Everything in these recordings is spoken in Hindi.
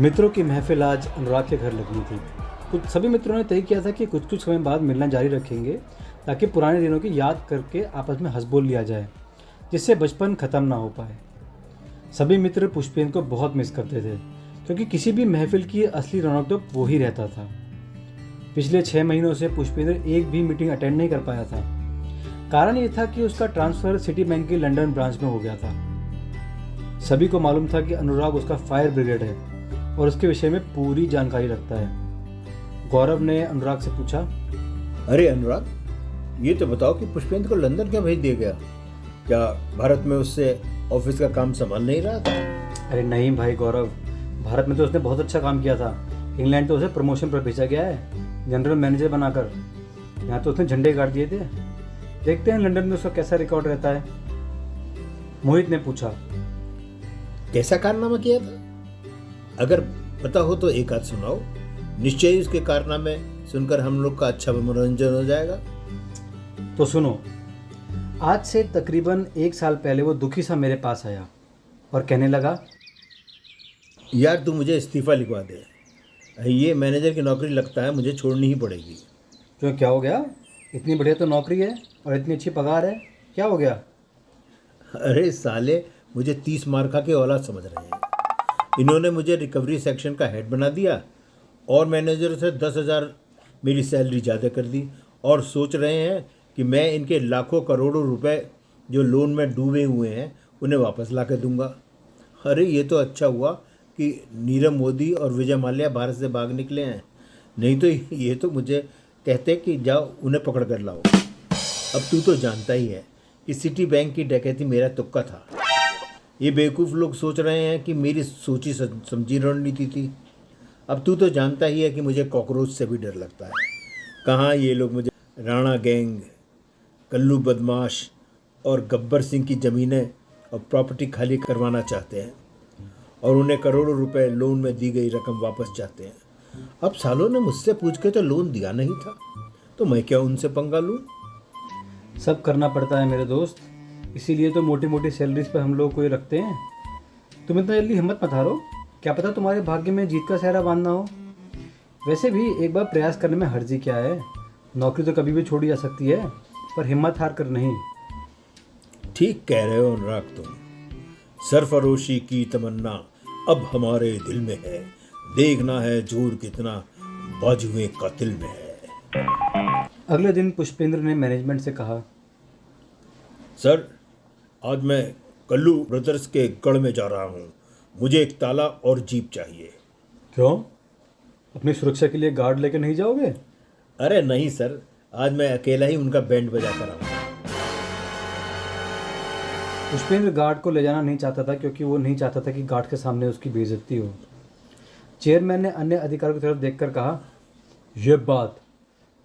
मित्रों की महफिल आज अनुराग के घर लगनी थी। कुछ सभी मित्रों ने तय किया था कि कुछ कुछ समय बाद मिलना जारी रखेंगे, ताकि पुराने दिनों की याद करके आपस में हंस बोल लिया जाए, जिससे बचपन ख़त्म ना हो पाए। सभी मित्र पुष्पेंद्र को बहुत मिस करते थे, क्योंकि किसी भी महफिल की असली रौनक तो वो ही रहता था। पिछले 6 महीनों से पुष्पेंद्र एक भी मीटिंग अटेंड नहीं कर पाया था। कारण ये था कि उसका ट्रांसफ़र सिटी बैंक की लंदन ब्रांच में हो गया था। सभी को मालूम था कि अनुराग उसका फायर ब्रिगेड है और उसके विषय में पूरी जानकारी रखता है। गौरव ने अनुराग से पूछा, अरे अनुराग, ये तो बताओ कि पुष्पेंद्र को लंदन क्यों भेज दिया गया? क्या भारत में उससे ऑफिस का काम संभाल नहीं रहा था? अरे नहीं भाई गौरव, भारत में तो उसने बहुत अच्छा काम किया था। इंग्लैंड तो उसे प्रमोशन पर भेजा गया है, जनरल मैनेजर बनाकर। यहाँ तो उसने झंडे गाड़ दिए थे। देखते हैं लंदन में उसका कैसा रिकॉर्ड रहता है। मोहित ने पूछा, कैसा कारनामा किया था? अगर पता हो तो एक आध सुनाओ। निश्चय ही उसके कारनामे सुनकर हम लोग का अच्छा मनोरंजन हो जाएगा। तो सुनो। आज से तकरीबन 1 साल पहले वो दुखी सा मेरे पास आया और कहने लगा, यार तू मुझे इस्तीफा लिखवा दे। ये मैनेजर की नौकरी लगता है मुझे छोड़नी ही पड़ेगी। क्यों, क्या हो गया? इतनी बढ़िया तो नौकरी है और इतनी अच्छी पगार है, क्या हो गया? अरे साले, मुझे 30 मार्का के औलाद समझ रहे हैं। इन्होंने मुझे रिकवरी सेक्शन का हेड बना दिया और मैनेजर से 10,000 मेरी सैलरी ज़्यादा कर दी, और सोच रहे हैं कि मैं इनके लाखों करोड़ों रुपए जो लोन में डूबे हुए हैं उन्हें वापस ला के दूँगा। अरे ये तो अच्छा हुआ कि नीरव मोदी और विजय माल्या भारत से भाग निकले हैं, नहीं तो ये तो मुझे कहते कि जाओ उन्हें पकड़ कर लाओ। अब तू तो जानता ही है कि सिटी बैंक की डकैती मेरा तुक्का था। ये बेवकूफ़ लोग सोच रहे हैं कि मेरी सोची समझी रणनीति थी। अब तू तो जानता ही है कि मुझे कॉकरोच से भी डर लगता है। कहाँ ये लोग मुझे राणा गैंग, कल्लू बदमाश और गब्बर सिंह की ज़मीनें और प्रॉपर्टी खाली करवाना चाहते हैं, और उन्हें करोड़ों रुपए लोन में दी गई रकम वापस चाहते हैं। अब सालों ने मुझसे पूछ के तो लोन दिया नहीं था, तो मैं क्या उनसे पंगा लूँ? सब करना पड़ता है मेरे दोस्त, इसीलिए तो मोटी मोटी सैलरीज पर हम लोग को ये रखते हैं। तुम इतना जल्दी हिम्मत मत हारो, क्या पता तुम्हारे भाग्य में जीत का सहरा बांधना हो। वैसे भी एक बार प्रयास करने में हर्जी क्या है? नौकरी तो कभी भी छोड़ी जा सकती है, पर हिम्मत हार कर नहीं। ठीक कह रहे हो अनुराग तुम। सरफरोशी की तमन्ना अब हमारे दिल में है, देखना है जोर कितना बाजुए कातिल में है। अगले दिन पुष्पेंद्र ने मैनेजमेंट से कहा, सर, आज मैं कल्लू ब्रदर्स के गढ़ में जा रहा हूँ। मुझे एक ताला और जीप चाहिए। क्यों? अपनी सुरक्षा के लिए गार्ड लेकर नहीं जाओगे? अरे नहीं सर, आज मैं अकेला ही उनका बैंड बजा कर आऊँगा। पुष्पेंद्र गार्ड को ले जाना नहीं चाहता था, क्योंकि वो नहीं चाहता था कि गार्ड के सामने उसकी बेइज्जती हो। चेयरमैन ने अन्य अधिकारियों की तरफ देखकर कहा, ये बात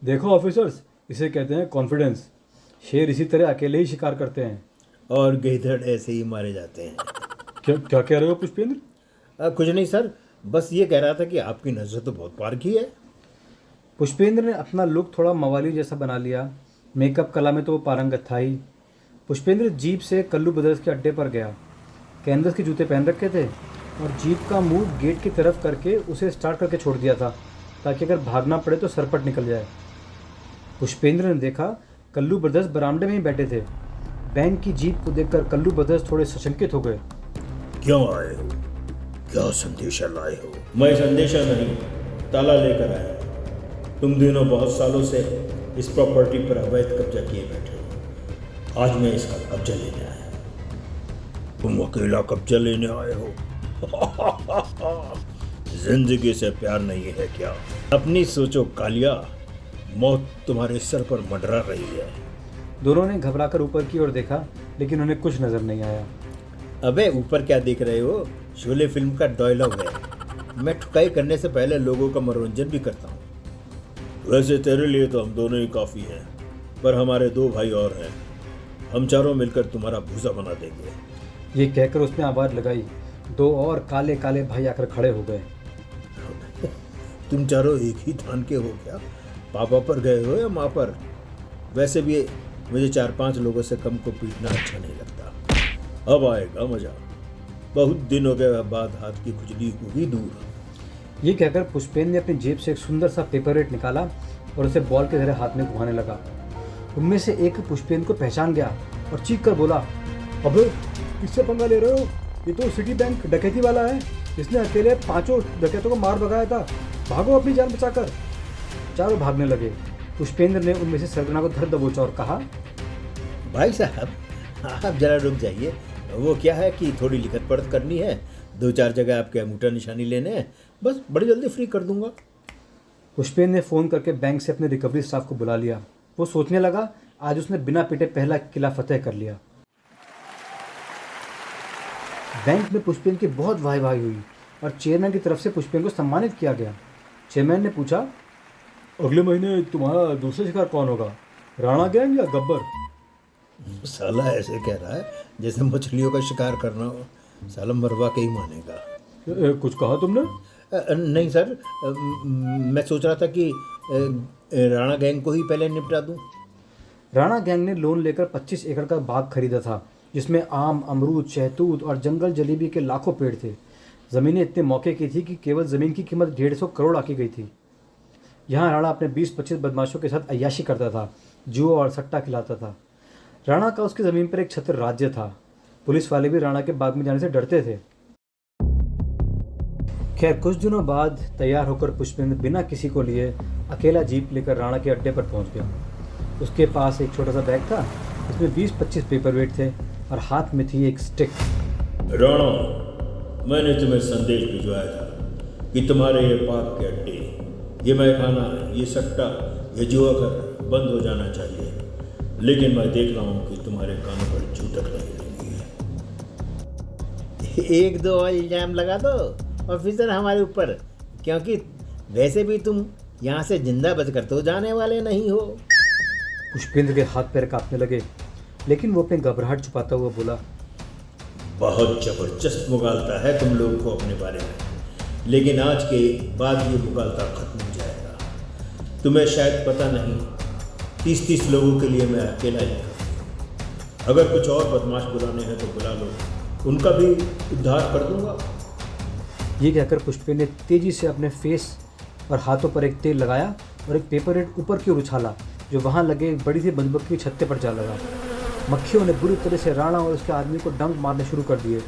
देखो ऑफिसर्स, इसे कहते हैं कॉन्फिडेंस। शेर इसी तरह अकेले ही शिकार करते हैं और गैधड़ ऐसे ही मारे जाते हैं। क्या क्या कह रहे हो पुष्पेंद्र? कुछ नहीं सर, बस ये कह रहा था कि आपकी नज़र तो बहुत पार की है। पुष्पेंद्र ने अपना लुक थोड़ा मवाली जैसा बना लिया। मेकअप कला में तो वो पारंगत था ही। पुष्पेंद्र जीप से कल्लू ब्रदर्स के अड्डे पर गया। कैनवस के जूते पहन रखे थे और जीप का मुंह गेट की तरफ करके उसे स्टार्ट करके छोड़ दिया था, ताकि अगर भागना पड़े तो सरपट निकल जाए। पुष्पेंद्र ने देखा कल्लू ब्रदर्स बरामदे में ही बैठे थे। बैंक की जीप को देखकर कल्लू ब्रदर्स थोड़े सशंकित हो गए। क्यों आए हो? क्या संदेशा लाए हो? मैं संदेशा नहीं, ताला लेकर आया हूं। तुम दोनों बहुत सालों से इस प्रॉपर्टी पर अवैध कब्जा किए बैठे हो। आज मैं इसका कब्जा लेने आया हूं। तुम अकेला कब्जा लेने आए हो? जिंदगी से प्यार नहीं है क्या? अपनी सोचो कालिया, मौत तुम्हारे सर पर मंडरा रही है। दोनों ने घबराकर ऊपर की ओर देखा, लेकिन उन्हें कुछ नजर नहीं आया। अबे ऊपर क्या देख रहे हो? शोले फिल्म का डायलॉग है। मैं ठुकाई करने से पहले लोगों का मनोरंजन भी करता हूँ। वैसे तेरे लिए तो हम दोनों ही काफ़ी हैं, पर हमारे 2 भाई और हैं। हम चारों मिलकर तुम्हारा भूसा बना देंगे। ये कहकर उसने आवाज़ लगाई। 2 और काले काले भाई आकर खड़े हो गए। तुम चारों एक ही थान के हो क्या? पापा पर गए हो या माँ पर? वैसे भी मुझे 4-5 लोगों से कम को पीटना अच्छा नहीं लगता। अब आएगा मजा। बहुत दिनों के बाद हाथ की खुजली होगी दूर। ये कहकर पुष्पेंद्र ने अपनी जेब से एक सुंदर सा पेपर वेट निकाला और उसे बॉल के तरह हाथ में घुमाने लगा। उनमें से एक पुष्पेंद्र को पहचान गया और चीख कर बोला, अबे किससे पंगा ले रहे हो? ये तो सिटी बैंक डकैती वाला है। इसने अकेले 5 डकैतों को मार भगाया था। भागो अपनी जान बचाकर। चारों भागने लगे। पुष्पेंद्र ने उनमें से सरगना को धर दबोचा और कहा, भाई साहब, आप जरा रुक जाइए। वो क्या है कि थोड़ी लिखत पढ़त करनी है, 2-4 जगह आपके अंगूठा निशानी लेने हैं, बस बड़ी जल्दी फ्री कर दूंगा। पुष्पेंद्र ने फ़ोन करके बैंक से अपने रिकवरी स्टाफ को बुला लिया। वो सोचने लगा, आज उसने बिना पिटे पहला किला फतेह कर लिया। बैंक में पुष्पेंद्र की बहुत वाहवाही हुई और चेयरमैन की तरफ से पुष्पेंद्र को सम्मानित किया गया। चेयरमैन ने पूछा, अगले महीने तुम्हारा दूसरा शिकार कौन होगा, राणा गैंग या गब्बर? साला ऐसे कह रहा है जैसे मछलियों का शिकार करना हो। साला मरवा के ही मानेगा। कुछ कहा तुमने? नहीं सर, मैं सोच रहा था कि राणा गैंग को ही पहले निपटा दूं। राणा गैंग ने लोन लेकर 25 एकड़ का बाग खरीदा था, जिसमें आम, अमरूद, शहतूत और जंगल जलेबी के लाखों पेड़ थे। ज़मीनें इतने मौके की थी कि केवल ज़मीन की कीमत 150 करोड़ आकी गई थी। यहाँ राणा अपने 20-25 बदमाशों के साथ अय्याशी करता था, जुआ और सट्टा खिलाता था। राणा का उसकी ज़मीन पर एक छत्र राज्य था। पुलिस वाले भी राणा के बाग में जाने से डरते थे। खैर, कुछ दिनों बाद तैयार होकर पुष्पेंद्र बिना किसी को लिए अकेला जीप लेकर राणा के अड्डे पर पहुंच गया। उसके पास एक छोटा सा बैग था, जिसमें 20-25 पेपर वेट थे और हाथ में थी एक स्टिक। राणा, मैंने तुम्हें संदेश भिजवाया था कि तुम्हारे ये पार्क के अड्डे, ये मैखाना, ये सट्टा, ये जुआ घर बंद हो जाना चाहिए। लेकिन मैं देख रहा हूँ कि तुम्हारे कानों पर छूटक लगी रही है। 1-2 और इल्जाम लगा दो ऑफिसर हमारे ऊपर, क्योंकि वैसे भी तुम यहाँ से जिंदा बचकर तो जाने वाले नहीं हो। पुष्पेंद्र के हाथ पैर कांपने लगे, लेकिन वो अपनी घबराहट छुपाता हुआ बोला, बहुत जबरदस्त मुगालता है तुम लोगों को अपने बारे में, लेकिन आज के बाद ये मुगालता खत्म हो जाएगा। तुम्हें शायद पता नहीं, 30-30 लोगों के लिए मैं अकेला ही काफी हूँ। अगर कुछ और बदमाश बुलाने हैं तो बुला लो, उनका भी उद्धार कर दूंगा। ये कहकर पुष्पेंद्र ने तेजी से अपने फेस और हाथों पर एक तेल लगाया और एक पेपर वेट ऊपर की ओर उछाला, जो वहाँ लगे एक बड़ी सी मधुमक्खी की छत्ते पर जा लगा। मक्खियों ने बुरी तरह से राणा और उसके आदमी को डंक मारने शुरू कर दिए,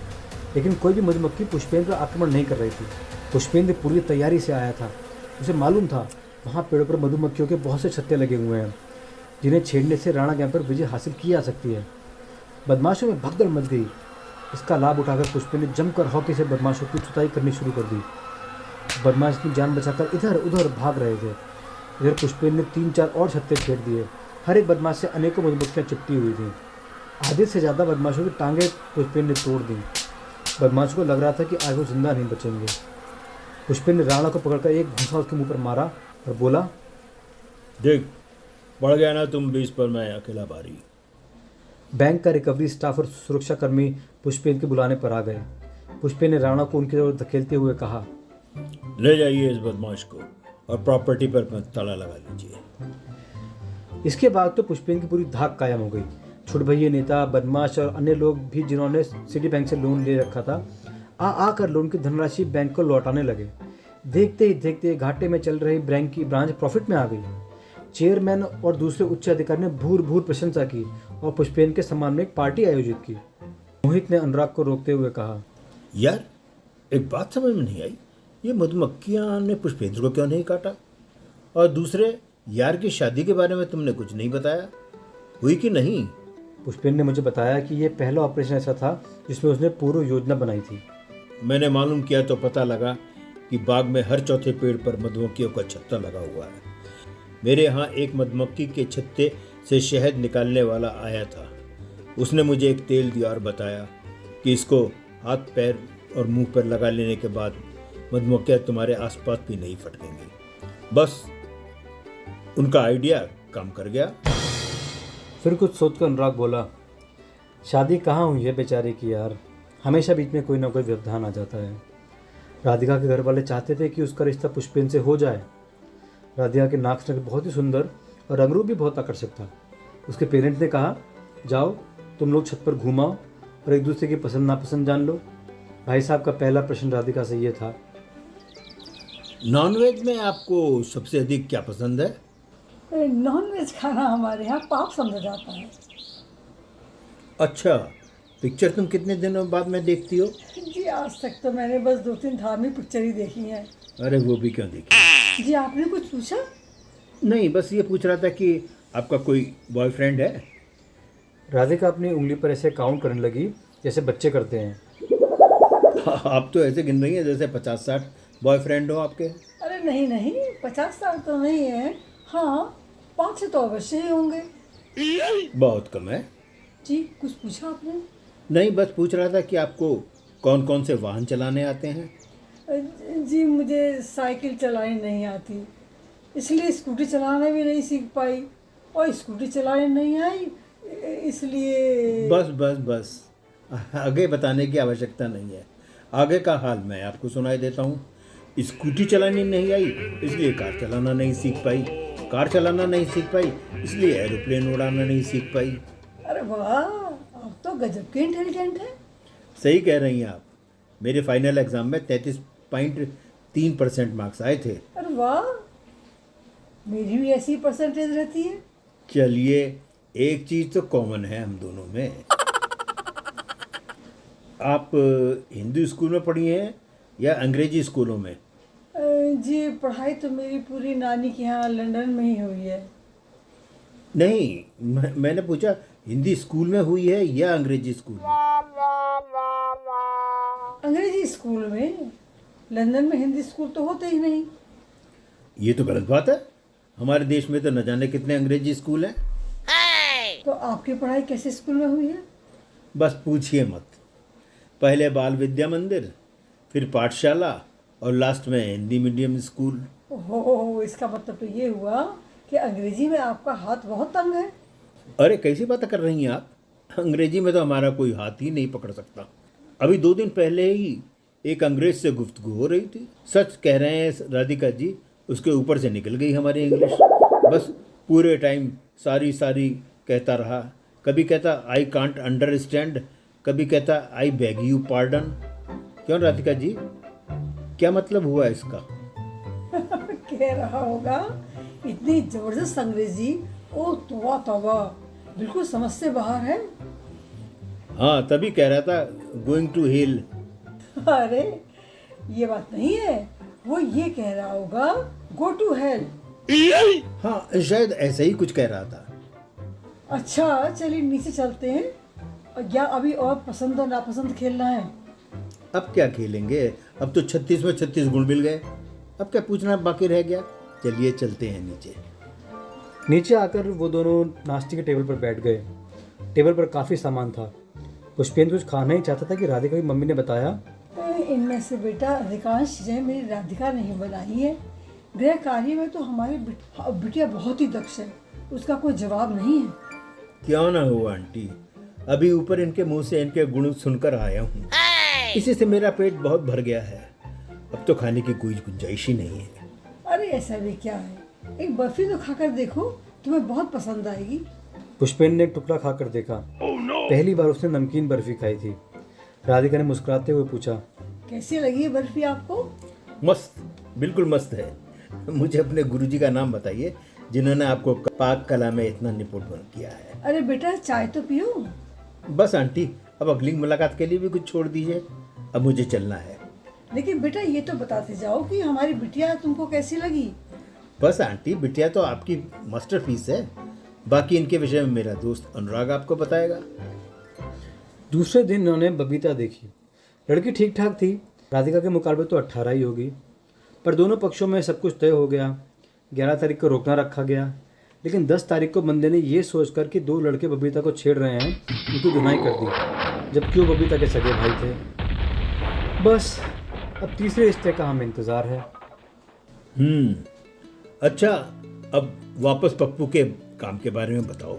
लेकिन कोई भी मधुमक्खी पुष्पेंद्र पर आक्रमण नहीं कर रही थी। पुष्पेंद्र पूरी तैयारी से आया था। उसे मालूम था वहाँ पेड़ों पर मधुमक्खियों के बहुत से छत्ते लगे हुए हैं, जिन्हें छेड़ने से राणा गैंग पर विजय हासिल की जा सकती है। बदमाशों में भगदड़ मच गई। इसका लाभ उठाकर पुष्पेंद्र ने जमकर हॉकी से बदमाशों की छुटाई करनी शुरू कर दी। बदमाश अपनी जान बचाकर इधर उधर भाग रहे थे। इधर पुष्पेंद्र ने 3-4 और छत्ते छेड़ दिए। हर एक बदमाश से अनेकों मधुमक्खियाँ चिपटी हुई थीं। आधे से ज़्यादा बदमाशों की टांगें पुष्पेंद्र ने तोड़ दी। बदमाशों को लग रहा था कि आज वो जिंदा नहीं बचेंगे। पुष्पेंद्र ने राणा को पकड़कर एक घूंसा उसके मुंह पर मारा और बोला, देख, बढ़ गया ना तुम 20 पर, मैं अकेला भारी। बैंक का रिकवरी स्टाफ और सुरक्षाकर्मी पुष्पेंद्र के बुलाने पर आ गए। पुष्पेंद्र ने राणा को उनकी ओर धकेलते हुए कहा, ले जाइए इस बदमाश को और प्रॉपर्टी पर ताला लगा लीजिए। इसके बाद तो पुष्पेंद्र की पूरी धाक कायम हो गई। छुटभइये नेता, बदमाश और अन्य लोग भी जिन्होंने सिटी बैंक से लोन ले रखा था, आकर लोन की धनराशि बैंक को लौटाने लगे। देखते ही देखते घाटे में चल रही बैंक की ब्रांच प्रॉफिट में आ गई। चेयरमैन और दूसरे उच्च अधिकारी ने भूर भूर प्रशंसा की और पुष्पेंद्र के सम्मान में एक पार्टी आयोजित की। मोहित ने अनुराग को रोकते हुए कहा, यार, एक बात समझ में नहीं आई, ये मधुमक्खियाँ ने पुष्पेंद्र को क्यों नहीं काटा? और दूसरे यार की शादी के बारे में तुमने कुछ नहीं बताया, हुई कि नहीं? पुष्पेंद्र ने मुझे बताया कि यह पहला ऑपरेशन ऐसा था जिसमें उसने पूर्व योजना बनाई थी। मैंने मालूम किया तो पता लगा कि बाग में हर चौथे पेड़ पर मधुमक्खियों का छत्ता लगा हुआ है। मेरे यहाँ एक मधुमक्खी के छत्ते से शहद निकालने वाला आया था। उसने मुझे एक तेल दिया और बताया कि इसको हाथ, पैर और मुंह पर लगा लेने के बाद मधुमक्खियाँ तुम्हारे आसपास भी नहीं फटकेंगी। बस उनका आइडिया काम कर गया। फिर कुछ सोचकर अनुराग बोला, शादी कहाँ हुई है बेचारे की यार, हमेशा बीच में कोई ना कोई व्यवधान आ जाता है। राधिका के घर वाले चाहते थे कि उसका रिश्ता पुष्पेंद्र से हो जाए। राधिका के नाक से बहुत ही सुंदर और रंगरूप भी बहुत आकर्षक था। उसके पेरेंट्स ने कहा, जाओ तुम लोग छत पर घूमाओ और एक दूसरे की पसंद नापसंद जान लो। भाई साहब का पहला प्रश्न राधिका से ये था। नॉनवेज में आपको सबसे अधिक क्या पसंद है? नॉन वेज खाना हमारे यहाँ पाप समझा जाता है। अच्छा, पिक्चर तुम कितने दिनों बाद में देखती हो? जी आज तक तो मैंने बस 2-3 धार्मिक पिक्चर ही देखी हैं। अरे वो भी क्यों देखी? जी आपने कुछ पूछा? नहीं, बस ये पूछ रहा था कि आपका कोई बॉयफ्रेंड है? राधिका अपनी उंगली पर ऐसे काउंट करने लगी जैसे बच्चे करते हैं। आप तो ऐसे गिन रही हैं जैसे 50-60 बॉयफ्रेंड हो आपके। अरे नहीं नहीं, 50 साल तो नहीं है। हाँ 5-6 तो अवश्य ही होंगे। बहुत कम है। जी कुछ पूछा आपने? नहीं, बस पूछ रहा था कि आपको कौन कौन से वाहन चलाने आते हैं? जी मुझे साइकिल चलानी नहीं आती, इसलिए स्कूटी चलाना भी नहीं सीख पाई, और स्कूटी चलाने नहीं आई इसलिए। बस बस बस, आगे बताने की आवश्यकता नहीं है। आगे का हाल मैं आपको सुनाई देता हूँ। स्कूटी चलानी नहीं आई इसलिए कार चलाना नहीं सीख पाई, कार चलाना नहीं सीख पाई इसलिए एरोप्लेन उड़ाना नहीं सीख पाई। अरे वाह, आप तो गजब के इंटेलिजेंट हैं। सही कह रही हैं आप। मेरे फाइनल एग्ज़ाम में 33.3% मार्क्स आए थे। अरे वाह, मेरी भी ऐसी परसेंटेज रहती है। चलिए, एक चीज़ तो कॉमन है हम दोनों में। आप हिंदू स्कूल में पढ़ी हैं या अंग्रेजी स्कूलों में? जी पढ़ाई तो मेरी पूरी नानी के यहाँ लंदन में ही हुई है। नहीं, मैंने पूछा हिंदी स्कूल में हुई है या अंग्रेजी स्कूल में? अंग्रेजी स्कूल में। लंदन में हिंदी स्कूल तो होते ही नहीं। ये तो गलत बात है। हमारे देश में तो न जाने कितने अंग्रेजी स्कूल हैं। तो आपकी पढ़ाई कैसे स्कूल में हुई है? बस पूछिए मत। पहले बाल विद्या मंदिर, फिर पाठशाला और लास्ट में हिंदी मीडियम स्कूल। ओहो, इसका मतलब तो ये हुआ कि अंग्रेजी में आपका हाथ बहुत तंग है। अरे कैसी बातें कर रही हैं आप? अंग्रेजी में तो हमारा कोई हाथ ही नहीं पकड़ सकता। अभी 2 दिन पहले ही एक अंग्रेज से गुफ्तगू हो रही थी। सच कह रहे हैं राधिका जी, उसके ऊपर से निकल गई हमारी इंग्लिश। बस पूरे टाइम सारी सारी कहता रहा। कभी कहता आई कांट अंडरस्टैंड, कभी कहता आई बेग यू पार्डन। क्यों राधिका जी, क्या मतलब हुआ इसका? कह रहा होगा इतनी जबरदस्त अंग्रेजी, ओ तौबा तौबा, बिल्कुल समझ से बाहर है। हाँ, तभी कह रहा था गोइंग टू हेल। अरे ये बात नहीं है, वो ये कह रहा होगा गो टू हेल। हाँ, शायद ऐसा ही कुछ कह रहा था। अच्छा चलिए नीचे चलते हैं, या अभी और पसंद और नापसंद खेलना है? अब क्या खेलेंगे? अब तो 36 में 36 गुण मिल गए। अब क्या पूछना बाकी रह गया? चलिए चलते हैं नीचे। नीचे आकर वो दोनों नाश्ते के टेबल पर बैठ गए। टेबल पर काफ़ी सामान था। पुष्पेंद्र कुछ खाना ही चाहता था कि राधिका की मम्मी ने बताया, इनमें से बेटा अधिकांश चीज़ें मेरी राधिका नहीं बनाई है। गृह कार्य में तो हमारी बिटिया बहुत ही दक्ष है, उसका कोई जवाब नहीं है। क्यों ना हो आंटी, अभी ऊपर इनके मुंह से इनके गुण सुनकर आया हूँ। इसी से मेरा पेट बहुत भर गया है। अब तो खाने की कोई गुंजाइश ही नहीं है। अरे ऐसा भी क्या है, एक बर्फी तो खाकर देखो, तुम्हें बहुत पसंद आएगी। पुष्पेंद्र ने एक टुकड़ा खाकर देखा। पहली बार उसने नमकीन बर्फी खाई थी। राधिका ने मुस्कुराते हुए पूछा, कैसी लगी है बर्फी आपको? मस्त, बिल्कुल मस्त है। मुझे अपने गुरुजी का नाम बताइए जिन्होंने आपको पाक कला में इतना निपुण किया है। अरे बेटा चाय तो पियो। बस आंटी, अब अगली मुलाकात के लिए भी कुछ छोड़ दीजिए। अब मुझे चलना है। लेकिन बेटा ये तो बताते जाओ कि हमारी बिटिया तुमको कैसी लगी। बस आंटी, बिटिया तो आपकी मास्टरपीस है। बाकी इनके विषय में मेरा दोस्त अनुराग आपको बताएगा। दूसरे दिन उन्होंने बबीता देखी। लड़की ठीक ठाक थी। राधिका के मुकाबले तो 18 ही होगी, पर दोनों पक्षों में सब कुछ तय हो गया। 11 तारीख को रोकना रखा गया, लेकिन 10 तारीख को बंदे ने ये सोचकर कि 2 लड़के बबीता को छेड़ रहे हैं, उनकी धुनाई कर दी, जबकि वो बबीता के सगे भाई थे। बस अब तीसरे रिश्ते का हमें इंतज़ार है। अच्छा, अब वापस पप्पू के काम के बारे में बताओ।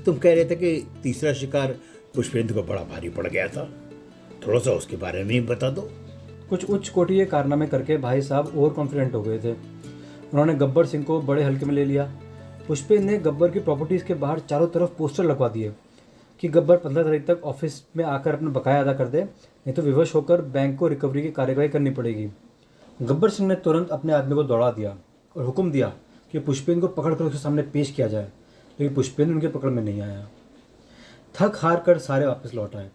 तुम कह रहे थे कि तीसरा शिकार पुष्पेंद्र को बड़ा भारी पड़ गया था। थोड़ा सा उसके बारे में ही बता दो। कुछ उच्च कोटि के कारनामे करके भाई साहब ओवर कॉन्फिडेंट हो गए थे। उन्होंने गब्बर सिंह को बड़े हल्के में ले लिया। पुष्पेंद्र ने गब्बर की प्रॉपर्टीज़ के बाहर चारों तरफ पोस्टर लगवा दिए कि गब्बर 15 तारीख तक ऑफिस में आकर अपना बकाया अदा कर दे, नहीं तो विवश होकर बैंक को रिकवरी की कार्यवाही करनी पड़ेगी। गब्बर सिंह ने तुरंत अपने आदमी को दौड़ा दिया और हुक्म दिया कि पुष्पेंद्र को पकड़कर उसके सामने पेश किया जाए, लेकिन पुष्पेंद्र उनके पकड़ में नहीं आया। थक हार कर सारे वापस लौट आए।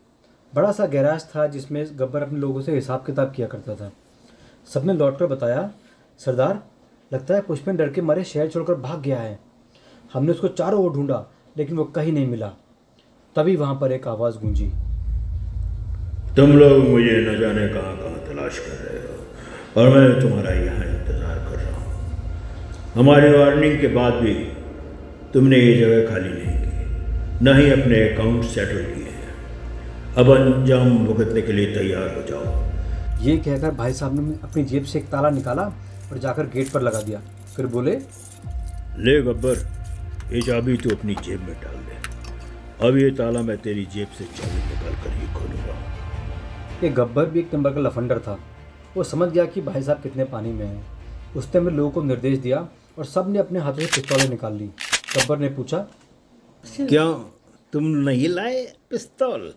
बड़ा सा गैराज था जिसमें गब्बर अपने लोगों से हिसाब किताब किया करता था। सबने लौटकर बताया, सरदार, लगता है पुष्पेंद्र डर के मारे शहर छोड़कर भाग गया है। हमने उसको चारों ओर ढूंढा लेकिन वो कहीं नहीं मिला। तभी वहां पर एक आवाज़ गूंजी, तुम लोग मुझे न जाने कहाँ कहाँ तलाश कर रहे हो और मैं तुम्हारा यहाँ इंतज़ार कर रहा हूँ। हमारी वार्निंग के बाद भी तुमने ये जगह खाली नहीं की, न ही अपने अकाउंट सेटल किए हैं। अब अंजाम भुगतने के लिए तैयार हो जाओ। ये कहकर भाई साहब ने अपनी जेब से एक ताला निकाला और जाकर गेट पर लगा दिया। फिर बोले, ले गब्बर, ये चाबी तू अपनी जेब में डाल दे। अब ये ताला मैं तेरी जेब से चाबी निकाल कर ही खोलूँगा। ये गब्बर भी एक नंबर का लफंडर था। वो समझ गया कि भाई साहब कितने पानी में हैं। उसने अपने लोगों को निर्देश दिया और सब ने अपने हाथों से पिस्तौलें निकाल ली। गब्बर ने पूछा, क्यों तुम नहीं लाए पिस्तौल?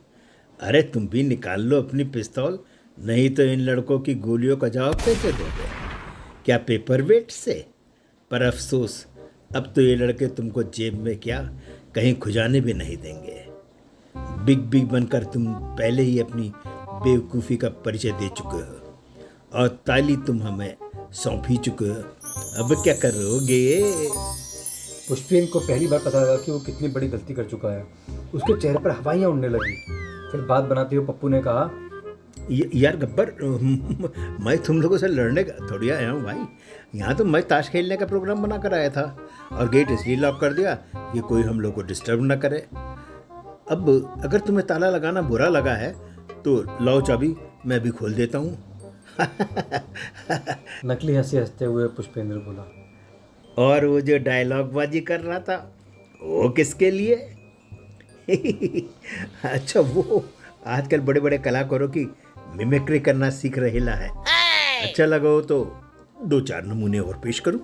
अरे तुम भी निकाल लो अपनी पिस्तौल, नहीं तो इन लड़कों की गोलियों का जवाब कैसे दोगे? क्या पेपर वेट से? पर अफसोस, अब तो ये लड़के तुमको जेब में क्या कहीं खुजाने भी नहीं देंगे। बिग बिग बनकर तुम पहले ही अपनी बेवकूफ़ी का परिचय दे चुके हो और ताली तुम हमें सौंप ही चुके हो। अब क्या करोगे? पुष्पेंद्र को पहली बार पता लगा कि वो कितनी बड़ी गलती कर चुका है। उसके चेहरे पर हवाइयाँ उड़ने लगी। फिर बात बनाते हुए पप्पू ने कहा, यार गब्बर, मैं तुम लोगों से लड़ने थोड़ी आया हूँ भाई। यहाँ तो मैं ताश खेलने का प्रोग्राम बना कर आया था और गेट इसलिए लॉक कर दिया कि कोई हम लोग को डिस्टर्ब ना करे। अब अगर तुम्हें ताला लगाना बुरा लगा है तो लाओ चाबी, मैं भी खोल देता हूँ। नकली हंसी हंसते हुए पुष्पेंद्र बोला, और वो जो डायलॉग बाजी कर रहा था वो किसके लिए? अच्छा, वो आजकल बड़े बड़े कलाकारों की मिमिक्री करना सीख रहेला है। अच्छा लगा हो तो 2-4 नमूने और पेश करूं।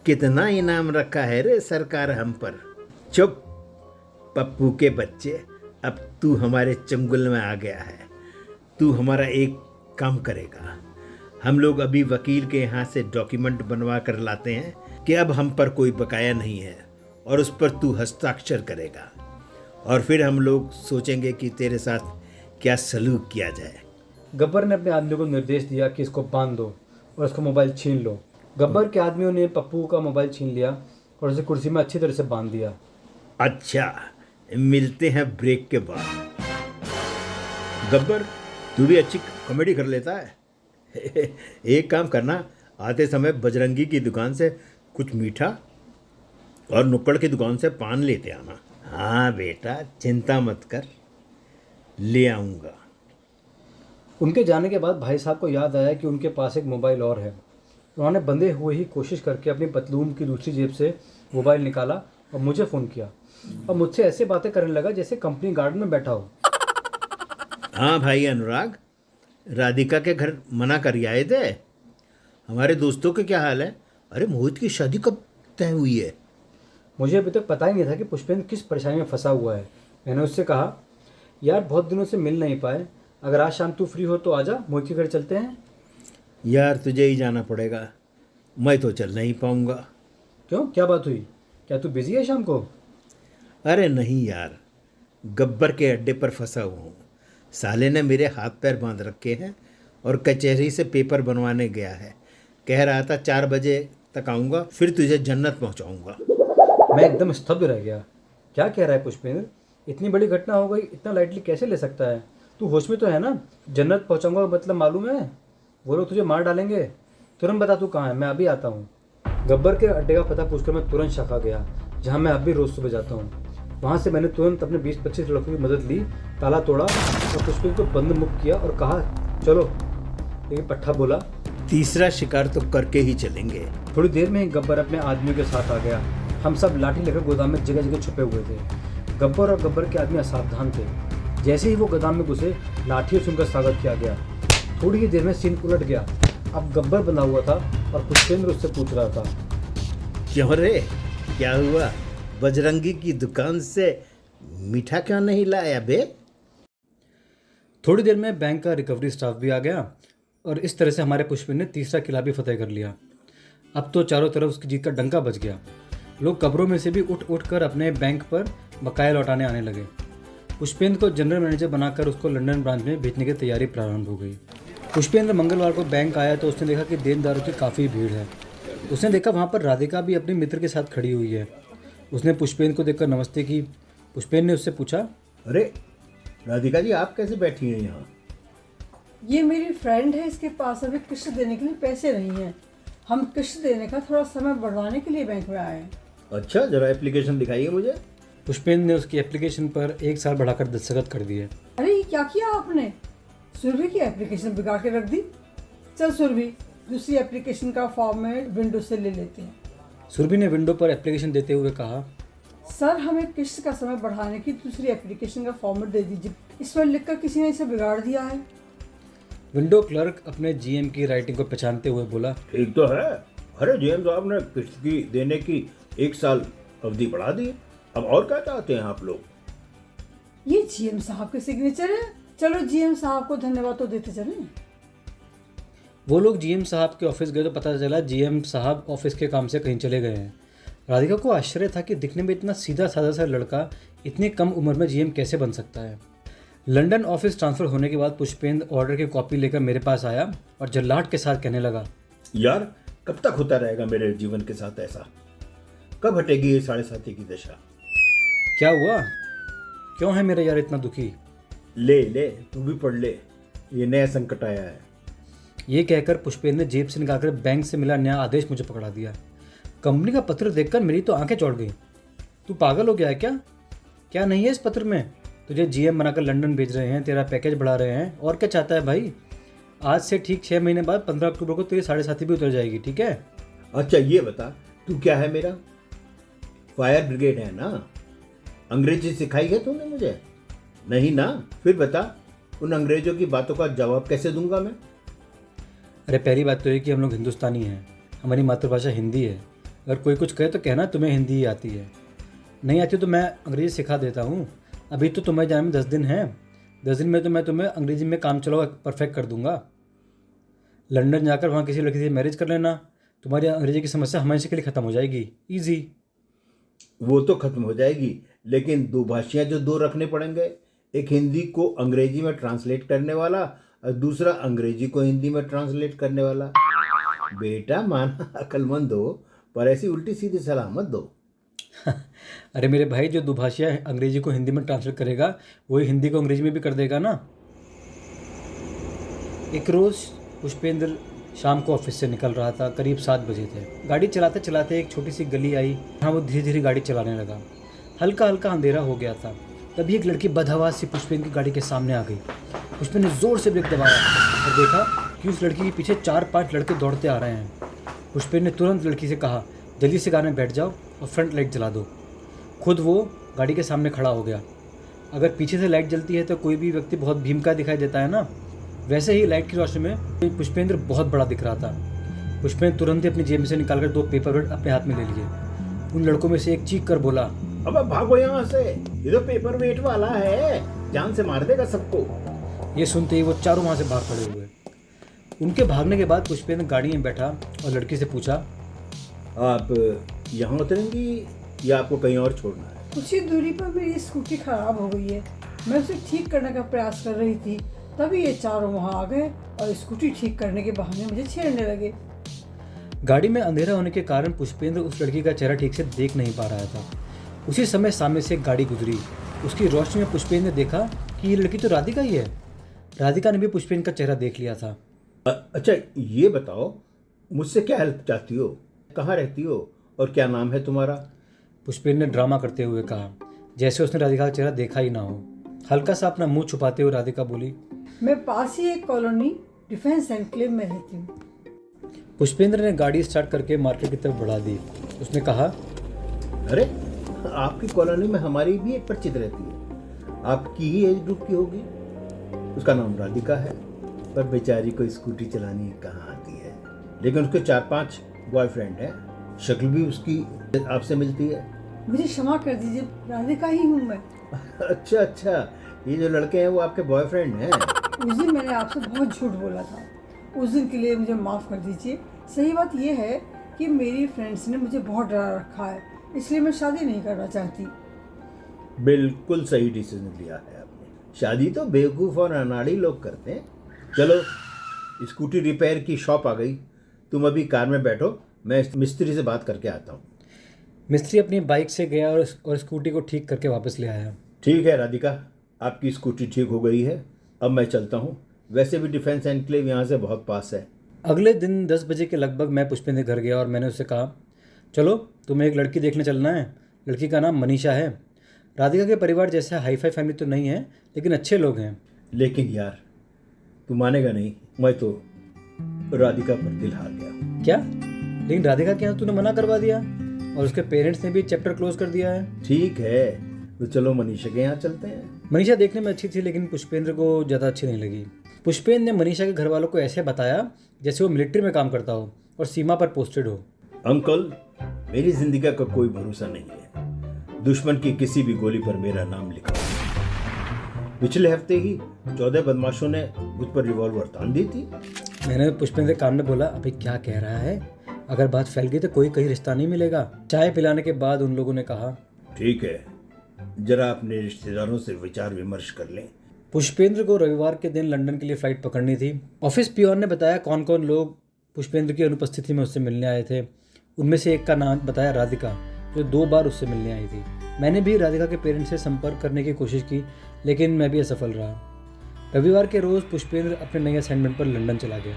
कितना इनाम रखा है रे सरकार हम पर। चुप पप्पू के बच्चे, अब तू हमारे चंगुल में आ गया है। तू हमारा एक काम करेगा। हम लोग अभी वकील के यहाँ से डॉक्यूमेंट बनवा कर लाते हैं कि अब हम पर कोई बकाया नहीं है और उस पर तू हस्ताक्षर करेगा और फिर हम लोग सोचेंगे कि तेरे साथ क्या सलूक किया जाए। गब्बर ने अपने आदमियों को निर्देश दिया कि इसको बांध दो और इसका मोबाइल छीन लो। गब्बर के आदमियों ने पप्पू का मोबाइल छीन लिया और उसे कुर्सी में अच्छी तरह से बांध दिया। अच्छा, मिलते हैं ब्रेक के बाद। गब्बर, तू भी अच्छी कॉमेडी कर लेता है। एक काम करना, आते समय बजरंगी की दुकान से कुछ मीठा और नुक्कड़ की दुकान से पान लेते आना। हाँ बेटा, चिंता मत कर, ले आऊँगा। उनके जाने के बाद भाई साहब को याद आया कि उनके पास एक मोबाइल और है। उन्होंने बंधे हुए ही कोशिश करके अपनी पतलून की दूसरी जेब से मोबाइल निकाला और मुझे फ़ोन किया और मुझसे ऐसे बातें करने लगा जैसे कंपनी गार्डन में बैठा हो। हाँ भाई अनुराग, राधिका के घर मना कर आए थे। हमारे दोस्तों के क्या हाल है? अरे मोहित की शादी कब तय हुई है? मुझे अभी तक पता ही नहीं था कि पुष्पेंद्र किस परेशानी में फंसा हुआ है। मैंने उससे कहा, यार बहुत दिनों से मिल नहीं पाए, अगर आज शाम तू फ्री हो तो आजा, मोहित के घर चलते हैं। यार तुझे ही जाना पड़ेगा, मैं तो चल नहीं पाऊँगा। क्यों, क्या बात हुई? क्या तू बिजी है शाम को? अरे नहीं यार, गब्बर के अड्डे पर फंसा हुआ हूँ। साले ने मेरे हाथ पैर बांध रखे हैं और कचहरी से पेपर बनवाने गया है। कह रहा था 4 बजे तक आऊँगा, फिर तुझे जन्नत पहुँचाऊँगा। मैं एकदम स्तब्ध रह गया। क्या कह रहा है पुष्पेंद्र? इतनी बड़ी घटना हो गई, इतना लाइटली कैसे ले सकता है? तू होश में तो है ना? जन्नत पहुँचाऊँगा मतलब मालूम है वो लोग तुझे मार डालेंगे। तुरंत बता तू कहाँ है, मैं अभी आता हूँ। गब्बर के अड्डे का पता पूछकर मैं तुरंत शाखा गया, जहाँ मैं अब भी रोज़ सुबह जाता हूँ। वहाँ से मैंने तुरंत अपने 20-25 लड़कों की मदद ली, ताला तोड़ा और पुष्पेंद्र को बंद मुक्त किया और कहा, चलो। लेकिन पट्टा बोला, तीसरा शिकार तो करके ही चलेंगे। थोड़ी देर में ही गब्बर अपने आदमियों के साथ आ गया। हम सब लाठी लेकर गोदाम में जगह जगह छुपे हुए थे। गब्बर और गब्बर के आदमी असावधान थे। जैसे ही वो गोदाम में घुसे, लाठियों से उनका स्वागत किया गया। थोड़ी ही देर में सीन उलट गया। अब गब्बर बंधा हुआ था और पुष्पेंद्र उससे पूछ रहा था, क्यों रे, क्या हुआ? बजरंगी की दुकान से मीठा क्यों नहीं लाया बे? थोड़ी देर में बैंक का रिकवरी स्टाफ भी आ गया। और इस तरह से हमारे पुष्पेंद्र ने तीसरा किला भी फतेह कर लिया। अब तो चारों तरफ उसकी जीत का डंका बज गया। लोग कब्रों में से भी उठ उठ कर अपने बैंक पर बकाया लौटाने आने लगे। पुष्पेंद्र को जनरल मैनेजर बनाकर उसको लंदन ब्रांच में भेजने की तैयारी प्रारंभ हो गई। पुष्पेंद्र मंगलवार को बैंक आया तो उसने देखा कि देनदारों की काफ़ी भीड़ है। उसने देखा वहाँ पर राधिका भी अपने मित्र के साथ खड़ी हुई है। उसने पुष्पेंद्र को देखकर नमस्ते की। पुष्पेंद्र ने उससे पूछा, अरे राधिका जी, आप कैसे बैठी हैं यहाँ? ये मेरी फ्रेंड है, इसके पास अभी किस्त देने के लिए पैसे नहीं हैं। हम किस्त देने का थोड़ा समय बढ़वाने के लिए बैंक में आए हैं। अच्छा, जरा एप्लीकेशन दिखाइए मुझे। पुष्पेंद्र ने उसकी एप्लीकेशन पर 1 साल बढ़ाकर दस्तखत कर दिए। अरे ये क्या किया आपने? सुरभि की एप्लीकेशन बिगाड़ के रख दी। चल सुरभि, दूसरी एप्लीकेशन का फॉर्मेट विंडो से ले लेते हैं। सुरभि ने विंडो पर एप्लीकेशन देते हुए कहा, सर हमें किस्त का समय बढ़ाने की दूसरी एप्लीकेशन का फॉर्मेट दे दीजिए। इस पर लिखकर किसी ने इसे बिगाड़ दिया है। विंडो क्लर्क अपने जीएम की राइटिंग को पहचानते हुए बोला, ठीक तो है। अरे जीएम साहब ने किस्त की देने की 1 साल अवधि बढ़ा दी। अब और क्या चाहते हैं आप लोग? ये जीएम साहब के सिग्नेचर है। चलो जीएम साहब को धन्यवाद तो देते चलें। वो लोग जीएम साहब के ऑफिस गए तो पता चला जीएम साहब ऑफिस के काम से कहीं चले गए हैं। राधिका को आश्चर्य था कि दिखने में इतना सीधा साधा सा लड़का इतनी कम उम्र में जीएम कैसे बन सकता है। लंदन ऑफिस ट्रांसफ़र होने के बाद पुष्पेंद्र ऑर्डर की कॉपी लेकर मेरे पास आया और जल्लाहट के साथ कहने लगा, यार कब तक होता रहेगा मेरे जीवन के साथ ऐसा? कब हटेगी ये 7.5 की दशा? क्या हुआ? क्यों है मेरा यार इतना दुखी? ले तू भी पढ़ ले, ये नया संकट आया है। ये कहकर पुष्पेंद्र ने जेब से निकालकर बैंक से मिला नया आदेश मुझे पकड़ा दिया। कंपनी का पत्र देखकर मेरी तो आंखें चौड़ गई। तू पागल हो गया है क्या? क्या नहीं है इस पत्र में? तुझे जीएम बनाकर लंदन भेज रहे हैं, तेरा पैकेज बढ़ा रहे हैं, और क्या चाहता है भाई? आज से ठीक 6 महीने बाद 15 अक्टूबर को तेरी 7.5 भी उतर जाएगी, ठीक है? अच्छा ये बता, तू क्या है मेरा? फायर ब्रिगेड है ना? अंग्रेजी सिखाई है तूने मुझे? नहीं ना? फिर बता, उन अंग्रेजों की बातों का जवाब कैसे दूंगा मैं? अरे पहली बात तो ये कि हम लोग हिंदुस्तानी हैं, हमारी मातृभाषा हिंदी है। अगर कोई कुछ कहे तो कहना तुम्हें हिंदी ही आती है। नहीं आती तो मैं अंग्रेजी सिखा देता हूँ। अभी तो तुम्हें जाने में 10 दिन हैं। 10 दिन में तो मैं तुम्हें अंग्रेजी में काम चलाओ परफेक्ट कर दूंगा। लंदन जाकर वहाँ किसी लड़की से मैरिज कर लेना, तुम्हारी अंग्रेजी की समस्या हमेशा के लिए ख़त्म हो जाएगी। ईजी। वो तो खत्म हो जाएगी, लेकिन दो भाषियाँ जो दो रखने पड़ेंगे, एक हिंदी को अंग्रेजी में ट्रांसलेट करने वाला और दूसरा अंग्रेजी को हिंदी में ट्रांसलेट करने वाला। बेटा माना अक्लमंद हो, पर ऐसी उल्टी सीधी सलाह मत दो। अरे मेरे भाई, जो दुभाषिया अंग्रेजी को हिंदी में ट्रांसलेट करेगा वही हिंदी को अंग्रेजी में भी कर देगा ना। एक रोज़ पुष्पेंद्र शाम को ऑफिस से निकल रहा था। करीब 7 बजे थे। गाड़ी चलाते चलाते एक छोटी सी गली आई, जहाँ वो धीरे धीरे गाड़ी चलाने लगा। हल्का हल्का अंधेरा हो गया था। तभी एक लड़की बदहवास से पुष्पेंद्र की गाड़ी के सामने आ गई। पुष्पेंद्र ने ज़ोर से ब्रेक दबाया और देखा कि उस लड़की के पीछे 4-5 लड़के दौड़ते आ रहे हैं। पुष्पेंद्र ने तुरंत लड़की से कहा, जल्दी से कार में बैठ जाओ और फ्रंट लाइट जला दो। खुद वो गाड़ी के सामने खड़ा हो गया। अगर पीछे से लाइट जलती है तो कोई भी व्यक्ति बहुत भीमका दिखाई देता है ना, वैसे ही लाइट की रोशनी में पुष्पेंद्र बहुत बड़ा दिख रहा था। पुष्पेंद्र तुरंत ही अपनी जेब से निकालकर 2 पेपर वेट अपने हाथ में ले लिए। उन लड़कों में से एक चीख कर बोला, अब भागो यहाँ से, ये तो पेपर वेट वाला है, जान से मार देगा सबको। ये सुनते ही वो चारों वहाँ से भाग खड़े हुए। उनके भागने के बाद पुष्पेंद्र गाड़ी में बैठा और लड़की से पूछा, आप यहाँ उतरेंगी या आपको कहीं और छोड़ना है? कुछ ही दूरी पर मेरी स्कूटी खराब हो गई है। मैं उसे ठीक करने का प्रयास कर रही थी, तभी ये चारों वहाँ आ गए और स्कूटी ठीक करने के बहाने मुझे छेड़ने लगे। गाड़ी में अंधेरा होने के कारण पुष्पेंद्र उस लड़की का चेहरा ठीक से देख नहीं पा रहा था। उसी समय सामने से एक गाड़ी गुजरी। उसकी रोशनी में पुष्पेंद्र ने देखा कि ये लड़की तो राधिका ही है। राधिका ने भी पुष्पेंद्र का चेहरा देख लिया था। अच्छा ये बताओ, मुझसे क्या हेल्प चाहती हो? कहाँ रहती हो और क्या नाम है तुम्हारा? पुष्पेंद्र ने ड्रामा करते हुए कहा, जैसे उसने राधिका का चेहरा देखा ही ना हो। हल्का सा अपना मुंह छुपाते हुए राधिका बोली, मैं पास ही एक कॉलोनी डिफेंस एनक्लेव में रहती हूँ। पुष्पेंद्र ने गाड़ी स्टार्ट करके मार्केट की तरफ बढ़ा दी। उसने कहा, अरे आपकी कॉलोनी में हमारी भी एक परिचित रहती है, आपकी ही एज ग्रुप की होगी। उसका नाम राधिका है, पर बेचारी को स्कूटी चलानी कहाँ आती है। लेकिन उसके 4-5 बॉयफ्रेंड हैं, शक्ल भी उसकी आपसे मिलती है। मुझे क्षमा कर दीजिए, राधिका ही हूँ मैं। अच्छा, ये जो लड़के हैं वो आपके बॉयफ्रेंड हैं? उस दिन मैंने आपसे बहुत झूठ बोला था। उस दिन के लिए मुझे माफ़ कर दीजिए। सही बात यह है कि मेरी फ्रेंड्स ने मुझे बहुत डरा रखा है, इसलिए मैं शादी नहीं करना चाहती। बिल्कुल सही डिसीजन लिया है आपने। शादी तो बेवकूफ़ और अनाड़ी लोग करते हैं। चलो, स्कूटी रिपेयर की शॉप आ गई, तुम अभी कार में बैठो, मैं मिस्त्री से बात करके आता हूँ। मिस्त्री अपनी बाइक से गया और स्कूटी को ठीक करके वापस ले आया। ठीक है राधिका, आपकी स्कूटी ठीक हो गई है, अब मैं चलता हूँ। वैसे भी डिफेंस एनक्लेव यहाँ से बहुत पास है। अगले दिन 10 बजे के लगभग मैं पुष्पेंद्र के घर गया और मैंने उससे कहा, चलो तुम्हें एक लड़की देखने चलना है। लड़की का नाम मनीषा है। राधिका के परिवार जैसे हाई फाई फैमिली तो नहीं है, लेकिन अच्छे लोग हैं। लेकिन यार, तू मानेगा नहीं, मैं तो राधिका पर दिल हार गया। क्या? लेकिन राधिका के यहाँ तूने मना करवा दिया और उसके पेरेंट्स ने भी चैप्टर क्लोज कर दिया है। ठीक है, तो चलो मनीषा के यहाँ चलते हैं। मनीषा देखने में अच्छी थी, लेकिन पुष्पेंद्र को ज़्यादा अच्छी नहीं लगी। पुष्पेंद्र ने मनीषा के घर वालों को ऐसे बताया जैसे वो मिलिट्री में काम करता हो और सीमा पर पोस्टेड हो। अंकल, मेरी जिंदगी का कोई भरोसा नहीं है। दुश्मन की किसी भी गोली पर मेरा नाम लिखा है। पिछले हफ्ते ही 14 बदमाशों ने मुझ पर रिवॉल्वर तान दी थी। मैंने पुष्पेंद्र के कान में बोला, अभी क्या कह रहा है? अगर बात फैल गई तो कोई कहीं रिश्ता नहीं मिलेगा। चाय पिलाने के बाद उन लोगों ने कहा, ठीक है, जरा अपने रिश्तेदारों से विचार विमर्श कर लें। पुष्पेंद्र को रविवार के दिन लंदन के लिए फ़्लाइट पकड़नी थी। ऑफिस पियोन ने बताया कौन कौन लोग पुष्पेंद्र की अनुपस्थिति में उससे मिलने आए थे। उनमें से एक का नाम बताया राधिका, जो 2 बार उससे मिलने आई थी। मैंने भी राधिका के पेरेंट्स से संपर्क करने की कोशिश की, लेकिन मैं भी असफल रहा। रविवार के रोज़ पुष्पेंद्र अपने नए असाइनमेंट पर लंदन चला गया।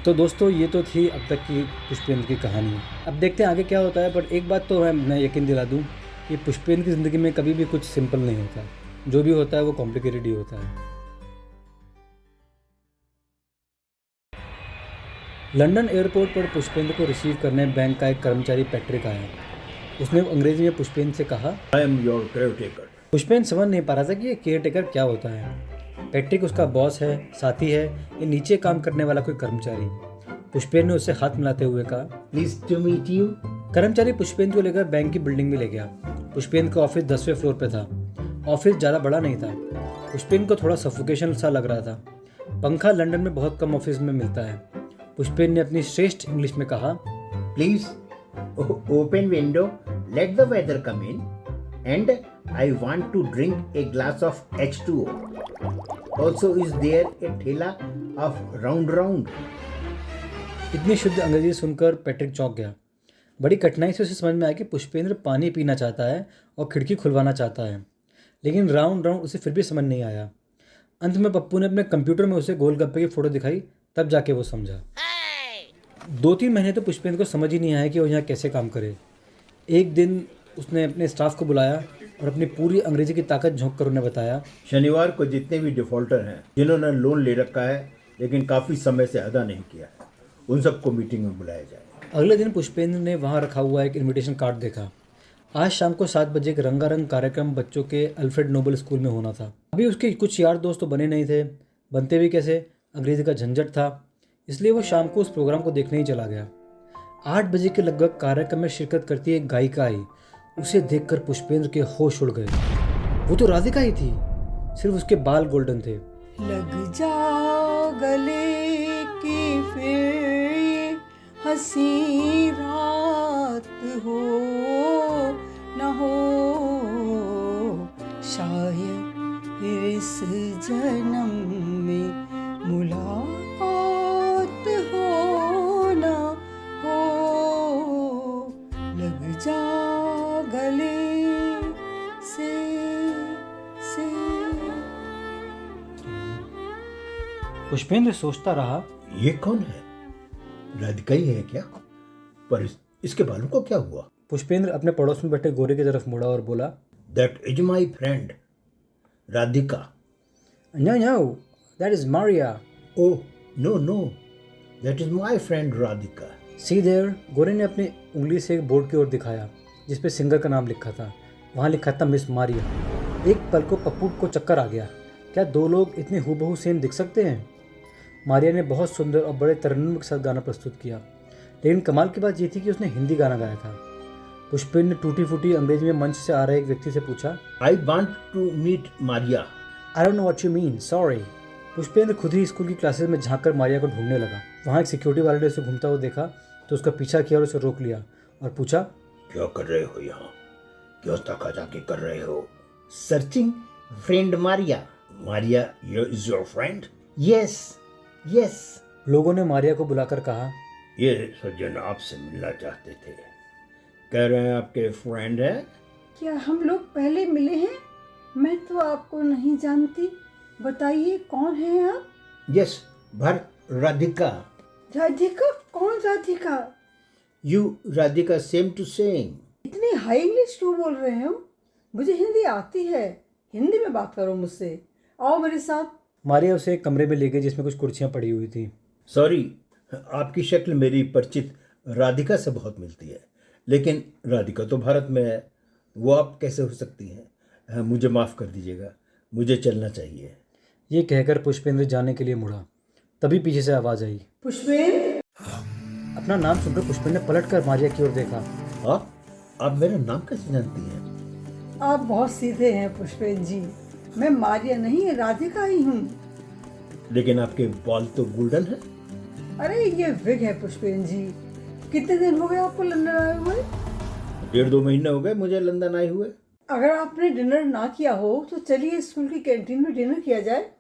तो दोस्तों, ये तो थी अब तक की पुष्पेंद्र की कहानी। अब देखते हैं आगे क्या होता है, बट एक बात तो मैं यकीन दिला दूँ कि पुष्पेंद्र की ज़िंदगी में कभी भी कुछ सिंपल नहीं होता। जो भी होता है वो कॉम्प्लिकेटेड ही होता है। लंदन एयरपोर्ट पर पुष्पेंद्र को रिसीव करने बैंक का एक कर्मचारी पैट्रिक आया। उसने अंग्रेजी में पुष्पेंद्र से कहा, I am your caretaker. Pushpendra समझ नहीं पा रहा था कि ये केयरटेकर क्या होता है। पैट्रिक उसका बॉस है, साथी है, ये नीचे काम करने वाला कोई कर्मचारी। पुष्पेंद्र ने उससे हाथ मिलाते हुए कहा, प्लीज टू मीट यू। कर्मचारी पुष्पेंद्र को लेकर बैंक की बिल्डिंग में ले गया। पुष्पेंद्र का ऑफिस 10वें फ्लोर पे था। ऑफिस ज़्यादा बड़ा नहीं था। पुष्पेंद्र को थोड़ा सफोकेशन सा लग रहा था। पंखा लंदन में बहुत कम ऑफिस में मिलता है। पुष्पेंद्र ने अपनी श्रेष्ठ इंग्लिश में कहा, please open window, let the weather come in, and I want to drink a glass of H2O. Also is there a ठेला ऑफ राउंड। इतनी शुद्ध अंग्रेजी सुनकर पैट्रिक चौंक गया। बड़ी कठिनाई से उसे समझ में आया कि पुष्पेंद्र पानी पीना चाहता है और खिड़की खुलवाना चाहता है, लेकिन राउंड उसे फिर भी समझ नहीं आया। अंत में पप्पू ने अपने कंप्यूटर में उसे गोलगप्पे की फ़ोटो दिखाई, तब जाके वो समझा। 2-3 महीने तो पुष्पेंद्र को समझ ही नहीं आया कि वो यहाँ कैसे काम करे। एक दिन उसने अपने स्टाफ को बुलाया और अपनी पूरी अंग्रेजी की ताकत झोंक कर उन्हें बताया, शनिवार को जितने भी डिफॉल्टर हैं, जिन्होंने लोन ले रखा है लेकिन काफ़ी समय से अदा नहीं किया है, उन सबको मीटिंग में बुलाया जाए। अगले दिन पुष्पेंद्र ने वहाँ रखा हुआ एक इनविटेशन कार्ड देखा। आज शाम को 7 बजे एक रंगारंग कार्यक्रम बच्चों के अल्फ्रेड नोबल स्कूल में होना था। अभी उसके कुछ यार दोस्त तो बने नहीं थे, बनते भी कैसे, अंग्रेजी का झंझट था, इसलिए वो शाम को उस प्रोग्राम को देखने ही चला गया। 8 बजे के लगभग कार्यक्रम में शिरकत करती एक गायिका आई। उसे देखकर पुष्पेंद्र के होश उड़ गए। वो तो राधिका ही थी, सिर्फ उसके बाल गोल्डन थे। लग जा गले की फिर हंसी रात हो न हो, शायद फिर इस जन्म में मुलाकात हो न हो। लग जा गले से पुष्पेंद्र सोचता रहा, ये कौन है? राधिका ही है क्या? पर इसके बालों को क्या हुआ? पुष्पेंद्र अपने पड़ोस में बैठे गोरे की तरफ मुड़ा और बोला, that is my friend Radhika. No, that is Maria. Oh no, that is my friend Radhika. See there. गोरे ने अपनी उंगली से एक बोर्ड की ओर दिखाया जिस पे सिंगर का नाम लिखा था। वहाँ लिखा था मिस मारिया। एक पल को पप्पू को चक्कर आ गया। क्या 2 लोग इतने हूबहू सेम दिख सकते हैं? मारिया ने बहुत सुंदर और बड़े तरन्नुम के साथ गाना प्रस्तुत किया, लेकिन कमाल की बात यह थी कि उसने हिंदी गाना गाया था। पुष्पेंद्र ने टूटी फूटी अंग्रेजी में मंच से आ रहे एक व्यक्ति से पूछा, I want to meet Maria. I don't know what you mean, sorry. Pushpendra खुद ही स्कूल की क्लासेस में झांक कर मारिया को ढूंढने लगा। वहाँ एक सिक्योरिटी वाले ने उसे घूमता हुआ देखा तो उसका पीछा किया और उसे रोक लिया और पूछा, क्या कर रहे हो यहाँ? क्यों तका जाके कर रहे हो? Searching friend Maria. Maria is your friend? Yes yes. लोगों ने मारिया को बुलाकर कहा, ये सज्जन आपसे मिलना चाहते थे। कह रहे हैं आपके फ्रेंड हैं? क्या हम लोग पहले मिले हैं? मैं तो आपको नहीं जानती, बताइए कौन है आप? यस, भर राधिका। राधिका? कौन Radhika? You Radhika, same to same. इतनी हाई इंग्लिश क्यों बोल रहे हो? मुझे हिंदी आती है, हिंदी में बात करो मुझसे। आओ मेरे साथ। मारिया उसे एक कमरे में ले गई जिसमें कुछ कुर्सियां पड़ी हुई थी। सॉरी, आपकी शक्ल मेरी परिचित राधिका से बहुत मिलती है, लेकिन राधिका तो भारत में है, वो आप कैसे हो सकती हैं? हाँ, मुझे माफ़ कर दीजिएगा, मुझे चलना चाहिए। ये कहकर पुष्पेंद्र जाने के लिए मुड़ा। तभी पीछे से आवाज़ आई। पुष्पेंद्र? अपना नाम सुनकर पुष्पेंद्र ने पलट कर मारिया की ओर देखा। आप मेरा नाम कैसे जानती हैं? आप बहुत सीधे हैं पुष्पेंद्र जी। मैं मारिया नहीं, राधिका ही हूँ। लेकिन आपके बाल तो गोल्डन है। अरे ये विग है पुष्पेंद्र जी। कितने दिन हो गए आपको लंदन आए हुए? 1.5-2 महीने हो गए मुझे लंदन आए हुए। अगर आपने डिनर ना किया हो तो चलिए स्कूल की कैंटीन में डिनर किया जाए।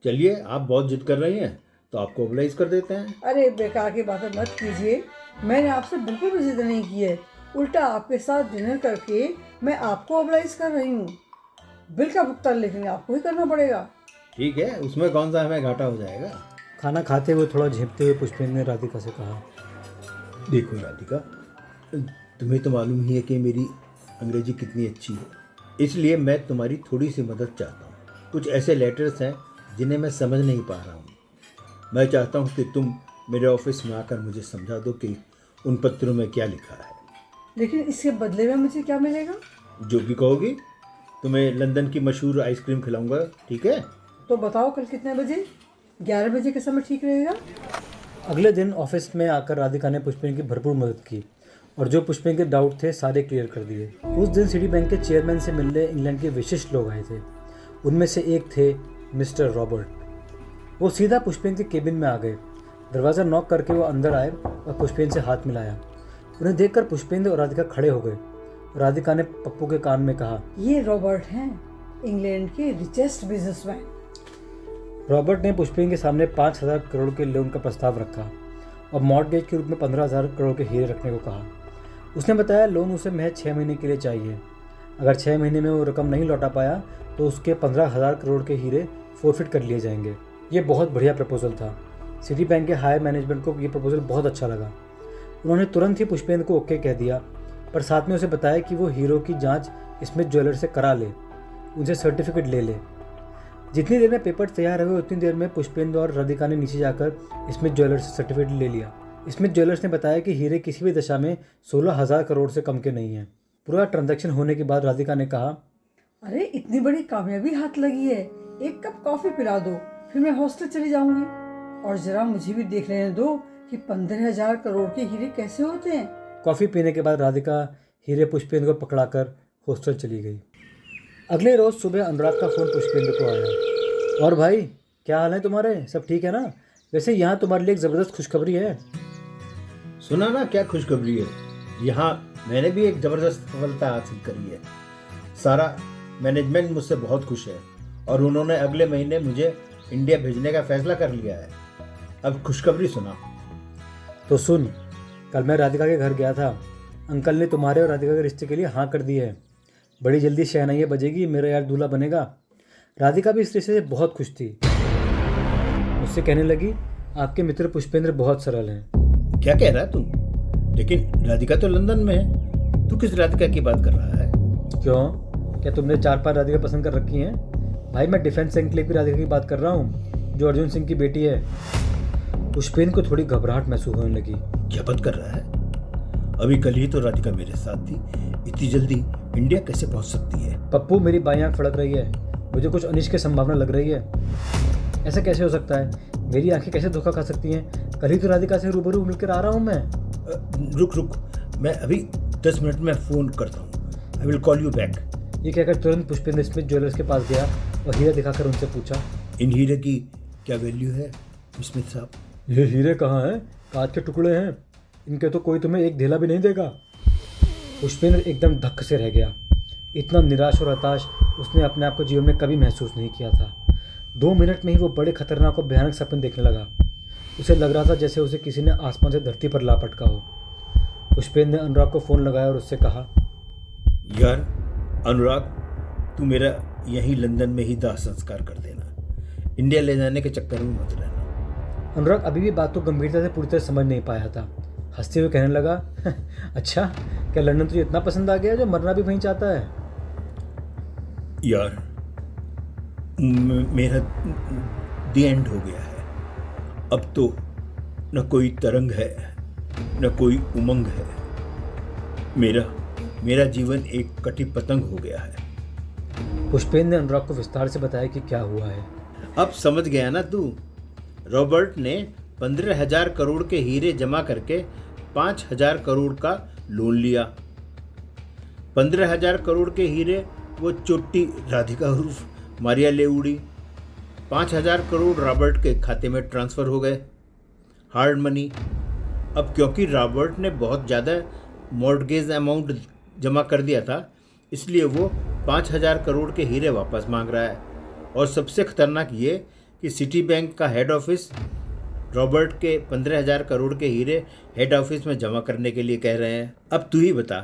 चलिए, आप बहुत जिद कर रही हैं तो आपको ओबलाइज कर देते हैं। अरे बेकार की बातें मत कीजिए, मैंने आपसे बिल्कुल भी जिद नहीं की है। उल्टा आपके साथ डिनर करके मैं आपको ओबलाइज कर रही हूँ। बिल का भुगतान लेकिन आपको ही करना पड़ेगा। ठीक है, उसमें कौन सा हमें घाटा हो जाएगा। खाना खाते हुए थोड़ा झेपते हुए पुष्पेंद्र ने राधिका से कहा, देखो राधिका, तुम्हें तो मालूम ही है कि मेरी अंग्रेजी कितनी अच्छी है, इसलिए मैं तुम्हारी थोड़ी सी मदद चाहता हूँ। कुछ ऐसे लेटर्स हैं जिन्हें मैं समझ नहीं पा रहा हूँ। मैं चाहता हूँ कि तुम मेरे ऑफिस में आकर मुझे समझा दो कि उन पत्रों में क्या लिखा है। लेकिन इसके बदले में मुझे क्या मिलेगा? जो भी कहोगी, तुम्हें लंदन की मशहूर आइसक्रीम खिलाऊंगा, ठीक है? तो बताओ कल कितने बजे? 11 बजे का समय ठीक रहेगा? अगले दिन ऑफिस में आकर राधिका ने पुष्पेंद्र की भरपूर मदद की और जो पुष्पेंद्र के डाउट थे सारे क्लियर कर दिए। उस दिन सिटी बैंक के चेयरमैन से मिलने इंग्लैंड के विशिष्ट लोग आए थे। उनमें से एक थे मिस्टर रॉबर्ट। वो सीधा पुष्पेंद्र के केबिन में आ गए। दरवाज़ा नॉक करके वो अंदर आए और पुष्पेंद्र से हाथ मिलाया। उन्हें देखकर पुष्पेंद्र और राधिका खड़े हो गए। राधिका ने पप्पू के कान में कहा, ये रॉबर्ट हैं, इंग्लैंड के रिचेस्ट बिजनेसमैन। रॉबर्ट ने पुष्पेंद्र के सामने 5,000 करोड़ के लोन का प्रस्ताव रखा और मॉर्गेज के रूप में 15,000 करोड़ के हीरे रखने को कहा। उसने बताया लोन उसे महज 6 महीने के लिए चाहिए। अगर 6 महीने में वो रकम नहीं लौटा पाया तो उसके 15,000 करोड़ के हीरे फोरफिट कर लिए जाएंगे। ये बहुत बढ़िया प्रपोजल था। सिटी बैंक के हायर मैनेजमेंट को ये प्रपोजल बहुत अच्छा लगा। उन्होंने तुरंत ही पुष्पेंद्र को ओके कह दिया, पर साथ में उसे बताया कि वो हीरो की जांच स्मिथ ज्वेलर से करा ले, उनसे सर्टिफिकेट ले ले। जितनी देर में पेपर तैयार हुए उतनी देर में पुष्पेंद्र और राधिका ने नीचे जाकर स्मिथ ज्वेलर्स से सर्टिफिकेट ले लिया। स्मिथ ज्वेलर्स ने बताया कि हीरे किसी भी दशा में 16,000 करोड़ से कम के नहीं हैं। पूरा ट्रांजैक्शन होने के बाद राधिका ने कहा, अरे इतनी बड़ी कामयाबी हाथ लगी है, एक कप कॉफी पिला दो, फिर मैं हॉस्टल चली जाऊंगी। और जरा मुझे भी देख लेने दो कि 15,000 करोड़ के हीरे कैसे होते हैं। कॉफ़ी पीने के बाद राधिका हीरे पुष्पेंद्र को पकड़ाकर हॉस्टल चली गई। अगले रोज़ सुबह अनुराग का फ़ोन पुष्पेंद्र को आया। और भाई, क्या हाल है तुम्हारे? सब ठीक है ना? वैसे यहाँ तुम्हारे लिए एक ज़बरदस्त खुशखबरी है। सुना ना क्या खुशखबरी है? यहाँ मैंने भी एक ज़बरदस्त सफलता हासिल करी है। सारा मैनेजमेंट मुझसे बहुत खुश है और उन्होंने अगले महीने मुझे इंडिया भेजने का फैसला कर लिया है। अब खुशखबरी सुना। तो सुन, कल मैं राधिका के घर गया था। अंकल ने तुम्हारे और राधिका के रिश्ते के लिए हाँ कर दी है। बड़ी जल्दी शहनाइयाँ बजेगी, मेरा यार दूल्हा बनेगा। राधिका भी इस रिश्ते से बहुत खुश थी। मुझसे कहने लगी, आपके मित्र पुष्पेंद्र बहुत सरल हैं। क्या कह रहा है तू? लेकिन राधिका तो लंदन में है। तू किस राधिका की बात कर रहा है? क्यों, क्या तुमने 4-5 राधिका पसंद कर रखी हैं? भाई, मैं डिफेंस एनक्लेव की राधिका की बात कर रहा हूँ, जो अर्जुन सिंह की बेटी है। पुष्पेंद्र को थोड़ी घबराहट महसूस होने लगी। क्या बात कर रहा है? अभी कल ही तो राधिका मेरे साथ थी। इतनी जल्दी इंडिया कैसे पहुंच सकती है? पप्पू, मेरी बाईं आंख फड़क रही है। मुझे कुछ अनिश्चित की संभावना लग रही है। ऐसा कैसे हो सकता है? मेरी आंखें कैसे धोखा खा सकती हैं? कल ही तो राधिका से रूबरू मिलकर आ रहा हूँ मैं। रुक, मैं अभी 10 मिनट में फ़ोन करता हूँ। I will call you back. ये कहकर तुरंत पुष्पेंद्र स्मिथ ज्वेलर्स के पास गया और हीरा दिखाकर उनसे पूछा, इन हीरे की क्या वैल्यू है स्मिथ साहब? ये हीरे कहाँ हैं? कांच के टुकड़े हैं, इनके तो कोई तुम्हें एक ढेला भी नहीं देगा। पुष्पेंद्र एकदम धक्क से रह गया। इतना निराश और हताश उसने अपने आप को जीवन में कभी महसूस नहीं किया था। 2 मिनट में ही वो बड़े खतरनाक और भयानक सपने देखने लगा। उसे लग रहा था जैसे उसे किसी ने आसमान से धरती पर लापटका हो। पुष्पेंद्र ने अनुराग को फ़ोन लगाया और उससे कहा, यार अनुराग, तू मेरा यहीं लंदन में ही दाह संस्कार कर देना, इंडिया ले जाने के चक्कर में मत रहना। अनुराग अभी भी बात को गंभीरता से पूरी तरह समझ नहीं पाया था। हंसते हुए कहने लगा, अच्छा, क्या लंदन तुझे इतना पसंद आ गया जो मरना भी वहीं चाहता है? यार मेरा द एंड हो गया है। अब तो न कोई तरंग है न कोई उमंग है। मेरा जीवन एक कटी पतंग हो गया है। पुष्पेंद्र ने अनुराग को विस्तार से बताया कि क्या हुआ है। अब समझ गया ना तू? रॉबर्ट ने 15,000 करोड़ के हीरे जमा करके 5,000 करोड़ का लोन लिया। 15,000 करोड़ के हीरे वो चोटी राधिका उर्फ मारिया ले उड़ी। 5,000 करोड़ रॉबर्ट के खाते में ट्रांसफ़र हो गए, हार्ड मनी। अब क्योंकि रॉबर्ट ने बहुत ज़्यादा मॉर्टगेज अमाउंट जमा कर दिया था, इसलिए वो 5,000 करोड़ के हीरे वापस मांग रहा है। और सबसे खतरनाक ये कि सिटी बैंक का हेड ऑफिस रॉबर्ट के 15,000 करोड़ के हीरे हेड ऑफिस में जमा करने के लिए कह रहे हैं। अब तू ही बता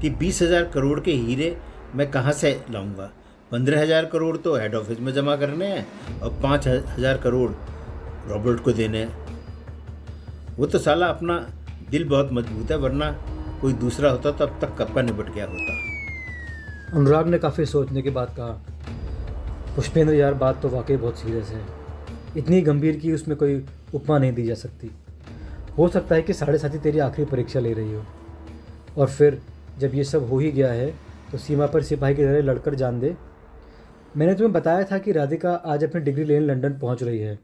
कि 20,000 करोड़ के हीरे मैं कहाँ से लाऊंगा? 15,000 करोड़ तो हेड ऑफिस में जमा करने हैं और 5,000 करोड़ रॉबर्ट को देने हैं। वो तो साला अपना दिल बहुत मजबूत है, वरना कोई दूसरा होता तो अब तक कब का निपट गया होता। अनुराग ने काफ़ी सोचने के बाद कहा, पुष्पेंद्र यार, बात तो वाकई बहुत सीरियस है, इतनी गंभीर कि उसमें कोई उपमा नहीं दी जा सकती। हो सकता है कि साढ़े साथी तेरी आखिरी परीक्षा ले रही हो, और फिर जब ये सब हो ही गया है तो सीमा पर सिपाही की तरह लड़कर जान दे। मैंने तुम्हें बताया था कि राधिका आज अपनी डिग्री लेने लंदन पहुंच रही है।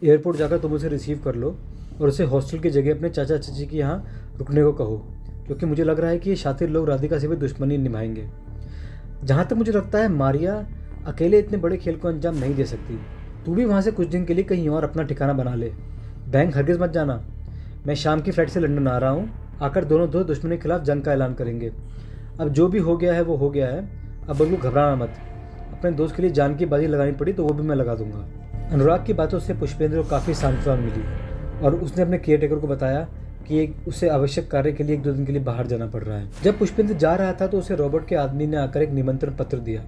एयरपोर्ट जाकर तुम उसे रिसीव कर लो और उसे हॉस्टल की जगह अपने चाचा चाची के यहाँ रुकने को कहो, क्योंकि मुझे लग रहा है कि ये शातिर लोग राधिका से भी दुश्मनी निभाएंगे। जहाँ तक मुझे लगता है मारिया अकेले इतने बड़े खेल को अंजाम नहीं दे सकती। तू भी वहाँ से कुछ दिन के लिए कहीं और अपना ठिकाना बना ले। बैंक हरगिज़ मत जाना। मैं शाम की फ़्लाइट से लंदन आ रहा हूँ। आकर दोनों दो दुश्मनी के खिलाफ जंग का ऐलान करेंगे। अब जो भी हो गया है वो हो गया है। अब बिल्कुल घबराना मत। अपने दोस्त के लिए जान की बाजी लगानी पड़ी तो वो भी मैं लगा दूंगा। अनुराग की बातों से पुष्पेंद्र को काफ़ी सांत्वना मिली और उसने अपने केयरटेकर को बताया कि उसे आवश्यक कार्य के लिए 1-2 दिन के लिए बाहर जाना पड़ रहा है। जब पुष्पेंद्र जा रहा था तो उसे रॉबर्ट के आदमी ने आकर एक निमंत्रण पत्र दिया।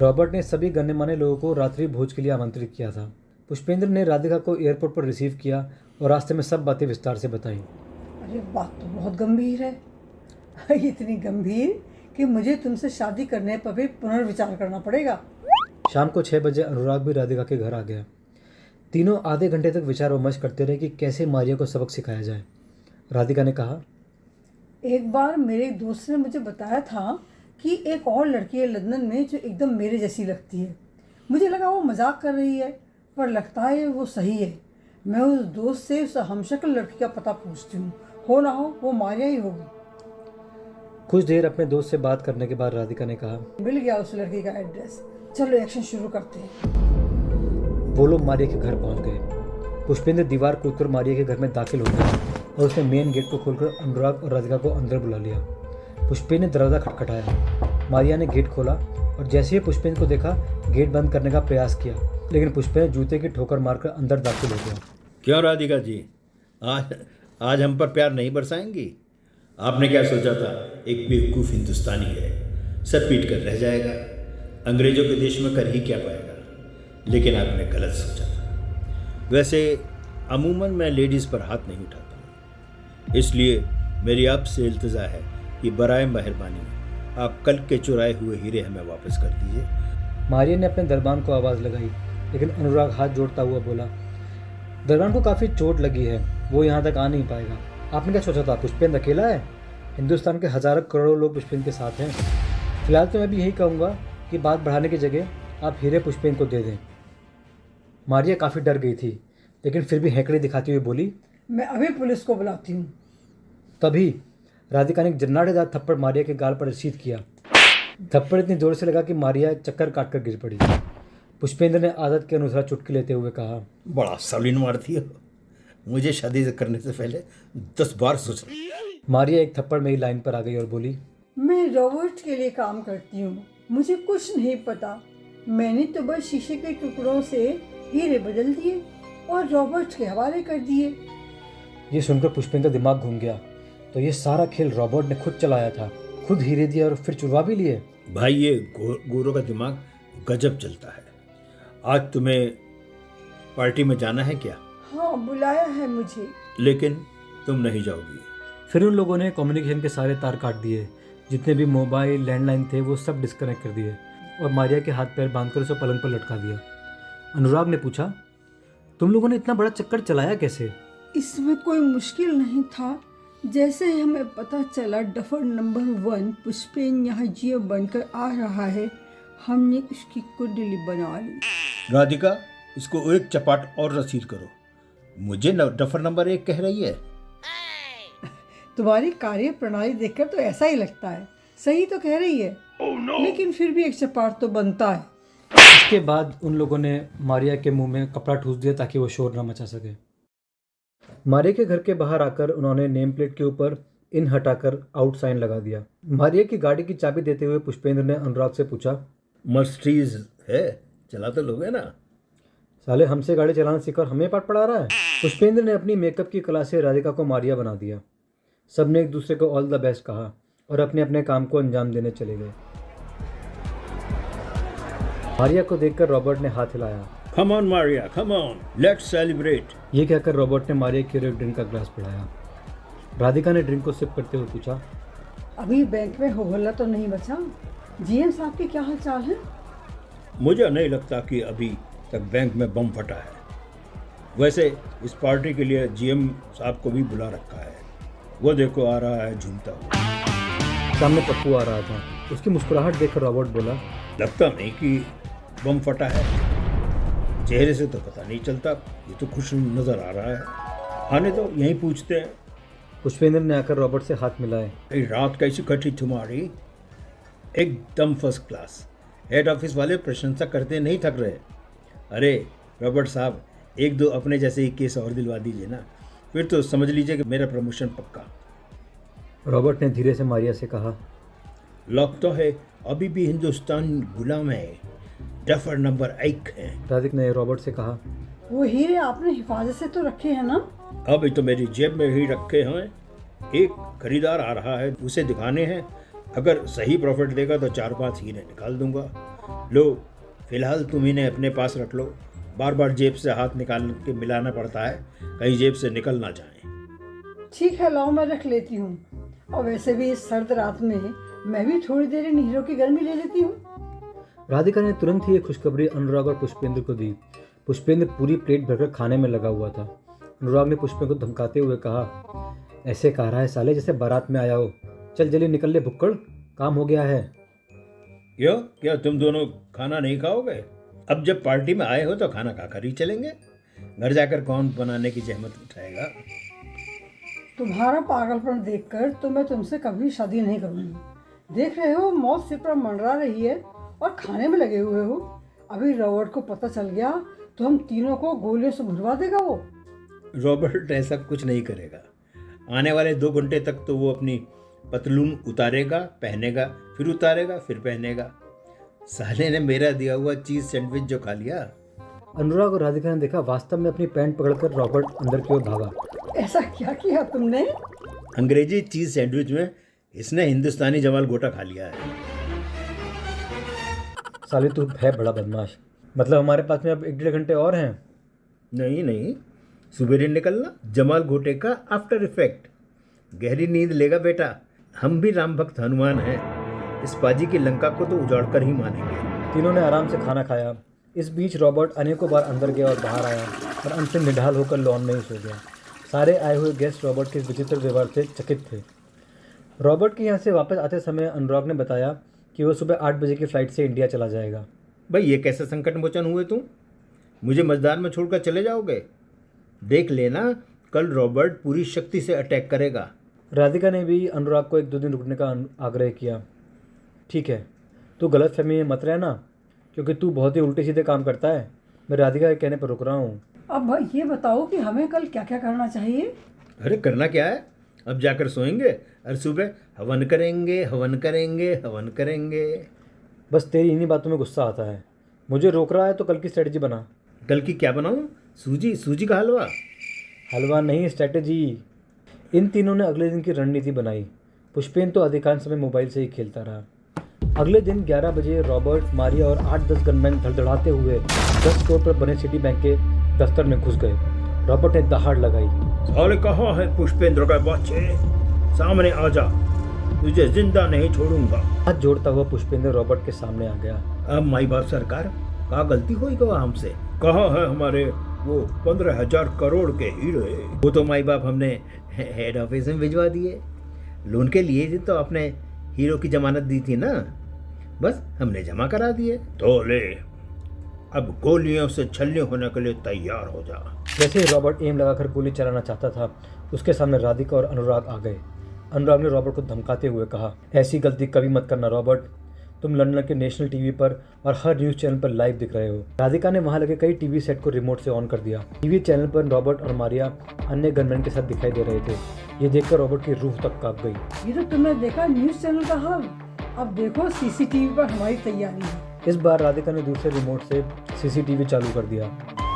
रॉबर्ट ने सभी गण्य मान्य लोगों को रात्रि भोज के लिए आमंत्रित किया था। पुष्पेंद्र ने राधिका को एयरपोर्ट पर रिसीव किया और रास्ते में सब बातें विस्तार से बताई। अरे बात तो बहुत गंभीर है। इतनी गंभीर कि मुझे तुमसे शादी करने पर भी पुनर्विचार करना पड़ेगा। शाम को 6 बजे अनुराग भी राधिका के घर आ गया। तीनों आधे घंटे तक विचार विमर्श करते रहे कि कैसे मारिया को सबक सिखाया जाए। राधिका ने कहा, एक बार मेरे एक दोस्त ने मुझे बताया था कि एक और लड़की है लंदन में जो एकदम मेरे जैसी लगती है। मुझे लगा वो मजाक कर रही है, पर लगता है वो सही है। मैं उस दोस्त से उस हमशक्ल लड़की का पता पूछती हूँ, हो ना हो वो मारिया ही होगी। कुछ देर अपने दोस्त से बात करने के बाद राधिका ने कहा, मिल गया उस लड़की का एड्रेस, चलो एक्शन शुरू करते हैं। वो लोग मारिया के घर पहुंच गए। पुष्पेंद्र दीवार कूदकर मारिया के घर में दाखिल हो गया और उसने मेन गेट को खोलकर अनुराग और राधिका को अंदर बुला लिया। पुष्पेंद्र ने दरवाज़ा खटखटाया। मारिया ने गेट खोला और जैसे ही पुष्पेंद्र को देखा गेट बंद करने का प्रयास किया, लेकिन पुष्पेंद्र जूते की ठोकर मारकर अंदर दाखिल हो गया। क्यों राधिका जी, आज हम पर प्यार नहीं बरसाएंगी? आपने क्या सोचा था एक बेवकूफ़ हिंदुस्तानी है, सर पीट कर रह जाएगा, अंग्रेज़ों के देश में कर ही क्या पाएगा? लेकिन आपने गलत सोचा था। वैसे अमूमन मैं लेडीज़ पर हाथ नहीं उठाता हूँ, इसलिए मेरी आपसे इल्तिजा है कि बराए मेहरबानी आप कल के चुराए हुए हीरे हमें वापस कर दीजिए। मारिया ने अपने दरबान को आवाज़ लगाई, लेकिन अनुराग हाथ जोड़ता हुआ बोला, दरबान को काफ़ी चोट लगी है, वो यहाँ तक आ नहीं पाएगा। आपने क्या सोचा था पुष्पेंद्र अकेला है? हिंदुस्तान के हज़ारों करोड़ों लोग पुष्पेंद्र के साथ हैं। फिलहाल तो मैं भी यही कहूँगा कि बात बढ़ाने की जगह आप हीरे पुष्पेंद्र को दे दें। मारिया काफ़ी डर गई थी, लेकिन फिर भी हैंकड़ी दिखाती हुई बोली, मैं अभी पुलिस को बुलाती हूँ। तभी राधिका ने एक जन्नाटेदार थप्पड़ मारिया के गाल पर रसीद किया। थप्पड़ इतनी जोर से लगा कि मारिया चक्कर काट कर गिर पड़ी। पुष्पेंद्र ने आदत के अनुसार चुटकी लेते हुए कहा, बड़ा सालिन मारती हो, मुझे शादी करने से पहले 10 बार सोचना। मारिया एक थप्पड़ मेरी लाइन पर आ गई और बोली, मैं रॉबर्ट के लिए काम करती हूँ, मुझे कुछ नहीं पता। मैंने तो बस शीशे के टुकड़ों से हीरे बदल दिए और रॉबर्ट के हवाले कर दिए। ये सुनकर पुष्पेंद्र का दिमाग घूम गया। तो ये सारा खेल रॉबर्ट ने खुद चलाया था, खुद हीरे दिया और फिर चुरवा भी लिए। भाई ये गोरों का दिमाग गजब चलता है। आज तुम्हें पार्टी में जाना है क्या? हाँ, बुलाया है मुझे। लेकिन तुम नहीं जाओगी। फिर उन लोगों ने कम्युनिकेशन के सारे तार काट दिए, जितने भी मोबाइल लैंडलाइन थे वो सब डिस्कनेक्ट कर दिए और मारिया के हाथ पैर बांधकर उसे पलंग पर लटका दिया। अनुराग ने पूछा, तुम लोगों ने इतना बड़ा चक्कर चलाया कैसे? इसमें कोई मुश्किल नहीं था। जैसे ही हमें पता चला डफर नंबर 1 पुष्पेन यहाँ जियो बनकर आ रहा है, हमने उसकी कुंडली बना ली। राधिका, इसको एक चपाट और रसीद करो। मुझे डफर नंबर 1 कह रही है। तुम्हारी कार्य प्रणाली देखकर तो ऐसा ही लगता है। सही तो कह रही है। लेकिन फिर भी एक चपाट तो बनता है। इसके बाद उन लोगों ने मारिया के मुंह में कपड़ा ठूस दिया ताकि वो शोर न मचा सके। मारिया के घर के बाहर आकर उन्होंने नेम प्लेट के ऊपर इन हटाकर आउट साइन लगा दिया। मारिया की गाड़ी की चाबी देते हुए पुष्पेंद्र ने अनुराग से पूछा, मर्सिडीज है, चला तो लोगे ना? साले हमसे गाड़ी चलाना सीखा और हमें पाठ पढ़ा रहा है। पुष्पेंद्र ने अपनी मेकअप की कला से राधिका को मारिया बना दिया। सबने एक दूसरे को ऑल द बेस्ट कहा और अपने अपने काम को अंजाम देने चले गए। मारिया को देखकर रॉबर्ट ने हाथ हिलाया। Come on Maria, come on, let's celebrate। ये कहकर रॉबर्ट ने मारिया की ओर एक ड्रिंक का ग्लास बढ़ाया। राधिका ने ड्रिंक को सिप करते हुए पूछा, अभी बैंक में हो हल्ला तो नहीं बचा? जीएम साहब के क्या हाल चाल है? मुझे नहीं लगता कि अभी तक बैंक में बम फटा है। वैसे इस पार्टी के लिए जीएम साहब को भी बुला रखा है। वो देखो आ रहा है झूमता हुआ। सामने पप्पू आ रहा था। उसकी मुस्कुराहट देखकर रॉबर्ट बोला, लगता नहीं कि बम फटा है। चेहरे से तो पता नहीं चलता। ये तो खुश नजर आ रहा है। आने तो यहीं पूछते हैं। पुष्पेंद्र ने आकर रॉबर्ट से हाथ मिलाए। रात कैसी कटी तुम्हारी? एकदम फर्स्ट क्लास। हेड ऑफिस वाले प्रशंसा करते नहीं थक रहे। अरे रॉबर्ट साहब, 1-2 अपने जैसे ही केस और दिलवा दीजिए ना, फिर तो समझ लीजिए कि मेरा प्रमोशन पक्का। रॉबर्ट ने धीरे से मारिया से कहा, लगता है अभी भी हिंदुस्तान गुलाम है। डफर नंबर 1 है। राधिक ने रॉबर्ट से कहा, वो हीरे आपने हिफाजत से तो रखे हैं ना? अभी तो मेरी जेब में ही रखे हैं। एक खरीदार आ रहा है, उसे दिखाने हैं। अगर सही प्रॉफिट देगा तो 4-5 हीरे निकाल दूंगा। लो, फिलहाल तुम इन्हें अपने पास रख लो। बार बार जेब से हाथ निकाल के मिलाना पड़ता है, कहीं जेब से निकल ना जाए। ठीक है, लाओ मैं रख लेती हूँ। और वैसे भी इस सर्द रात में मैं भी थोड़ी देर इन हीरों की गर्मी ले लेती हूँ। राधिका ने तुरंत ही ये खुशखबरी अनुराग और पुष्पेंद्र को दी। पुष्पेंद्र पूरी प्लेट भरकर खाने में लगा हुआ था। अनुराग ने पुष्पेंद्र को धमकाते हुए कहा, ऐसे कह रहा है साले जैसे बारात में आया हो। चल जल्दी निकल ले भुक्कड़, काम हो गया है। क्यों, क्या तुम दोनों खाना नहीं खाओगे? अब जब पार्टी में आए हो तो खाना खाकर ही चलेंगे। घर जाकर कौन बनाने की जहमत उठाएगा? तुम्हारा पागलपन देखकर तो मैं तुमसे कभी शादी नहीं करूँगी। देख रहे हो मौत सिर पर मंडरा रही है और खाने में लगे हुए हो। अभी रॉबर्ट को पता चल गया तो हम तीनों को गोलियों से भरवा देगा वो। रॉबर्ट ऐसा कुछ नहीं करेगा। आने वाले 2 घंटे तक तो वो अपनी पतलून उतारेगा, पहनेगा, फिर उतारेगा, फिर पहनेगा। साले ने मेरा दिया हुआ चीज सैंडविच जो खा लिया। अनुराग और राधिका ने देखा वास्तव में अपनी पैंट पकड़कर रॉबर्ट अंदर की ओर भागा। ऐसा क्या किया तुमने? अंग्रेजी चीज सैंडविच में इसने हिंदुस्तानी जमाल गोटा खा लिया है। साले तू है बड़ा बदमाश। मतलब हमारे पास में अब 1-1.5 घंटे और हैं। नहीं नहीं, सुबेरे निकलना। जमाल घोटे का आफ्टर इफेक्ट। गहरी नींद लेगा बेटा। हम भी राम भक्त हनुमान हैं। इस पाजी की लंका को तो उजाड़ कर ही मानेंगे। तीनों ने आराम से खाना खाया। इस बीच रॉबर्ट अनेकों बार अंदर गया और बाहर आया और अंत में निढाल होकर लॉन में ही सो गया। सारे आए हुए गेस्ट रॉबर्ट के इस विचित्र व्यवहार से चकित थे। रॉबर्ट के यहाँ से वापस आते समय अनुराग ने बताया कि वो सुबह 8 बजे की फ़्लाइट से इंडिया चला जाएगा। भाई ये कैसे संकट मोचन हुए तुम? मुझे मझदार में छोड़कर चले जाओगे? देख लेना, कल रॉबर्ट पूरी शक्ति से अटैक करेगा। राधिका ने भी अनुराग को 1-2 दिन रुकने का आग्रह किया। ठीक है, तू गलतफहमी में मत रहना, क्योंकि तू बहुत ही उल्टे सीधे काम करता है। मैं राधिका के कहने पर रुक रहा हूँ। अब ये बताओ कि हमें कल क्या क्या करना चाहिए। अरे करना क्या है, अब जाकर सोएंगे और सुबह हवन करेंगे, हवन करेंगे, हवन करेंगे। बस तेरी इन्हीं बातों में गुस्सा आता है। मुझे रोक रहा है तो कल की स्ट्रेटजी बना। कल की क्या बनाऊं? सूजी का हलवा? हलवा नहीं, स्ट्रेटजी। इन तीनों ने अगले दिन की रणनीति बनाई। पुष्पेंद्र तो अधिकांश समय मोबाइल से ही खेलता रहा। अगले दिन 11 बजे रॉबर्ट, मारिया और 8-10 गनमैन धड़धड़ाते हुए 10 फ्लोर पर बने सिटी बैंक के दफ्तर में घुस गए। रॉबर्ट ने दहाड़ लगाई। साले कहाँ है पुष्पेंद्र का बच्चे? सामने आ जा, तुझे जिंदा नहीं छोड़ूंगा। हाथ जोड़ता हुआ पुष्पेंद्र रॉबर्ट के सामने आ गया। अब माई बाप सरकार, का गलती हुई को हमसे? कहाँ है हमारे वो 15,000 करोड़ के हीरो? वो तो माई बाप हमने हेड ऑफिस में भिजवा दिए। लोन के लिए तो अपने हीरो की जमानत दी थी ना, बस हमने जमा करा दिए। तो ले, अब गोलियों से छलनी होने के लिए तैयार हो जा। जैसे ही रॉबर्ट एम लगाकर गोली चलाना चाहता था, उसके सामने राधिका और अनुराग आ गए। अनुराग ने रॉबर्ट को धमकाते हुए कहा, ऐसी गलती कभी मत करना रॉबर्ट। तुम लंदन के नेशनल टीवी पर और हर न्यूज़ चैनल पर लाइव दिख रहे हो। राधिका ने वहां लगे कई टीवी सेट को रिमोट से ऑन कर दिया। टीवी चैनल पर रॉबर्ट और मारिया अन्य गनमैन के साथ दिखाई दे रहे थे। ये देखकर रॉबर्ट की रूह तक कांप गई। ये तो तुमने देखा न्यूज़ चैनल का हाल, अब देखो सीसीटीवी पर हमारी तैयारी है। इस बार राधिका ने दूसरे रिमोट से सीसीटीवी चालू कर दिया।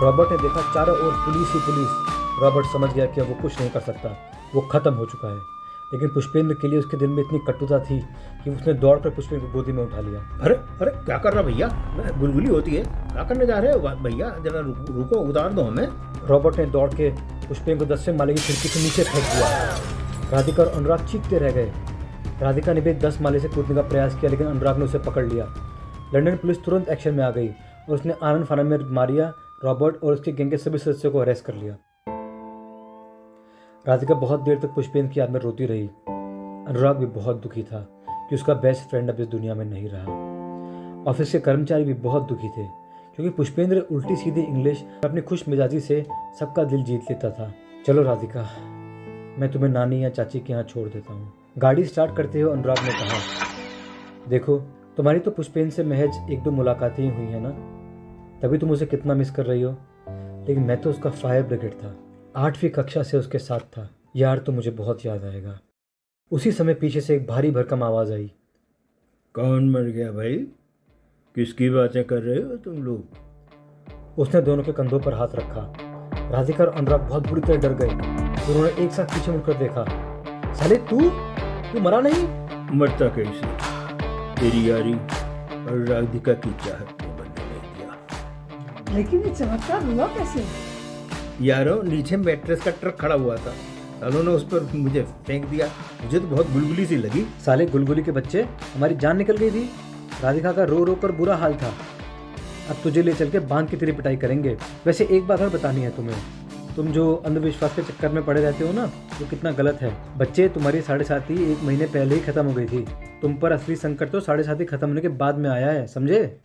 रॉबर्ट ने देखा चारों ओर पुलिस ही पुलिस। रॉबर्ट समझ गया कि अब वो कुछ नहीं कर सकता, वो खत्म हो चुका है। लेकिन पुष्पेंद्र के लिए उसके दिल में इतनी कटुता थी कि उसने दौड़कर पुष्पेंद्र को गोदी में उठा लिया। अरे अरे क्या कर रहा भैया? गुलगुली होती है, क्या करने जा रहे हो भैया? जरा रुको, उतार दो हमें। रॉबर्ट ने दौड़ के पुष्पेंद्र को 10वें माले की खिड़की से नीचे फेंक दिया। राधिका और अनुराग चीखते रह गए। राधिका ने भी 10 माले से कूदने का प्रयास किया, लेकिन अनुराग ने उसे पकड़ लिया। लंदन पुलिस तुरंत एक्शन में आ गई और उसने आनंद फानन में मारिया, रॉबर्ट और उसके गैंग के सभी सदस्यों को अरेस्ट कर लिया। राधिका बहुत देर तक पुष्पेंद्र की याद में रोती रही। अनुराग भी बहुत दुखी था कि उसका बेस्ट फ्रेंड अब इस दुनिया में नहीं रहा। ऑफिस के कर्मचारी भी बहुत दुखी थे क्योंकि पुष्पेंद्र उल्टी सीधी इंग्लिश अपनी खुश मिजाजी से सबका दिल जीत लेता था। चलो राधिका, मैं तुम्हें नानी या चाची के यहाँ छोड़ देता हूँ। गाड़ी स्टार्ट करते हुए अनुराग ने कहा, देखो तुम्हारी तो पुष्पेंद्र से महज 1-2 मुलाकातें ही हुई है ना, तभी तुम उसे कितना मिस कर रही हो। लेकिन मैं तो उसका फायर ब्रिगेड था, 8वीं कक्षा से उसके साथ था। यार तो मुझे बहुत याद आएगा। उसी समय पीछे से एक भारी भरकम आवाज़ आई। कौन मर गया भाई? किसकी बातें कर रहे हो तुम लोग? उसने दोनों के कंधों पर हाथ रखा। राधिका और अनुराग बहुत बुरी तरह डर गए। उन्होंने एक साथ पीछे मुड़कर देखा। साले तू मरा नहीं? मरता कैसे? तेरी यारी और राधिका की चाहत ने बनने नहीं दिया। लेकिन ये चमत्कार हुआ कैसे? यारों, नीचे मैट्रेस का ट्रक खड़ा हुआ था, उन्होंने उस पर मुझे फेंक दिया। मुझे तो बहुत गुलगुली सी लगी। साले गुलगुली के बच्चे, हमारी जान निकल गई थी। राधिका का रो रो कर बुरा हाल था। अब तुझे ले चल के बांध की तेरी पिटाई करेंगे। वैसे एक बात और बतानी है तुम्हें, तुम जो अंधविश्वास के चक्कर में पड़े रहते हो ना, वो कितना गलत है। बच्चे, तुम्हारी 7.5 1 महीने पहले ही खत्म हो गई थी। तुम पर असली संकट तो 7.5 खत्म होने के बाद में आया है, समझे?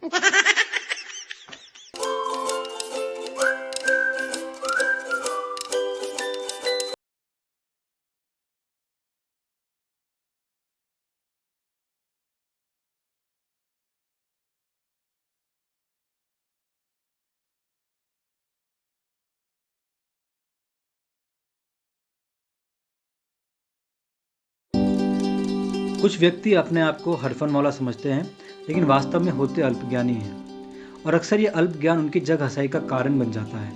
कुछ व्यक्ति अपने आप को हरफन मौला समझते हैं, लेकिन वास्तव में होते अल्पज्ञानी हैं और अक्सर ये अल्प ज्ञान उनकी जग हंसाई का कारण बन जाता है।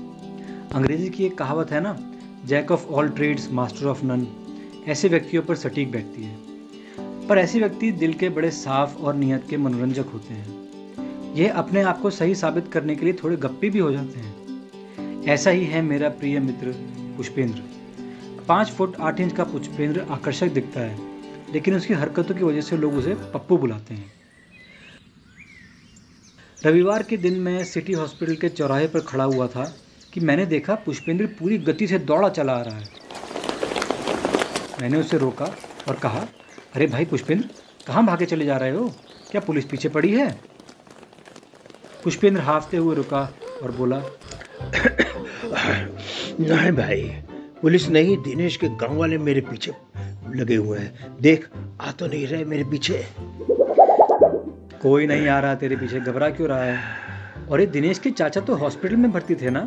अंग्रेजी की एक कहावत है ना, jack of all trades master of none. ऐसे व्यक्तियों पर सटीक बैठती है। पर ऐसे व्यक्ति दिल के बड़े साफ और नियत के मनोरंजक होते हैं। यह अपने आप को सही साबित करने के लिए थोड़े गप्पी भी हो जाते हैं। ऐसा ही है मेरा प्रिय मित्र पुष्पेंद्र। 5 फुट 8 इंच का पुष्पेंद्र आकर्षक दिखता है, लेकिन उसकी हरकतों की वजह से लोग उसे पप्पू बुलाते हैं। रविवार के दिन मैं सिटी हॉस्पिटल के चौराहे पर खड़ा हुआ था कि मैंने देखा पुष्पेंद्र पूरी गति से दौड़ा चला आ रहा है। मैंने उसे रोका और कहा, अरे भाई पुष्पेंद्र, कहाँ भागे चले जा रहे हो? क्या पुलिस पीछे पड़ी है? पुष्पेंद्र हाफते हुए रुका और बोला, नहीं भाई, पुलिस नहीं, दिनेश के गांव वाले मेरे पीछे लगे हुए हैं। देख, आ तो नहीं रहे मेरे पीछे। कोई नहीं आ रहा तेरे पीछे, घबरा क्यों रहा है? और ये दिनेश के चाचा तो हॉस्पिटल में भर्ती थे ना,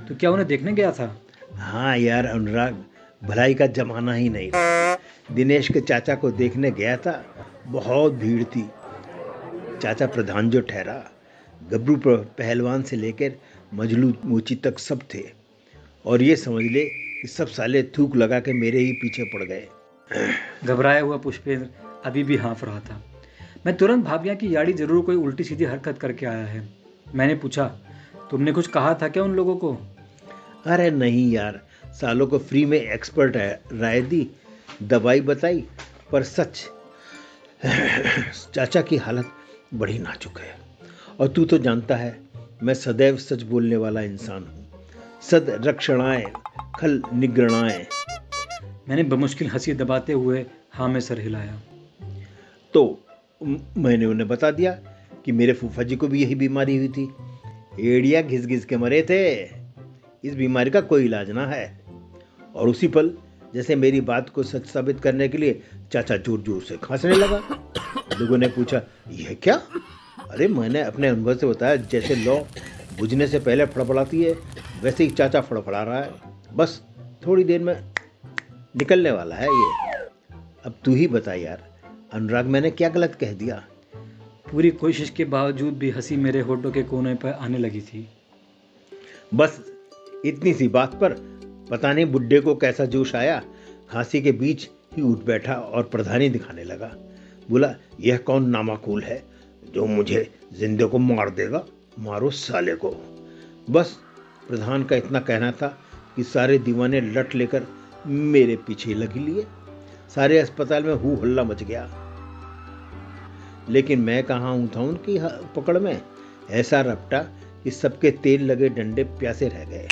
तो क्या उन्हें देखने गया था? हाँ यार अनुराग, भलाई का जमाना ही नहीं रहा। दिनेश के चाचा को देखने गया था, बहुत भीड़ थी। चाचा प्रधान जो ठहरा, गब्रू पहलवान से लेकर मजलू मोची तक सब थे। और ये समझ ले कि सब साले थूक लगा के मेरे ही पीछे पड़ गए। घबराया हुआ पुष्पेंद्र अभी भी हाँफ रहा था। मैं तुरंत भाग गया कि याड़ी जरूर कोई उल्टी सीधी हरकत करके आया है। मैंने पूछा, तुमने कुछ कहा था क्या उन लोगों को? अरे नहीं यार, सालों को फ्री में एक्सपर्ट राय दी, दवाई बताई, पर सच चाचा की हालत बड़ी नाजुक है। और तू तो जानता है मैं सदैव सच बोलने वाला इंसान हूँ। सद रक्षणाय खल निग्रणाय। मैंने बमुश्किल हंसी दबाते हुए हाँ में सर हिलाया। तो मैंने उन्हें बता दिया कि मेरे फूफा जी को भी यही बीमारी हुई थी। एड़िया घिस घिस के मरे थे। इस बीमारी का कोई इलाज ना है। और उसी पल जैसे मेरी बात को सच साबित करने के लिए चाचा जोर जोर से खांसने लगा। लोगों ने पूछा, यह क्या? अरे मैंने अपने अनुभव से बताया, जैसे लौ बुझने से पहले फड़फड़ाती है, वैसे ही चाचा फड़फड़ा रहा है। बस थोड़ी देर में निकलने वाला है ये। अब तू ही बता यार अनुराग, मैंने क्या गलत कह दिया? पूरी कोशिश के बावजूद भी हंसी मेरे होठों के कोने पर आने लगी थी। बस इतनी सी बात पर पता नहीं बुड्ढे को कैसा जोश आया, खांसी के बीच ही उठ बैठा और प्रधानी दिखाने लगा। बोला, यह कौन नामाकूल है जो मुझे जिंदे को मार देगा? मारो साले को। बस प्रधान का इतना कहना था कि सारे दीवाने लट लेकर मेरे पीछे लगी लिए। सारे अस्पताल में हू हल्ला मच गया। लेकिन मैं कहाँ हूँ था उनकी पकड़ में। ऐसा रपटा कि सबके तेल लगे डंडे प्यासे रह गए।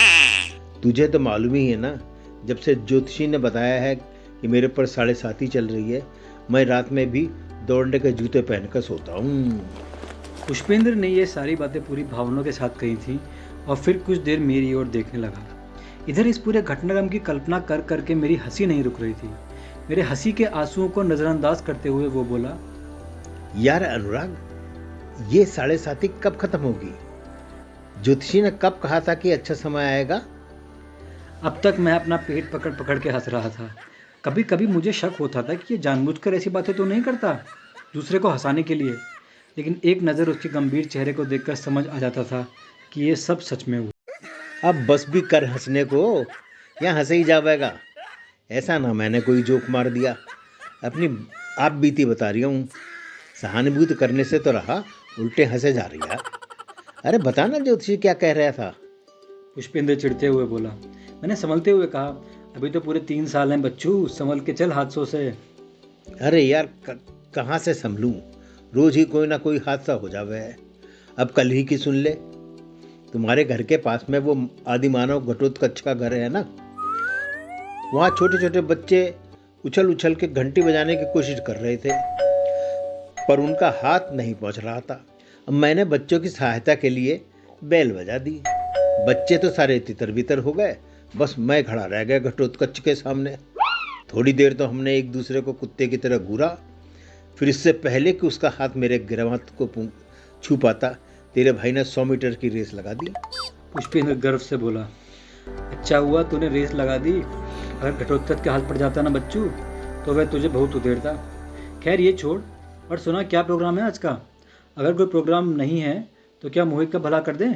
तुझे तो मालूम ही है ना, जब से ज्योतिषी ने बताया है कि मेरे पर 7.5 चल रही है, मैं रात में भी दौड़ने के जूते पहनकर सोता हूँ। पुष्पेंद्र ने ये सारी बातें पूरी भावनाओं के साथ कही थी और फिर कुछ देर मेरी ओर देखने लगा। इधर इस पूरे घटनाक्रम की कल्पना कर करके मेरी हंसी नहीं रुक रही थी। मेरे हंसी के आंसुओं को नजरअंदाज करते हुए वो बोला, यार अनुराग, ये 7.5 कब खत्म होगी? ज्योतिषी ने कब कहा था कि अच्छा समय आएगा? अब तक मैं अपना पेट पकड़ पकड़ के हंस रहा था। कभी कभी मुझे शक होता था कि ये जानबूझकर ऐसी बातें तो नहीं करता दूसरे को हंसाने के लिए, लेकिन एक नज़र उसके गंभीर चेहरे को देखकर समझ आ जाता था कि ये सब सच में हुआ। अब बस भी कर हंसने को, या हंसे ही जाएगा? ऐसा ना मैंने कोई जोक मार दिया, अपनी आप बीती बता रही हूँ। सहानुभूति करने से तो रहा, उल्टे हंसे जा रही है। अरे बता ना ज्योतिषी क्या कह रहा था? पुष्पेंद्र चिढ़ते हुए बोला। मैंने संभलते हुए कहा, अभी तो पूरे 3 साल हैं बच्चू, संभल के चल हादसों से। अरे यार कहाँ से संभलूं, रोज ही कोई ना कोई हादसा हो जावे है। अब कल ही की सुन ले, तुम्हारे घर के पास में वो आदिमानव घटोत्कच का घर है ना, वहाँ छोटे छोटे बच्चे उछल उछल के घंटी बजाने की कोशिश कर रहे थे, पर उनका हाथ नहीं पहुँच रहा था। अब मैंने बच्चों की सहायता के लिए बेल बजा दी। बच्चे तो सारे तितर बितर हो गए, बस मैं खड़ा रह गया घटोत्कच के सामने। थोड़ी देर तो हमने एक दूसरे को कुत्ते की तरह घूरा। फिर इससे पहले कि उसका हाथ मेरे गिरवत को छू पाता, तेरे भाई ने 100 मीटर की रेस लगा दी। पुष्पेंद्र गर्व से बोला, अच्छा हुआ तूने रेस लगा दी। अगर घटोत्कच के हाथ पड़ जाता ना बच्चू, तो वह तुझे बहुत उधेड़ता। खैर ये छोड़, और सुना क्या प्रोग्राम है आज का? अगर कोई प्रोग्राम नहीं है तो क्या मोहित का भला कर दें?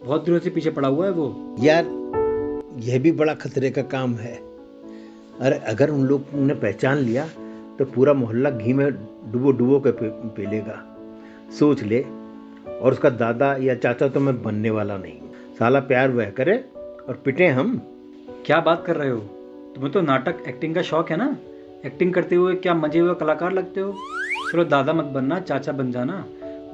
बहुत दिनों से पीछे पड़ा हुआ है वो। यार यह भी बड़ा खतरे का काम है। अरे अगर उन लोग ने पहचान लिया तो पूरा मोहल्ला घी में डुबो डुबो के पी लेगा। सोच ले, और उसका दादा या चाचा तो मैं बनने वाला नहीं। साला प्यार वह करे और पिटे हम। क्या बात कर रहे हो? तुम्हें तो नाटक एक्टिंग का शौक है ना? एक्टिंग करते हुए क्या मजे हुए कलाकार लगते हो। चलो दादा मत बनना, चाचा बन जाना।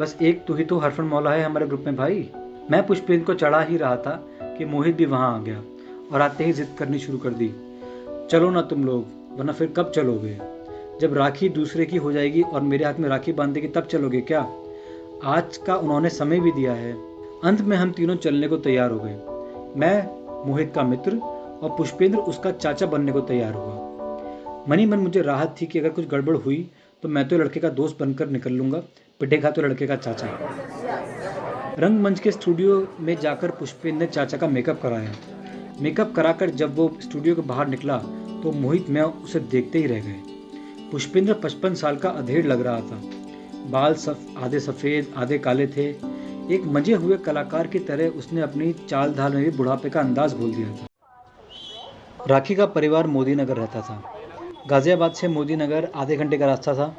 बस एक तू ही तो हरफन मौला है हमारे ग्रुप में भाई। मैं पुष्पेंद्र को चढ़ा ही रहा था कि मोहित भी वहाँ आ गया और आते ही जिद करनी शुरू कर दी, चलो ना तुम लोग, वरना फिर कब चलोगे? जब राखी दूसरे की हो जाएगी और मेरे हाथ में राखी बांध देगी तब चलोगे क्या? आज का उन्होंने समय भी दिया है। अंत में हम तीनों चलने को तैयार हो गए। मैं मोहित का मित्र और पुष्पेंद्र उसका चाचा बनने को तैयार हुआ। मनी मन मुझे राहत थी कि अगर कुछ गड़बड़ हुई तो मैं तो लड़के का दोस्त बनकर निकल लूंगा, पिटेगा तो लड़के का चाचा। रंगमंच के स्टूडियो में जाकर पुष्पेंद्र ने चाचा का मेकअप कराया। मेकअप कराकर जब वो स्टूडियो के बाहर निकला तो मोहित मैं उसे देखते ही रह गए। पुष्पेंद्र 55 साल का अधेड़ लग रहा था। बाल आधे सफ़ेद आधे काले थे। एक मंजे हुए कलाकार की तरह उसने अपनी चाल ढाल में भी बुढ़ापे का अंदाज घोल दिया था। राखी का परिवार मोदी नगर रहता था। गाजियाबाद से मोदी नगर आधे घंटे का रास्ता था।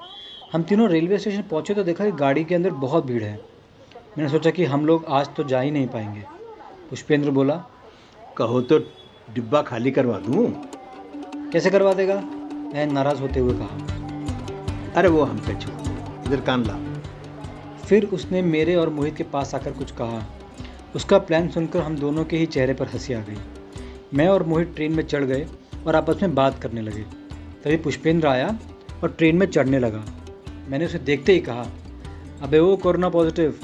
हम तीनों रेलवे स्टेशन पहुंचे तो देखा कि गाड़ी के अंदर बहुत भीड़ है। मैंने सोचा कि हम लोग आज तो जा ही नहीं पाएंगे। पुष्पेंद्र बोला, कहो तो डिब्बा खाली करवा दूँ? कैसे करवा देगा? मैं नाराज़ होते हुए कहा। अरे वो हम पे छोड़, इधर कान ला। फिर उसने मेरे और मोहित के पास आकर कुछ कहा। उसका प्लान सुनकर हम दोनों के ही चेहरे पर हंसी आ गई। मैं और मोहित ट्रेन में चढ़ गए और आपस में बात करने लगे। तभी पुष्पेंद्र आया और ट्रेन में चढ़ने लगा। मैंने उसे देखते ही कहा, अबे वो कोरोना पॉजिटिव,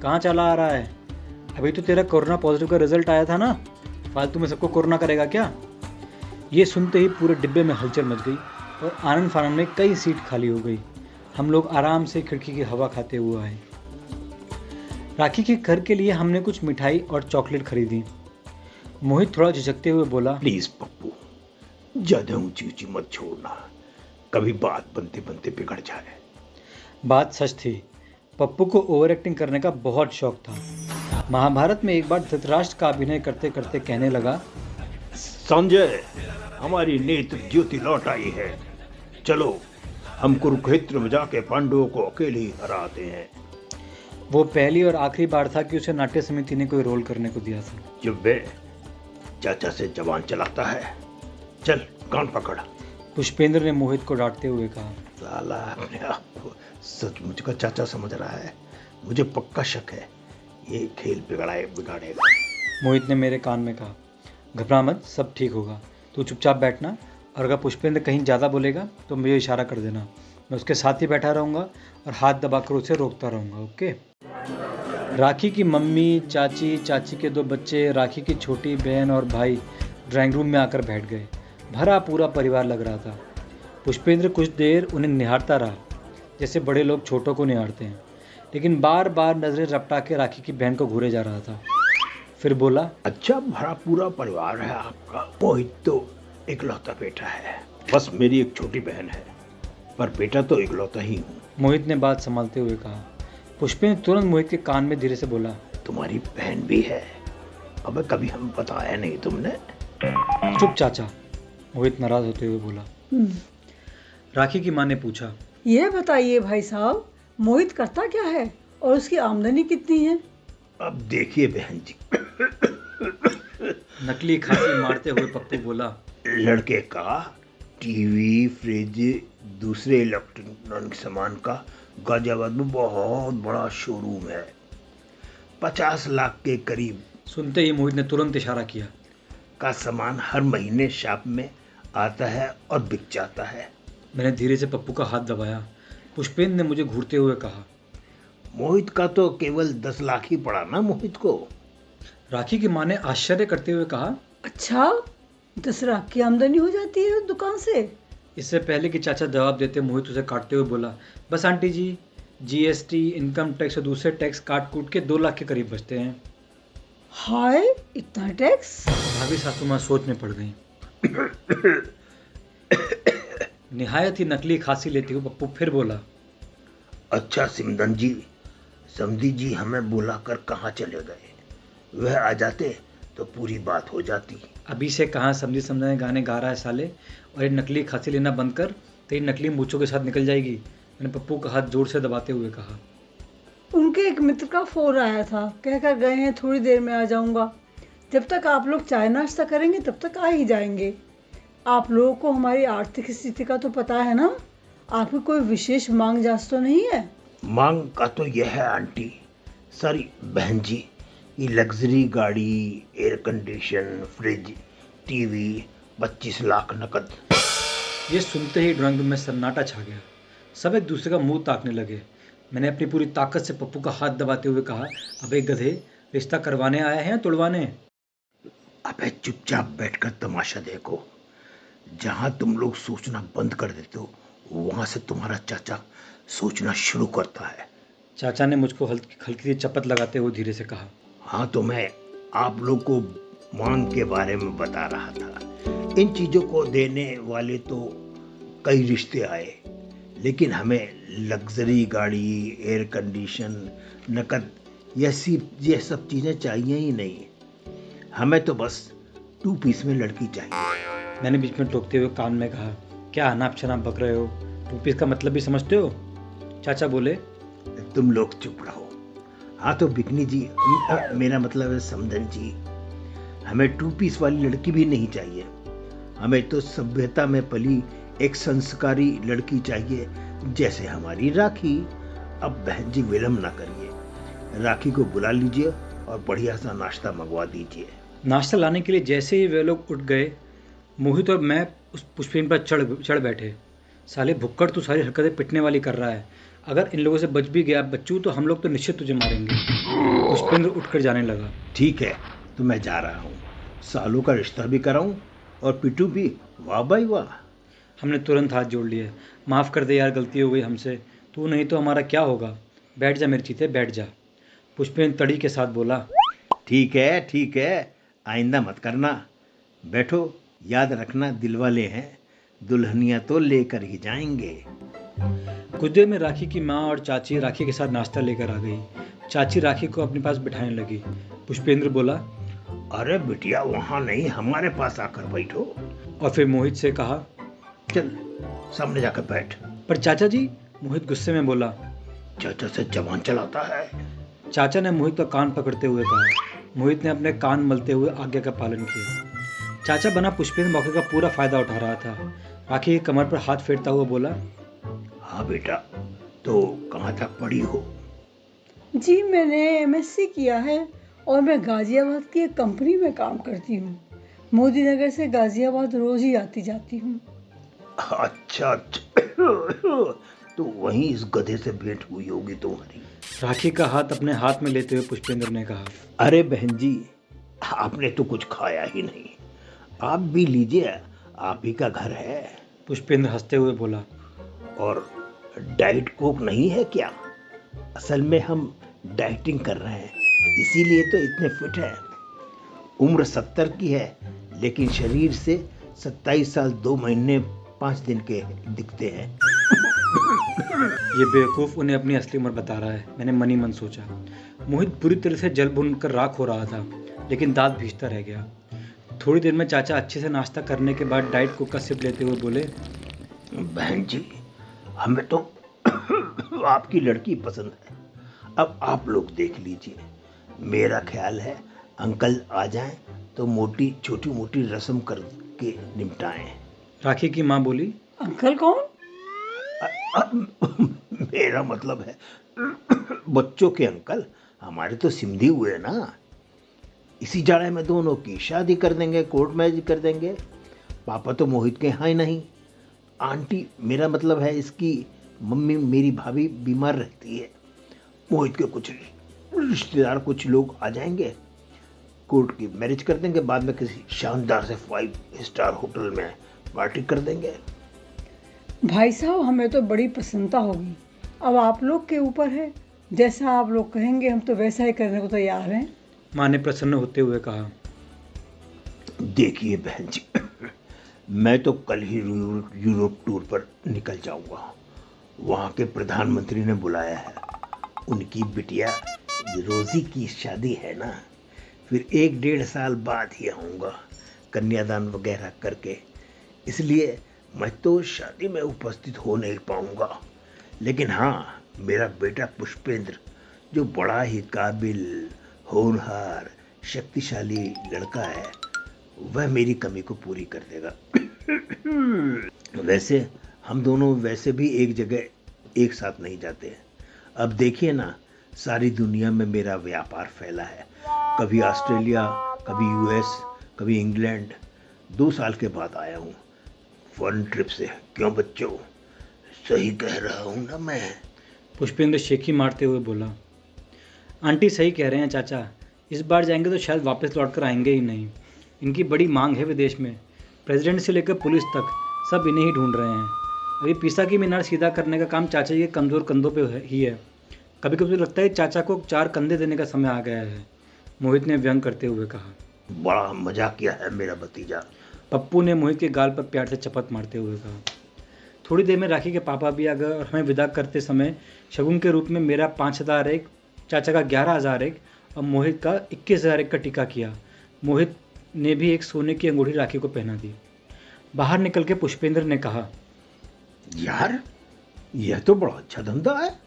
कहाँ चला आ रहा है? अभी तो तेरा कोरोना पॉजिटिव का रिजल्ट आया था ना, फालतू में सबको कोरोना करेगा क्या? ये सुनते ही पूरे डिब्बे में हलचल मच गई और आनंद फानंद में कई सीट खाली हो गई। हम लोग आराम से खिड़की की हवा खाते हुए आए। राखी के घर के लिए हमने कुछ मिठाई और चॉकलेट खरीदी। मोहित थोड़ा झिझकते हुए बोला, प्लीज पप्पू, ज्यादा ऊंची ऊंची मत छोड़ना, कभी बात बनते बनते बिगड़ जाए। बात सच थी। पप्पू को ओवर एक्टिंग करने का बहुत शौक था। महाभारत में एक बार धृतराष्ट्र का अभिनय करते करते कहने लगा, संजय, हमारी नेत्र ज्योति लौट आई है, चलो हम कुरुक्षेत्र में जाके पांडवों को अकेले ही हराते हैं। वो पहली और आखिरी बार था कि उसे नाट्य समिति ने कोई रोल करने को दिया था। जब वे चाचा से जवान चलाता है, चल कान पकड़। पुष्पेंद्र ने मोहित को डांटते हुए कहा। साला अपने आप को सचमुच का चाचा समझ रहा है। मुझे पक्का शक है ये खेल बिगाड़ेगा। मोहित ने मेरे कान में कहा, घबरा मत, सब ठीक होगा, तू चुपचाप बैठना, और अगर पुष्पेंद्र कहीं ज़्यादा बोलेगा तो मुझे इशारा कर देना। मैं उसके साथ ही बैठा रहूँगा और हाथ दबाकर उसे रोकता रहूँगा, ओके? राखी की मम्मी, चाची, चाची के 2 बच्चे, राखी की छोटी बहन और भाई ड्राइंग रूम में आकर बैठ गए। भरा पूरा परिवार लग रहा था। पुष्पेंद्र कुछ देर उन्हें निहारता रहा, जैसे बड़े लोग छोटों को निहारते हैं, लेकिन बार बार नजरें रपटा के राखी की बहन को घूरे जा रहा था। फिर बोला, अच्छा भरा पूरा परिवार है आपका। मोहित तो इकलौता बेटा है, बस मेरी एक छोटी बहन है, पर बेटा तो इकलौता ही हूँ। मोहित ने बात संभालते हुए कहा। पुष्पेंद्र तुरंत मोहित के कान में धीरे से बोला, तुम्हारी बहन भी है? अबे कभी हमें बताया नहीं तुमने। चुप चाचा, मोहित नाराज होते हुए बोला। राखी की माँ ने पूछा, ये बताइए भाई साहब, मोहित करता क्या है और उसकी आमदनी कितनी है? अब देखिए बहन जी, नकली खांसी मारते हुए पप्पू बोला, लड़के का टीवी, फ्रिज, दूसरे इलेक्ट्रॉनिक सामान का गाजियाबाद में बहुत बड़ा शोरूम है, 50 लाख के करीब सुनते ही मोहित ने तुरंत इशारा किया। का सामान हर महीने शॉप में आता है और बिक जाता है। मैंने धीरे से पप्पू का हाथ दबाया। पुष्पेंद्र ने मुझे घूरते हुए कहा, मोहित का तो केवल 10 लाख ही पड़ा ना मोहित को। राखी की माँ ने आश्चर्य करते हुए कहा, अच्छा, 10 लाख की आमदनी हो जाती है दुकान से? इससे पहले कि चाचा जवाब देते मोहित उसे काटते हुए बोला, बस आंटी जी, जीएसटी, इनकम टैक्स और दूसरे टैक्स काट कूट के 2 लाख के करीब बचते हैं। हाय, इतना टैक्स? भाभी सासू माँ सोच में पड़ गई। निहायत ही नकली खांसी लेते हुए पप्पू फिर बोला, अच्छा सिमरन जी, समधी जी हमें बुलाकर कहाँ चले गए? वह आ जाते तो पूरी बात हो जाती। अभी से कहाँ समझी समझाने गाने गा रहा है साले, और ये नकली खांसी लेना बंद कर, तेरी नकली मूंछों के साथ निकल जाएगी। मैंने पप्पू का हाथ जोर से दबाते हुए कहा। उनके एक मित्र का फोन आया था, कहकर गए हैं थोड़ी देर में आ जाऊंगा। जब तक आप लोग चाय नाश्ता करेंगे तब तक आ ही जाएंगे। आप लोगों को हमारी आर्थिक स्थिति का तो पता है ना, आपकी कोई विशेष मांग जांच तो नहीं है? मांग का तो यह है आंटी, सॉरी बहन जी, ये लग्जरी गाड़ी, air condition, fridge, TV, 25 lakh नकद। ये सुनते ही ड्राइंग रूम में सन्नाटा छा गया। सब एक दूसरे का मुंह ताकने लगे। मैंने अपनी पूरी ताकत से पप्पू का हाथ दबाते हुए कहा, अबे गधे, रिश्ता करवाने आया है या तुड़वाने? अबे चुपचाप बैठकर तमाशा देखो। जहां तुम लोग सोचना बंद कर देते हो, वहां से तुम्हारा चाचा सोचना शुरू करता है। चाचा ने मुझको हल्की हल्की सी चपत लगाते हुए धीरे से कहा। हाँ, तो मैं आप लोग को मांग के बारे में बता रहा था। इन चीज़ों को देने वाले तो कई रिश्ते आए, लेकिन हमें लग्जरी गाड़ी, एयर कंडीशन, नकद ये सब चीज़ें चाहिए ही नहीं। हमें तो बस 2 पीस में लड़की चाहिए। मैंने बीच में टोकते हुए कान में कहा, क्या अनाप शनाप बक रहे हो? 2 पीस का मतलब भी समझते हो? चाचा बोले, तुम लोग चुप रहो। हाँ तो बिकनी जी, मेरा मतलब है समधन जी, हमें 2 पीस वाली लड़की भी नहीं चाहिए। हमें तो सभ्यता में पली एक संस्कारी लड़की चाहिए, जैसे हमारी राखी। अब बहन जी विलम्ब ना करिए, राखी को बुला लीजिए और बढ़िया सा नाश्ता मंगवा दीजिए। नाश्ता लाने के लिए जैसे ही वे लोग उठ गए, मोहित और मैं उस पुष्पेन पर चढ़ बैठे। साले भुक्कड़, तू सारी हरकतें पिटने वाली कर रहा है। अगर इन लोगों से बच भी गया बच्चू, तो हम लोग तो निश्चित तुझे मारेंगे। पुष्पेंद्र उठकर जाने लगा। ठीक है, तो मैं जा रहा हूँ। सालों का रिश्ता भी कराऊं और पिटू भी। वाह भाई वाह। हमने तुरंत हाथ जोड़ लिए। माफ़ कर दे यार, गलती हो गई हमसे। तू नहीं तो हमारा क्या होगा? बैठ जा मेरे चीते, बैठ जा। पुष्पेंद्र तड़ी के साथ बोला। ठीक है, आइंदा मत करना। बैठो, याद रखना दिलवाले हैं, दुल्हनिया तो लेकर ही जाएंगे। कुछ देर में राखी की माँ और चाची राखी के साथ नाश्ता लेकर आ गई। चाची राखी को अपने पास बिठाने लगी। पुष्पेंद्र बोला, अरे बिटिया, वहाँ नहीं, हमारे पास आकर बैठो। और फिर मोहित से कहा, चल सामने जाकर बैठ। पर चाचा जी, मोहित गुस्से में बोला। चाचा से जबान चलाता है। चाचा ने मोहित का कान पकड़ते हुए कहा। मोहित ने अपने कान मलते हुए आज्ञा का पालन किया। चाचा बना पुष्पेंद्र मौके का पूरा फायदा उठा रहा था। राखी के कमर पर हाथ फेरता हुआ बोला, हाँ बेटा, तो कहाँ तक पढ़ी हो? जी मैंने एमएससी किया है और मैं गाजियाबाद की एक कंपनी में काम करती हूँ। मोदी नगर से गाजियाबाद रोज ही आती जाती हूँ। अच्छा, तो वहीं इस गधे से भेंट हुई होगी तुम्हारी। राखी का हाथ अपने हाथ में लेते हुए पुष्पेंद्र ने कहा, अरे बहन जी, आपने तो कुछ खाया ही नहीं, आप भी लीजिए, आप ही का घर है। पुष्पेंद्र हंसते हुए बोला, और डाइट कोक नहीं है क्या? असल में हम डाइटिंग कर रहे हैं, इसीलिए तो इतने फिट हैं। उम्र 70 की है, लेकिन शरीर से 27 साल 2 महीने 5 दिन के दिखते हैं। ये बेवकूफ़ उन्हें अपनी असली उम्र बता रहा है, मैंने मन ही मन सोचा। मोहित बुरी तरह से जल भुन कर राख हो रहा था, लेकिन दांत भींचता रह गया। थोड़ी देर में चाचा अच्छे से नाश्ता करने के बाद डाइट कोक का सिप लेते हुए बोले, बहन जी, हमें तो आपकी लड़की पसंद है, अब आप लोग देख लीजिए। मेरा ख्याल है अंकल आ जाएं तो छोटी मोटी रस्म करके निपटाएं। राखी की माँ बोली, अंकल कौन? मेरा मतलब है बच्चों के अंकल, हमारे तो सिमधी हुए ना। इसी जाड़े में दोनों की शादी कर देंगे, कोर्ट मैरिज कर देंगे। पापा तो मोहित के यहाँ ही नहीं, आंटी, मेरा मतलब है इसकी मम्मी, मेरी भाभी बीमार रहती है। मोहित के कुछ रिश्तेदार, कुछ लोग आ जाएंगे, कोर्ट की मैरिज कर देंगे, बाद में किसी शानदार से 5 स्टार होटल में पार्टी कर देंगे। भाई साहब, हमें तो बड़ी प्रसन्नता होगी। अब आप लोग के ऊपर है, जैसा आप लोग कहेंगे हम तो वैसा ही करने को तैयार हैं। माँ ने प्रसन्न होते हुए कहा, देखिए बहन जी, मैं तो कल ही यूरोप टूर पर निकल जाऊंगा। वहाँ के प्रधानमंत्री ने बुलाया है, उनकी बिटिया रोजी की शादी है ना, फिर 1-1.5 साल बाद ही आऊँगा कन्यादान वगैरह करके, इसलिए मैं तो शादी में उपस्थित हो नहीं पाऊँगा। लेकिन हाँ, मेरा बेटा पुष्पेंद्र, जो बड़ा ही काबिल, होनहार, शक्तिशाली लड़का है, वह मेरी कमी को पूरी कर देगा। वैसे हम दोनों वैसे भी एक जगह एक साथ नहीं जाते। अब देखिए ना, सारी दुनिया में मेरा व्यापार फैला है, कभी ऑस्ट्रेलिया, कभी यूएस, कभी इंग्लैंड। 2 साल के बाद आया हूँ फॉरेन ट्रिप से। क्यों बच्चों, सही कह रहा हूँ ना मैं? पुष्पेंद्र शेखी मारते हुए बोला, आंटी सही कह रहे हैं चाचा, इस बार जाएंगे तो शायद वापस लौट कर आएंगे ही नहीं। इनकी बड़ी मांग है विदेश में, प्रेसिडेंट से लेकर पुलिस तक सब इन्हें ही ढूंढ रहे हैं। अभी पिसा की मीनार सीधा करने का काम चाचा जी के कमज़ोर कंधों पे ही है। कभी कभी तो लगता है चाचा को 4 कंधे देने का समय आ गया है, मोहित ने व्यंग करते हुए कहा। बड़ा मजाकिया है मेरा भतीजा। पप्पू ने मोहित के गाल पर प्यार से चपत मारते हुए कहा। थोड़ी देर में राखी के पापा भी आ गए और हमें विदा करते समय शगुन के रूप में मेरा 5,000 एक, चाचा का 11,000 एक और मोहित का 21,000 एक का टीका किया। मोहित ने भी एक सोने की अंगूठी राखी को पहना दी। बाहर निकल के पुष्पेंद्र ने कहा, यार यह तो बड़ा अच्छा धंधा है।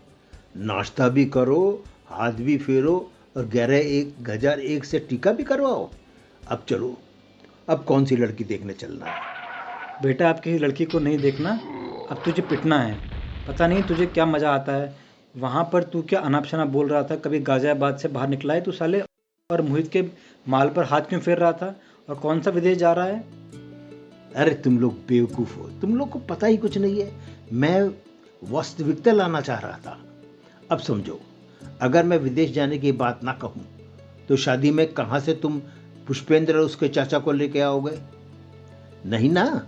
नाश्ता भी करो, हाथ भी फेरो और 11,001 से टीका भी करवाओ। अब चलो, अब कौन सी लड़की देखने चलना है? बेटा आप किसी लड़की को नहीं देखना, अब तुझे पिटना है। पता नहीं तुझे क्या मज़ा आता है। वहाँ पर तू क्या अनाप शनाप बोल रहा था? कभी गाजियाबाद से बाहर निकला है तू साले? और मोहित के माल पर हाथ क्यों फेर रहा था? और कौन सा विदेश जा रहा है? अरे तुम लोग बेवकूफ़ हो, तुम लोग को पता ही कुछ नहीं है। मैं वास्तविकता लाना चाह रहा था। अब समझो, अगर मैं विदेश जाने की बात ना कहूँ तो शादी में कहाँ से तुम पुष्पेंद्र और उसके चाचा को लेके आओगे? नहीं ना,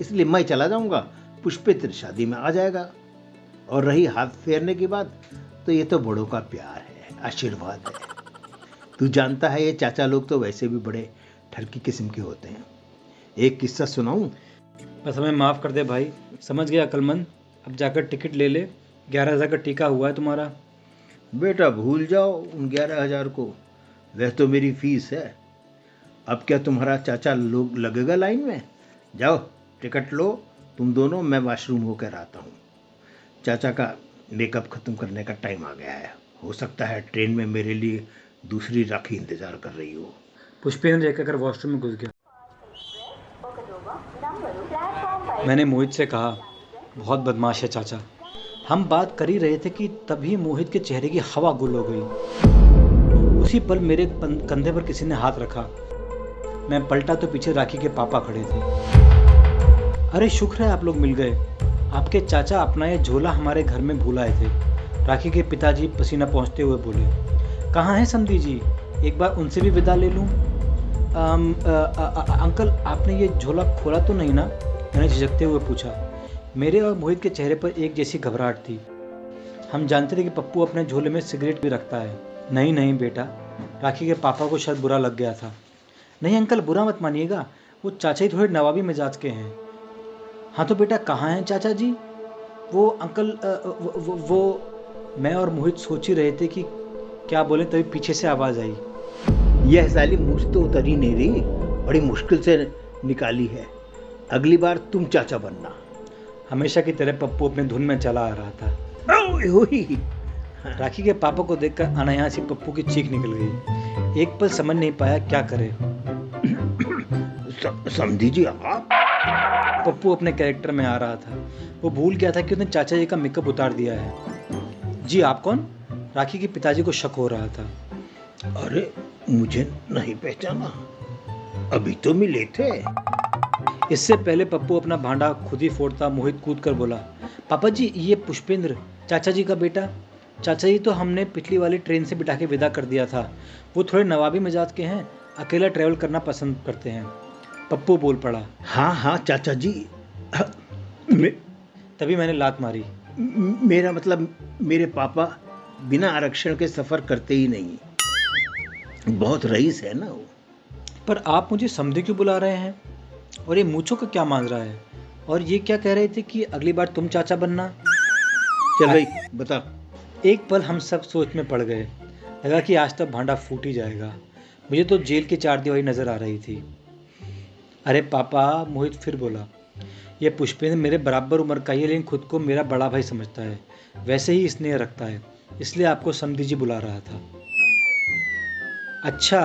इसलिए मैं चला जाऊंगा, पुष्पेंद्र शादी में आ जाएगा। और रही हाथ फेरने की बात, तो ये तो बड़ों का प्यार है, आशीर्वाद है। तू जानता है ये चाचा लोग तो वैसे भी बड़े ठरकी किस्म के होते हैं। एक किस्सा सुनाऊं? बस हमें माफ़ कर दे भाई, समझ गया अक्लमंद। अब जाकर टिकट ले ले, 11,000 का टीका हुआ है तुम्हारा। बेटा भूल जाओ उन 11,000 को, वह तो मेरी फीस है। अब क्या तुम्हारा चाचा लोग लगेगा लाइन में? जाओ टिकट लो तुम दोनों, मैं वॉशरूम होकर आता हूँ। चाचा का मेकअप ख़त्म करने का टाइम आ गया है। हो सकता है ट्रेन में मेरे लिए दूसरी राखी इंतज़ार कर रही हो। पुष्पेंद्र एक कर वॉशरूम में घुस गया। मैंने मोहित से कहा, बहुत बदमाश है चाचा। हम बात कर ही रहे थे कि तभी मोहित के चेहरे की हवा गुल हो गई। उसी पल मेरे कंधे पर किसी ने हाथ रखा। मैं पलटा तो पीछे राखी के पापा खड़े थे। अरे शुक्र है आप लोग मिल गए। आपके चाचा अपना ये झोला हमारे घर में भूल आए थे। राखी के पिताजी पसीना पहुँचते हुए बोले, कहाँ हैं समधी जी? एक बार उनसे भी विदा ले लूँ। अंकल आपने ये झोला खोला तो नहीं ना? मैंने झिझकते हुए पूछा। मेरे और मोहित के चेहरे पर एक जैसी घबराहट थी। हम जानते थे कि पप्पू अपने झोले में सिगरेट भी रखता है। नहीं नहीं बेटा, राखी के पापा को शायद बुरा लग गया था। नहीं अंकल बुरा मत मानिएगा, वो चाचा ही थोड़े नवाबी मिजाज के हैं। हाँ तो बेटा कहाँ हैं चाचा जी? वो अंकल वो मैं और मोहित सोच ही रहे थे कि क्या बोले, तभी पीछे से आवाज़ आई। यह साली मुझ तो उतरी नहीं रही, बड़ी मुश्किल से निकाली है। अगली बार तुम चाचा बनना। हमेशा की तरह पप्पू अपने धुन में चला आ रहा था। ओए राखी के पापा को देखकर अनायास ही पप्पू की चीख निकल गई। एक पल समझ नहीं पाया क्या करे। समझी जी आप? पप्पू अपने कैरेक्टर में आ रहा था। वो भूल गया था कि उसने चाचा जी का मेकअप उतार दिया है। जी आप कौन? राखी के पिताजी को शक हो रहा था। अरे मुझे नहीं पहचाना, अभी तो मिले थे। इससे पहले पप्पू अपना भांडा खुद ही फोड़ता मोहित कूद कर बोला, पापा जी ये पुष्पेंद्र चाचा जी का बेटा। चाचा जी तो हमने पिछली वाली ट्रेन से बिठा के विदा कर दिया था। वो थोड़े नवाबी मिजाज के हैं, अकेला ट्रैवल करना पसंद करते हैं। पप्पू बोल पड़ा। हाँ हाँ चाचा जी। तभी मैंने लात मारी। मेरा मतलब मेरे पापा बिना आरक्षण के सफ़र करते ही नहीं, बहुत रईस है ना वो। पर आप मुझे समझे क्यों बुला रहे हैं? और ये मूंछों का क्या मान रहा है? और ये क्या कह रहे थे कि अगली बार तुम चाचा बनना? चल भाई बता। एक पल हम सब सोच में पड़ गए। लगा कि आज तक भांडा फूट ही जाएगा। मुझे तो जेल की चारदीवारी नजर आ रही थी। अरे पापा, मोहित फिर बोला, ये पुष्पेंद्र मेरे बराबर उम्र का ही है, लेकिन खुद को मेरा बड़ा भाई समझता है। वैसे ही स्नेह रखता है, इसलिए आपको समधी जी बुला रहा था। अच्छा,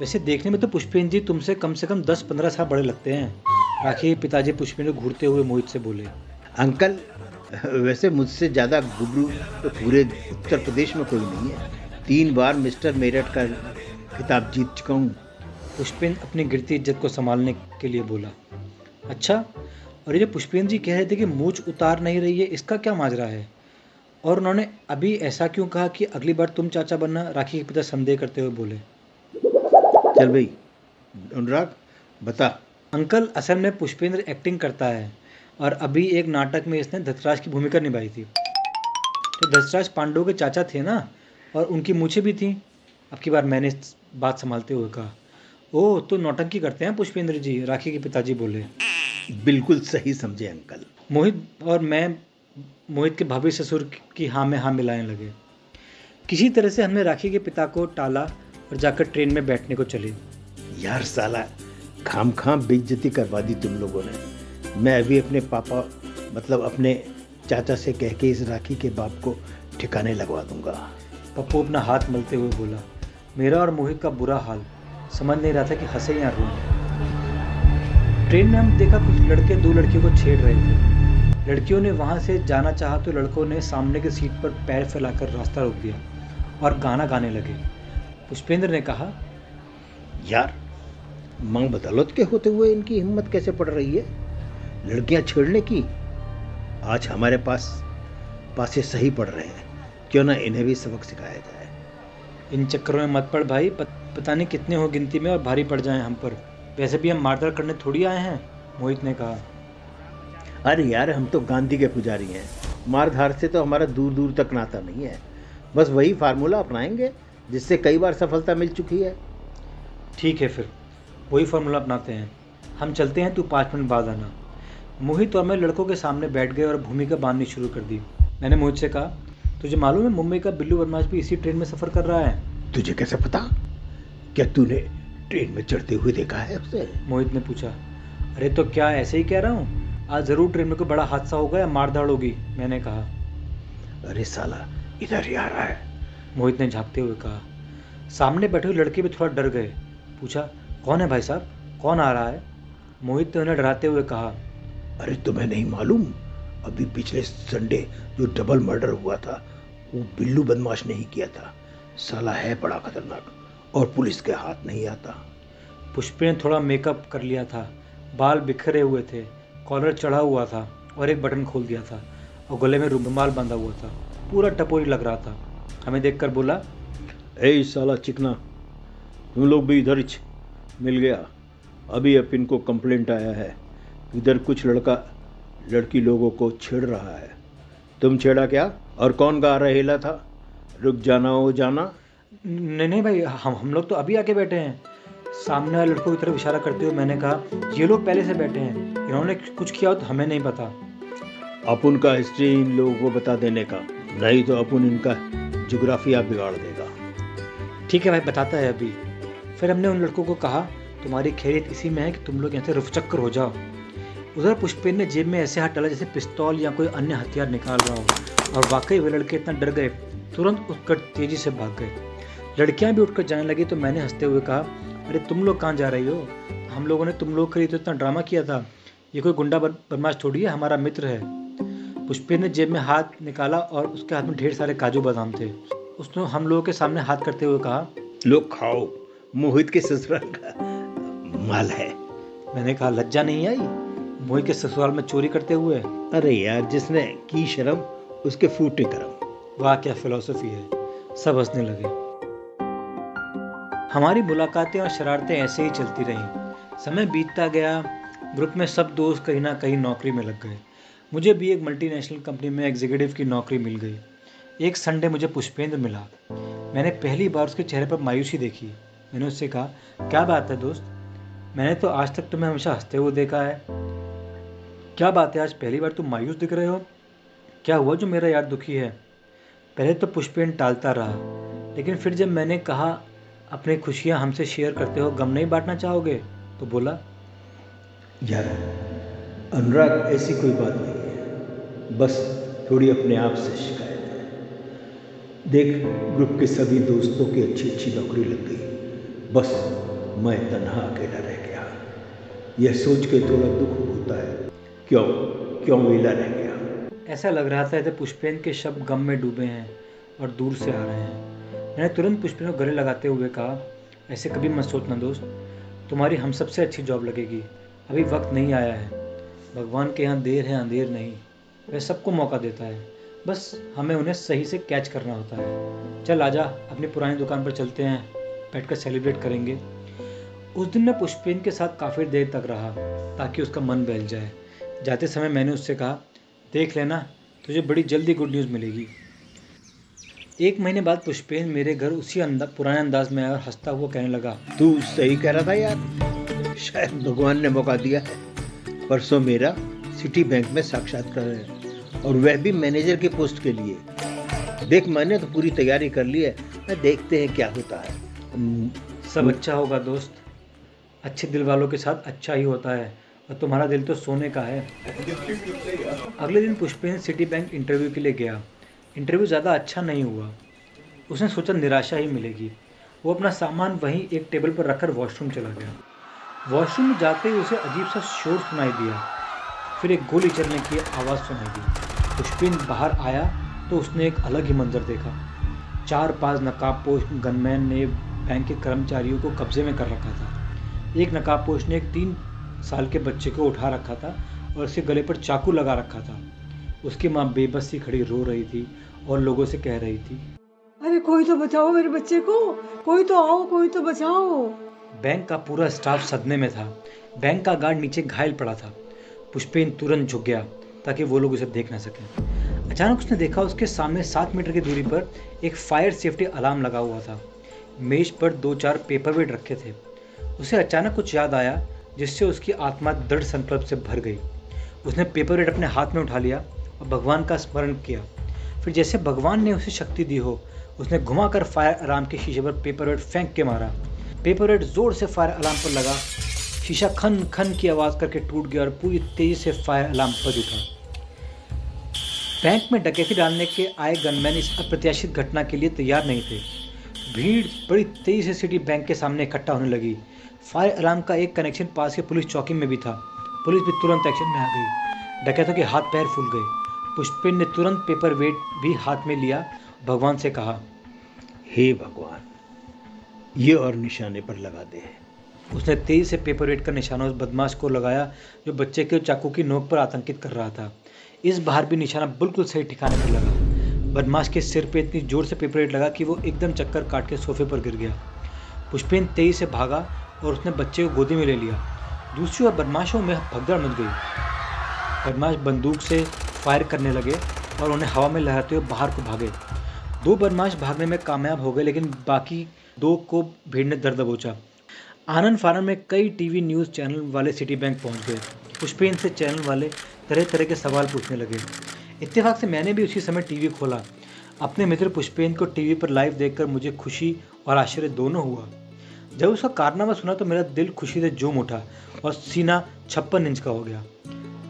वैसे देखने में तो पुष्पेंद्र जी तुमसे कम से कम 10-15 साल बड़े लगते हैं। राखी के पिताजी पुष्पेंद्र घूरते हुए मोहित से बोले। अंकल वैसे मुझसे ज़्यादा गुबरू तो पूरे उत्तर प्रदेश में कोई नहीं है। 3 बार मिस्टर मेरठ का खिताब जीत चुका हूँ। पुष्पेंद्र अपनी गिरती इज्जत को संभालने के लिए बोला। अच्छा, और ये जो पुष्पेंद्र जी कह रहे थे कि मूछ उतार नहीं रही है, इसका क्या माजरा है? और उन्होंने अभी ऐसा क्यों कहा कि अगली बार तुम चाचा बनना? राखी के पिता संदेह करते हुए बोले। चल भाई अनुराग बता। अंकल असल में पुष्पेंद्र एक्टिंग करता है और अभी एक नाटक में इसने धृतराज की भूमिका निभाई थी। तो धृतराज पांडवों के चाचा थे ना, और उनकी मूछें भी थीं। अब की बार मैंने बात संभालते हुए कहा। ओह, तो नौटंकी करते हैं पुष्पेंद्र जी, राखी के पिताजी बोले। बिल्कुल सही समझे अंकल। मोहित और मैं मोहित के भाभी ससुर की हाँ में हाँ मिलाने लगे। किसी तरह से हमने राखी के पिता को टाला और जाकर ट्रेन में बैठने को चले। यार साला, खाम बेइज्जती करवा दी तुम लोगों ने। मैं अभी अपने पापा मतलब अपने चाचा से कह के इस राखी के बाप को ठिकाने लगवा दूंगा। पप्पू अपना हाथ मलते हुए बोला। मेरा और मोहित का बुरा हाल, समझ नहीं रहा था कि हंसे या रोएं। ट्रेन में हम देखा कुछ लड़के दो लड़कियों को छेड़ रहे थे। लड़कियों ने वहां से जाना चाहा तो लड़कों ने सामने की सीट पर पैर फैलाकर रास्ता रोक दिया और गाना गाने लगे। पुष्पेंद्र ने कहा, यार, मांग बदौलत के होते हुए इनकी हिम्मत कैसे पड़ रही है लड़कियां छेड़ने की। आज हमारे पास ये सही पड़ रहे हैं, क्यों ना इन्हें भी सबक सिखाया जाए। इन चक्करों में मत पड़ भाई, पता नहीं कितने हो गिनती में और भारी पड़ जाएं हम पर। वैसे भी हम मारधाड़ करने थोड़ी आए हैं, मोहित ने कहा। अरे यार, हम तो गांधी के पुजारी हैं। मारधाड़ से तो हमारा दूर दूर तक नाता नहीं है। बस वही फार्मूला अपनाएंगे जिससे कई बार सफलता मिल चुकी है। ठीक है, फिर वही फार्मूला अपनाते हैं। हम चलते हैं, तू 5 मिनट बाद आना। मोहित और मैं लड़कों के सामने बैठ गए और भूमिका बांधनी शुरू कर दी। मैंने मोहित से कहा, तुझे मालूम है मुंबई का बिल्लू बदमाश भी इसी ट्रेन में सफ़र कर रहा है? तुझे कैसे पता? क्या तूने ट्रेन में चढ़ते हुए देखा है उसे? मोहित ने पूछा। अरे तो क्या ऐसे ही कह रहा हूँ, आज ज़रूर ट्रेन में कोई बड़ा हादसा होगा या मारधाड़ होगी, मैंने कहा। अरे साला, इधर ही आ रहा है, मोहित ने झाँकते हुए कहा। सामने बैठे हुए लड़के भी थोड़ा डर गए। पूछा, कौन है भाई साहब, कौन आ रहा है? मोहित ने उन्हें डराते हुए कहा, अरे तुम्हें नहीं मालूम, अभी पिछले संडे जो डबल मर्डर हुआ था वो बिल्लू बदमाश ने ही किया था। साला है बड़ा खतरनाक और पुलिस के हाथ नहीं आता। पुष्पे ने थोड़ा मेकअप कर लिया था, बाल बिखरे हुए थे, कॉलर चढ़ा हुआ था और एक बटन खोल दिया था और गले में रुमाल बांधा हुआ था। पूरा टपोरी लग रहा था। हमें देखकर बोला, ए साला चिकना, तुम लोग भी इधर मिल गया। अभी अब इनको कंप्लेंट आया है, इधर कुछ लड़की लोगों को छेड़ रहा है। तुम छेड़ा क्या? और कौन गा रहेला था? रुक जाना हो जाना। नहीं भाई, हम लोग तो अभी आके बैठे हैं। सामने वाले लड़कों की तरफ इशारा करते हुए मैंने कहा, ये लोग पहले से बैठे हैं, इन्होंने कुछ किया हो तो हमें नहीं पता। अपुन का हिस्ट्री इन लोगों को बता देने का, नहीं तो अपुन इनका ज्योग्राफिया बिगाड़ देगा। ठीक है भाई, बताता है अभी। फिर हमने उन लड़कों को कहा, तुम्हारी खैरियत इसी में है कि तुम लोग यहाँ से रुफचक्कर हो जाओ। उधर पुष्पेन ने जेब में ऐसे हाथ डाला जैसे पिस्तौल या कोई अन्य हथियार निकाल रहा हो, और वाकई वे लड़के इतना डर गए, तुरंत उठकर तेजी से भाग गए। लड़कियां भी उठकर जाने लगी तो मैंने हंसते हुए कहा, अरे तुम लोग कहाँ जा रही हो? हम लोगों ने तुम लोग के लिए तो इतना ड्रामा किया था, ये कोई गुंडा बदमाश थोड़ी है, हमारा मित्र है। पुष्पेन ने जेब में हाथ निकाला और उसके हाथ में ढेर सारे काजू बादाम थे। उसने हम लोगों के सामने हाथ करते हुए कहा, लो खाओ, मोहित के ससुराल का माल है। मैंने कहा, लज्जा नहीं आई मोहित के ससुराल में चोरी करते हुए? अरे यार, जिसने की शर्म उसके फूटे करम। वाह क्या फिलॉसफी है। सब हंसने लगे। हमारी मुलाकातें और शरारतें ऐसे ही चलती रहीं। समय बीतता गया। ग्रुप में सब दोस्त कहीं ना कहीं नौकरी में लग गए। मुझे भी एक मल्टीनेशनल कंपनी में एग्जीक्यूटिव की नौकरी मिल गई। एक संडे मुझे पुष्पेंद्र मिला। मैंने पहली बार उसके चेहरे पर मायूसी देखी। मैंने उससे कहा, क्या बात है दोस्त, मैंने तो आज तक तुम्हें हमेशा हंसते हुए देखा है। क्या बात है, आज पहली बार तुम मायूस दिख रहे हो? क्या हुआ जो मेरा यार दुखी है? पहले तो पुष्पेंद्र टालता रहा, लेकिन फिर जब मैंने कहा, अपनी खुशियाँ हमसे शेयर करते हो, गम नहीं बांटना चाहोगे? तो बोला, यार अनुराग, ऐसी कोई बात नहीं है, बस थोड़ी अपने आप से शिकायत है। देख, ग्रुप के सभी दोस्तों की अच्छी अच्छी नौकरी लग गई, बस मैं तन्हा अकेला रह गया। यह सोच के थोड़ा दुख होता है, क्यों वेला रह गया। ऐसा लग रहा था जैसे पुष्पेंद्र के शब्द गम में डूबे हैं और दूर से आ रहे हैं। मैंने तुरंत पुष्पेंद्र को गले लगाते हुए कहा, ऐसे कभी मत सोचना दोस्त, तुम्हारी हम सबसे अच्छी जॉब लगेगी। अभी वक्त नहीं आया है, भगवान के यहाँ देर है अंधेर नहीं, वह सबको मौका देता है, बस हमें उन्हें सही से कैच करना होता है। चल आजा, अपनी पुरानी दुकान पर चलते हैं, बैठकर सेलिब्रेट करेंगे। उस दिन मैं पुष्पेंद्र के साथ काफ़ी देर तक रहा ताकि उसका मन बहल जाए। जाते समय मैंने उससे कहा, देख लेना, तुझे बड़ी जल्दी गुड न्यूज़ मिलेगी। एक महीने बाद पुष्पेंद्र मेरे घर उसी पुराने अंदाज में आया और हंसता हुआ कहने लगा, तू सही कह रहा था यार, शायद भगवान ने मौका दिया है। परसों मेरा सिटी बैंक में साक्षात्कार है और वह भी मैनेजर के पोस्ट के लिए। देख मैंने तो पूरी तैयारी कर ली है, देखते हैं क्या होता है। सब अच्छा होगा दोस्त, अच्छे दिल वालों के साथ अच्छा ही होता है और तुम्हारा दिल तो सोने का है। अगले दिन पुष्पेंद्र सिटी बैंक इंटरव्यू के लिए गया। इंटरव्यू ज़्यादा अच्छा नहीं हुआ। उसने सोचा निराशा ही मिलेगी। वो अपना सामान वहीं एक टेबल पर रखकर वॉशरूम चला गया। वॉशरूम में जाते ही उसे अजीब सा शोर सुनाई दिया। फिर एक गोली चलने की आवाज़ सुनाई दी। पुष्पेंद्र बाहर आया तो उसने एक अलग ही मंजर देखा। 4-5 नकाबपोश गनमैन ने बैंक के कर्मचारियों को कब्जे में कर रखा था। एक नकाबपोश ने एक 3 साल के बच्चे को उठा रखा था और उसके गले पर चाकू लगा रखा था। उसकी माँ बेबस सी खड़ी रो रही थी और लोगों से कह रही थी, अरे कोई तो बचाओ मेरे बच्चे को, कोई तो आओ, कोई तो बचाओ। बैंक का पूरा स्टाफ सदमे में था। बैंक का गार्ड नीचे घायल पड़ा था। पुष्पेंद्र तुरंत झुक गया ताकि वो लोग उसे देख न सकें। अचानक उसने देखा उसके सामने 7 मीटर की दूरी पर एक फायर सेफ्टी अलार्म लगा हुआ था। मेज पर 2-4 पेपरवेट रखे थे। उसे अचानक कुछ याद आया जिससे उसकी आत्मा दृढ़ संकल्प से भर गई। उसने पेपरवेट अपने हाथ में उठा लिया और भगवान का स्मरण किया। फिर जैसे भगवान ने उसे शक्ति दी हो, उसने घुमाकर फायर अलार्म के शीशे पर पेपरवेट फेंक के मारा। पेपरवेट जोर से फायर अलार्म पर लगा। शीशा खन खन की आवाज़ करके टूट गया और पूरी तेजी से फायर अलार्म बज उठा। बैंक में डकैती डालने के आए गनमैन इस अप्रत्याशित घटना के लिए तैयार नहीं थे। भीड़ बड़ी तेजी से सिटी बैंक के सामने इकट्ठा होने लगी। फायर अलार्म का एक कनेक्शन पास के पुलिस चौकी में भी था। पुलिस भी तुरंत एक्शन में आ गई। डकैतों के हाथ पैर फूल गए। पुष्पेंद्र ने तुरंत पेपर वेट भी हाथ में लिया। भगवान से कहा, हे भगवान, ये और निशाने पर लगा दे। उसने तेजी से पेपर वेट का निशाना उस बदमाश को लगाया जो बच्चे के चाकू की नोक पर आतंकित कर रहा था। इस बार भी निशाना बिल्कुल सही ठिकाने पर लगा। बदमाश के सिर पे इतनी जोर से पेपर वेट लगा कि वो एकदम चक्कर काट के सोफे पर गिर गया। पुष्पेंद्र तेजी से भागा और उसने बच्चे को गोदी में ले लिया। दूसरी ओर बदमाशों में भगदड़ मच गई। बदमाश बंदूक से फायर करने लगे और उन्हें हवा में लहराते हुए बाहर को भागे। 2 बदमाश भागने में कामयाब हो गए, लेकिन बाकी 2 को भीड़ ने दर दबोचा। आनंद फानन में कई टीवी न्यूज़ चैनल वाले सिटी बैंक पहुंच गए। पुष्पेंद्र से चैनल वाले तरह तरह के सवाल पूछने लगे। इत्तेफाक से मैंने भी उसी समय टीवी खोला। अपने मित्र पुष्पेंद्र को टीवी पर लाइव देखकर मुझे खुशी और आश्चर्य दोनों हुआ। जब उसका कारनामा सुना तो मेरा दिल खुशी से झूम उठा और सीना 56 इंच का हो गया।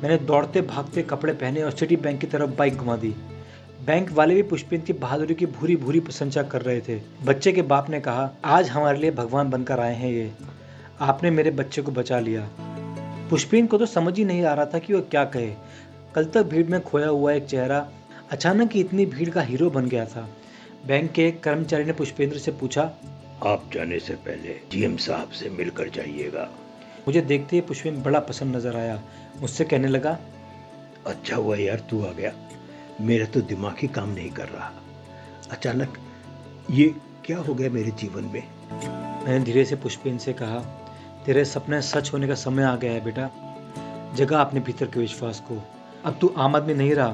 मैंने दौड़ते भागते कपड़े पहने और सिटी बैंक की तरफ बाइक घुमा दी। बैंक वाले भी पुष्पेंद्र की बहादुरी की भूरी भूरी प्रशंसा कर रहे थे। बच्चे के बाप ने कहा, आज हमारे लिए भगवान बनकर आए हैं ये, आपने मेरे बच्चे को बचा लिया। पुष्पेंद्र को तो समझ ही नहीं आ रहा था कि वो क्या कहे। कल तक भीड़ में खोया हुआ एक चेहरा अचानक ही इतनी भीड़ का हीरो बन गया था। बैंक के एक कर्मचारी ने पुष्पेंद्र से पूछा, आप जाने से पहले जीएम साहब से मिलकर जाइएगा। मुझे देखते ही पुष्पेंद्र बड़ा पसंद नजर आया। मुझसे कहने लगा, अच्छा हुआ यार तू आ गया, मेरा तो दिमाग ही काम नहीं कर रहा। अचानक ये क्या हो गया मेरे जीवन में। मैंने धीरे से पुष्पेंद्र से कहा, तेरे सपने सच होने का समय आ गया है बेटा। जगा अपने भीतर के विश्वास को। अब तू आम आदमी नहीं रहा,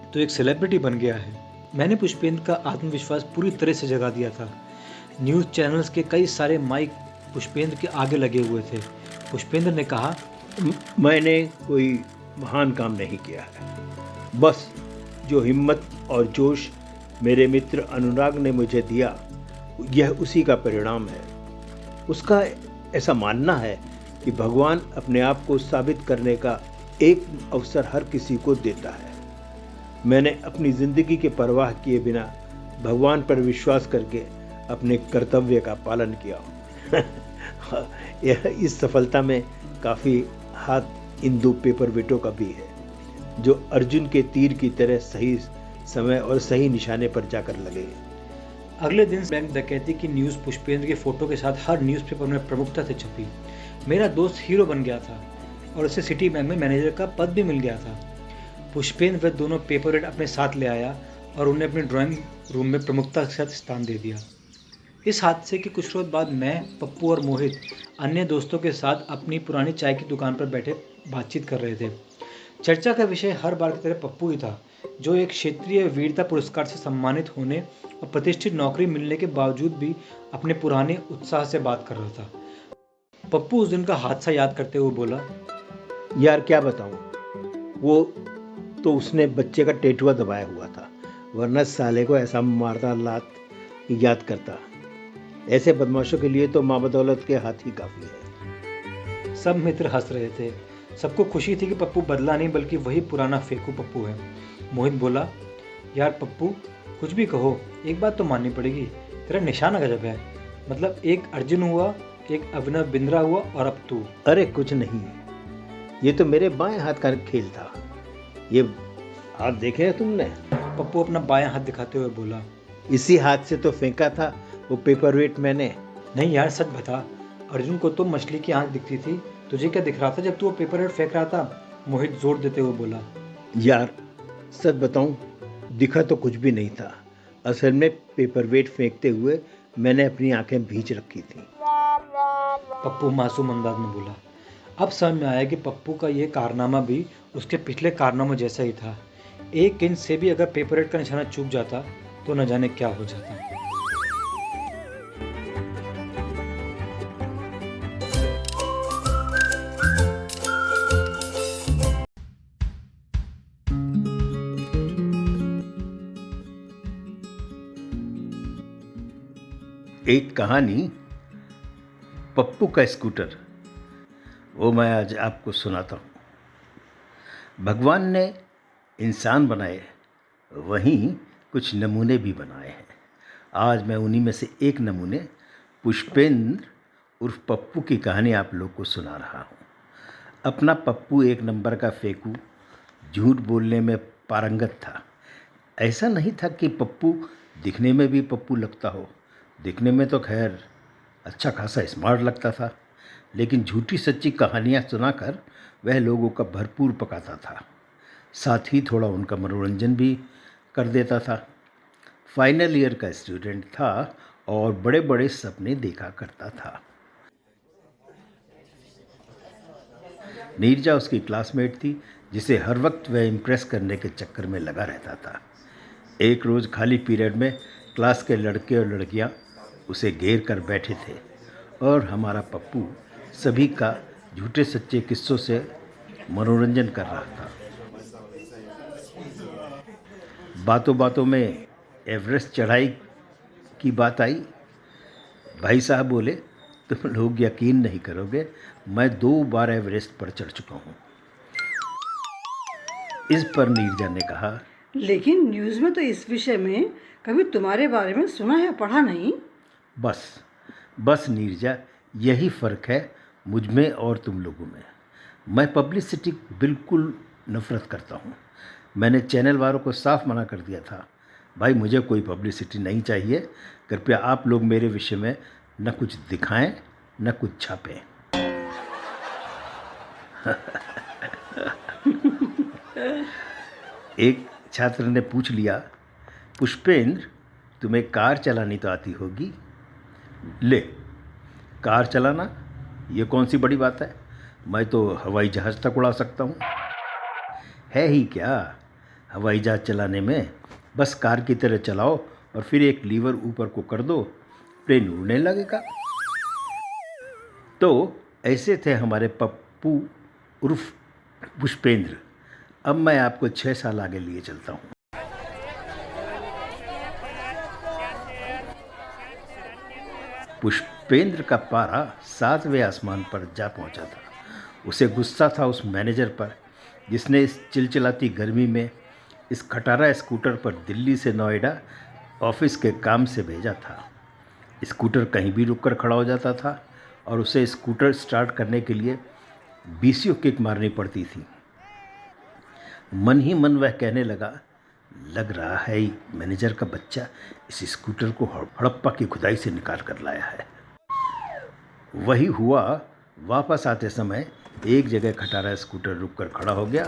तो एक सेलिब्रिटी बन गया है। मैंने पुष्पेंद्र का आत्मविश्वास पूरी तरह से जगा दिया था। न्यूज़ चैनल्स के कई सारे माइक पुष्पेंद्र के आगे लगे हुए थे। पुष्पेंद्र ने कहा, मैंने कोई महान काम नहीं किया है, बस जो हिम्मत और जोश मेरे मित्र अनुराग ने मुझे दिया, यह उसी का परिणाम है। उसका ऐसा मानना है कि भगवान अपने आप को साबित करने का एक अवसर हर किसी को देता है। मैंने अपनी जिंदगी के परवाह किए बिना भगवान पर विश्वास करके अपने कर्तव्य का पालन किया। इस सफलता में काफ़ी हाथ इन 2 पेपर वेटों का भी है, जो अर्जुन के तीर की तरह सही समय और सही निशाने पर जाकर लगे। अगले दिन बैंक डकैती की न्यूज़ पुष्पेंद्र के फोटो के साथ हर न्यूज़पेपर में प्रमुखता से छपी। मेरा दोस्त हीरो बन गया था और उसे सिटी बैंक में मैनेजर का पद भी मिल गया था। पुष्पेंद्र वह दोनों पेपर वेट अपने साथ ले आया और उन्हें अपने ड्राइंग रूम में प्रमुखता के साथ स्थान दे दिया। इस हादसे के कुछ रोज बाद मैं, पप्पू और मोहित अन्य दोस्तों के साथ अपनी पुरानी चाय की दुकान पर बैठे बातचीत कर रहे थे। चर्चा का विषय हर बार की तरह पप्पू ही था, जो एक क्षेत्रीय वीरता पुरस्कार से सम्मानित होने और प्रतिष्ठित नौकरी मिलने के बावजूद भी अपने पुराने उत्साह से बात कर रहा था। पप्पू उस दिन का हादसा याद करते हुए बोला, यार क्या बताऊं, वो तो उसने बच्चे का टेटुआ दबाया हुआ था, वरना साले को ऐसा मारता लात याद करता। ऐसे बदमाशों के लिए तो माँ बदौलत के हाथ ही काफ़ी है। सब मित्र हंस रहे थे। सबको खुशी थी कि पप्पू बदला नहीं बल्कि वही पुराना फेंकू पप्पू है। मोहित बोला, यार पप्पू कुछ भी कहो, एक बात तो माननी पड़ेगी, तेरा निशाना गजब है। मतलब एक अर्जुन हुआ, एक अभिनव बिंद्रा हुआ और अब तू। अरे कुछ नहीं, ये तो मेरे बाएं हाथ का खेल था। ये हाथ देखे हैं तुमने? पप्पू अपना बायां हाथ दिखाते हुए बोला, इसी हाथ से तो फेंका था वो पेपर वेट मैंने। नहीं यार सच बता, अर्जुन को तो मछली की आंख दिखती थी, तुझे क्या दिख रहा था जब तू वो पेपर वेट फेंक रहा था? मोहित जोर देते हुए बोला, यार सच बताऊं, दिखा तो कुछ भी नहीं था। असल में पेपर वेट फेंकते हुए मैंने अपनी आंखें भींच रखी थी। पप्पू मासूम अंदाज में बोला। अब समझ में आया कि पप्पू का यह कारनामा भी उसके पिछले कारनामों जैसा ही था। एक इंच से भी अगर पेपर वेट का निशाना चूक जाता तो न जाने क्या हो जाता। एक कहानी, पप्पू का स्कूटर, वो मैं आज आपको सुनाता हूँ। भगवान ने इंसान बनाए, वहीं कुछ नमूने भी बनाए हैं। आज मैं उन्हीं में से एक नमूने पुष्पेंद्र उर्फ पप्पू की कहानी आप लोग को सुना रहा हूँ। अपना पप्पू एक नंबर का फेंकू, झूठ बोलने में पारंगत था। ऐसा नहीं था कि पप्पू दिखने में भी पप्पू लगता हो, दिखने में तो खैर अच्छा खासा स्मार्ट लगता था, लेकिन झूठी सच्ची कहानियाँ सुनाकर वह लोगों का भरपूर पकाता था। साथ ही थोड़ा उनका मनोरंजन भी कर देता था। फाइनल ईयर का स्टूडेंट था और बड़े बड़े सपने देखा करता था। नीरजा उसकी क्लासमेट थी, जिसे हर वक्त वह इम्प्रेस करने के चक्कर में लगा रहता था। एक रोज़ खाली पीरियड में क्लास के लड़के और लड़कियां उसे घेर कर बैठे थे और हमारा पप्पू सभी का झूठे सच्चे किस्सों से मनोरंजन कर रहा था। बातों बातों में एवरेस्ट चढ़ाई की बात आई। भाई साहब बोले, तुम लोग यकीन नहीं करोगे, मैं 2 बार एवरेस्ट पर चढ़ चुका हूँ। इस पर नीरजा ने कहा, लेकिन न्यूज़ में तो इस विषय में कभी तुम्हारे बारे में सुना या पढ़ा नहीं। बस नीरजा, यही फ़र्क है मुझ में और तुम लोगों में। मैं पब्लिसिटी बिल्कुल नफ़रत करता हूँ। मैंने चैनल वालों को साफ मना कर दिया था, भाई मुझे कोई पब्लिसिटी नहीं चाहिए। कृपया आप लोग मेरे विषय में न कुछ दिखाएं न कुछ छापें। एक छात्र ने पूछ लिया, पुष्पेंद्र तुम्हें कार चलानी तो आती होगी? ले, कार चलाना ये कौन सी बड़ी बात है, मैं तो हवाई जहाज़ तक उड़ा सकता हूँ। है ही क्या हवाई जहाज़ चलाने में, बस कार की तरह चलाओ और फिर एक लीवर ऊपर को कर दो, प्लेन उड़ने लगेगा। तो ऐसे थे हमारे पप्पू उर्फ पुष्पेंद्र। अब मैं आपको 6 साल आगे लिए चलता हूँ। पुष्पेंद्र का पारा 7वें आसमान पर जा पहुंचा था। उसे गुस्सा था उस मैनेजर पर जिसने इस चिलचिलाती गर्मी में इस खटारा स्कूटर पर दिल्ली से नोएडा ऑफिस के काम से भेजा था। स्कूटर कहीं भी रुककर खड़ा हो जाता था और उसे स्कूटर स्टार्ट करने के लिए 20 किक मारनी पड़ती थी। मन ही मन वह कहने लगा, लग रहा है मैनेजर का बच्चा इस स्कूटर को हड़प्पा की खुदाई से निकाल कर लाया है। वही हुआ। वापस आते समय एक जगह खटारा स्कूटर रुककर खड़ा हो गया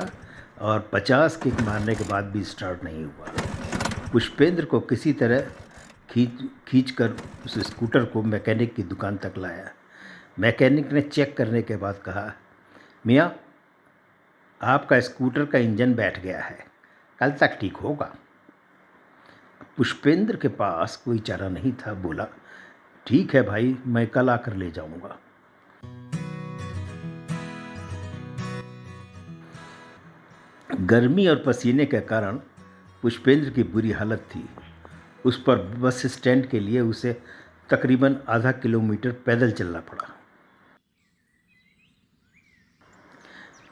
और 50 किक मारने के बाद भी स्टार्ट नहीं हुआ। पुष्पेंद्र को किसी तरह खींच कर उस स्कूटर को मैकेनिक की दुकान तक लाया। मैकेनिक ने चेक करने के बाद कहा, मियाँ आपका स्कूटर का इंजन बैठ गया है, कल तक ठीक होगा। पुष्पेंद्र के पास कोई चारा नहीं था। बोला, ठीक है भाई, मैं कल आकर ले जाऊंगा। गर्मी और पसीने के कारण पुष्पेंद्र की बुरी हालत थी। उस पर बस स्टैंड के लिए उसे तकरीबन आधा किलोमीटर पैदल चलना पड़ा।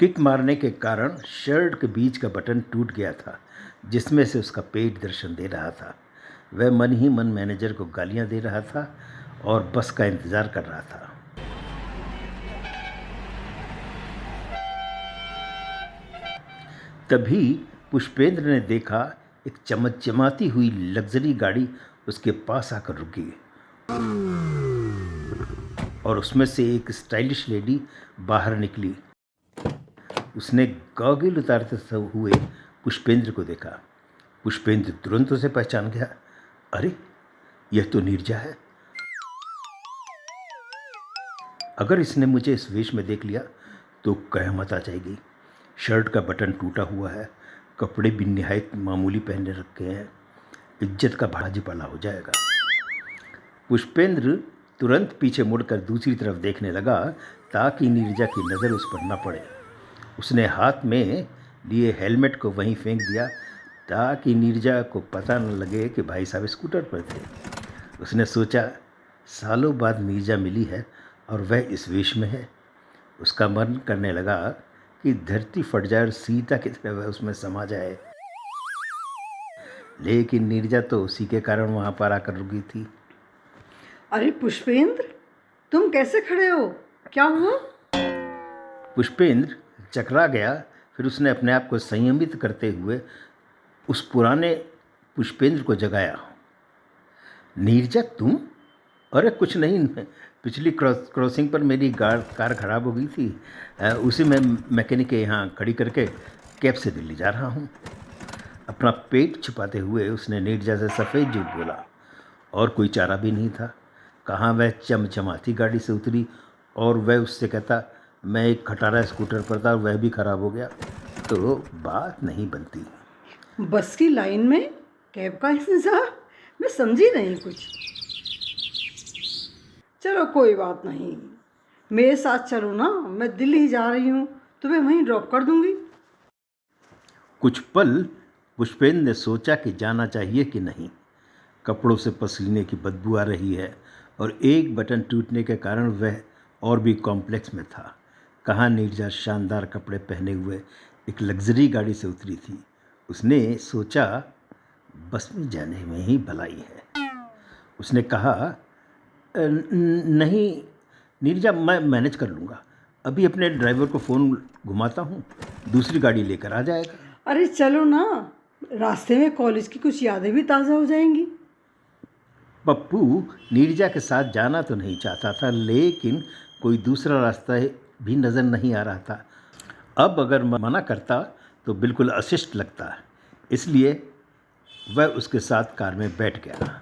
किक मारने के कारण शर्ट के बीच का बटन टूट गया था, जिसमें से उसका पेट दर्शन दे रहा था। वह मन ही मन मैनेजर को गालियां दे रहा था और बस का इंतज़ार कर रहा था। तभी पुष्पेंद्र ने देखा एक चमचमाती हुई लग्जरी गाड़ी उसके पास आकर रुकी और उसमें से एक स्टाइलिश लेडी बाहर निकली। उसने गॉगल उतारते हुए पुष्पेंद्र को देखा। पुष्पेंद्र तुरंत उसे पहचान गया। अरे, यह तो नीरजा है। अगर इसने मुझे इस वेश में देख लिया तो कयामत आ जाएगी। शर्ट का बटन टूटा हुआ है, कपड़े भी निहायत मामूली पहने रखे हैं। इज्जत का भाजीपाला हो जाएगा। पुष्पेंद्र तुरंत पीछे मुड़कर दूसरी तरफ देखने लगा ताकि नीरजा की नज़र उस पर न पड़े। उसने हाथ में लिए हेलमेट को वहीं फेंक दिया ताकि नीरजा को पता न लगे कि भाई साहब स्कूटर पर थे। उसने सोचा, सालों बाद नीरजा मिली है और वह इस वेश में है। उसका मन करने लगा कि धरती फट जाए और सीता की तरह वह उसमें समा जाए। लेकिन नीरजा तो उसी के कारण वहाँ पर आकर रुकी थी। अरे पुष्पेंद्र, तुम कैसे खड़े हो? क्या हुआ? पुष्पेंद्र चकरा गया। फिर उसने अपने आप को संयमित करते हुए उस पुराने पुष्पेंद्र को जगाया। नीरजा, तुम? अरे कुछ नहीं, पिछली क्रॉसिंग पर मेरी कार खराब हो गई थी। उसी में मैकेनिक के यहाँ खड़ी करके कैब से दिल्ली जा रहा हूँ। अपना पेट छुपाते हुए उसने नीरजा से सफ़ेद झूठ बोला। और कोई चारा भी नहीं था। कहाँ वह चमचमाती गाड़ी से उतरी और वह उससे कहता, मैं एक खटारा स्कूटर पर था, वह भी खराब हो गया, तो बात नहीं बनती। बस की लाइन में कैब का इंतजार? मैं समझी नहीं कुछ। चलो कोई बात नहीं, मेरे साथ चलो ना, मैं दिल्ली जा रही हूँ, तुम्हें वहीं ड्रॉप कर दूँगी। कुछ पल पुष्पेंद्र ने सोचा कि जाना चाहिए कि नहीं। कपड़ों से पसीने की बदबू आ रही है और एक बटन टूटने के कारण वह और भी कॉम्प्लेक्स में था। कहाँ नीरजा शानदार कपड़े पहने हुए एक लग्जरी गाड़ी से उतरी थी। उसने सोचा, बस में जाने में ही भलाई है। उसने कहा, नहीं नीरजा, मैं मैनेज कर लूँगा। अभी अपने ड्राइवर को फ़ोन घुमाता हूँ, दूसरी गाड़ी लेकर आ जाएगा। अरे चलो ना, रास्ते में कॉलेज की कुछ यादें भी ताज़ा हो जाएंगी। पप्पू नीरजा के साथ जाना तो नहीं चाहता था, लेकिन कोई दूसरा रास्ता भी नज़र नहीं आ रहा था। अब अगर मना करता तो बिल्कुल अशिष्ट लगता, इसलिए वह उसके साथ कार में बैठ गया।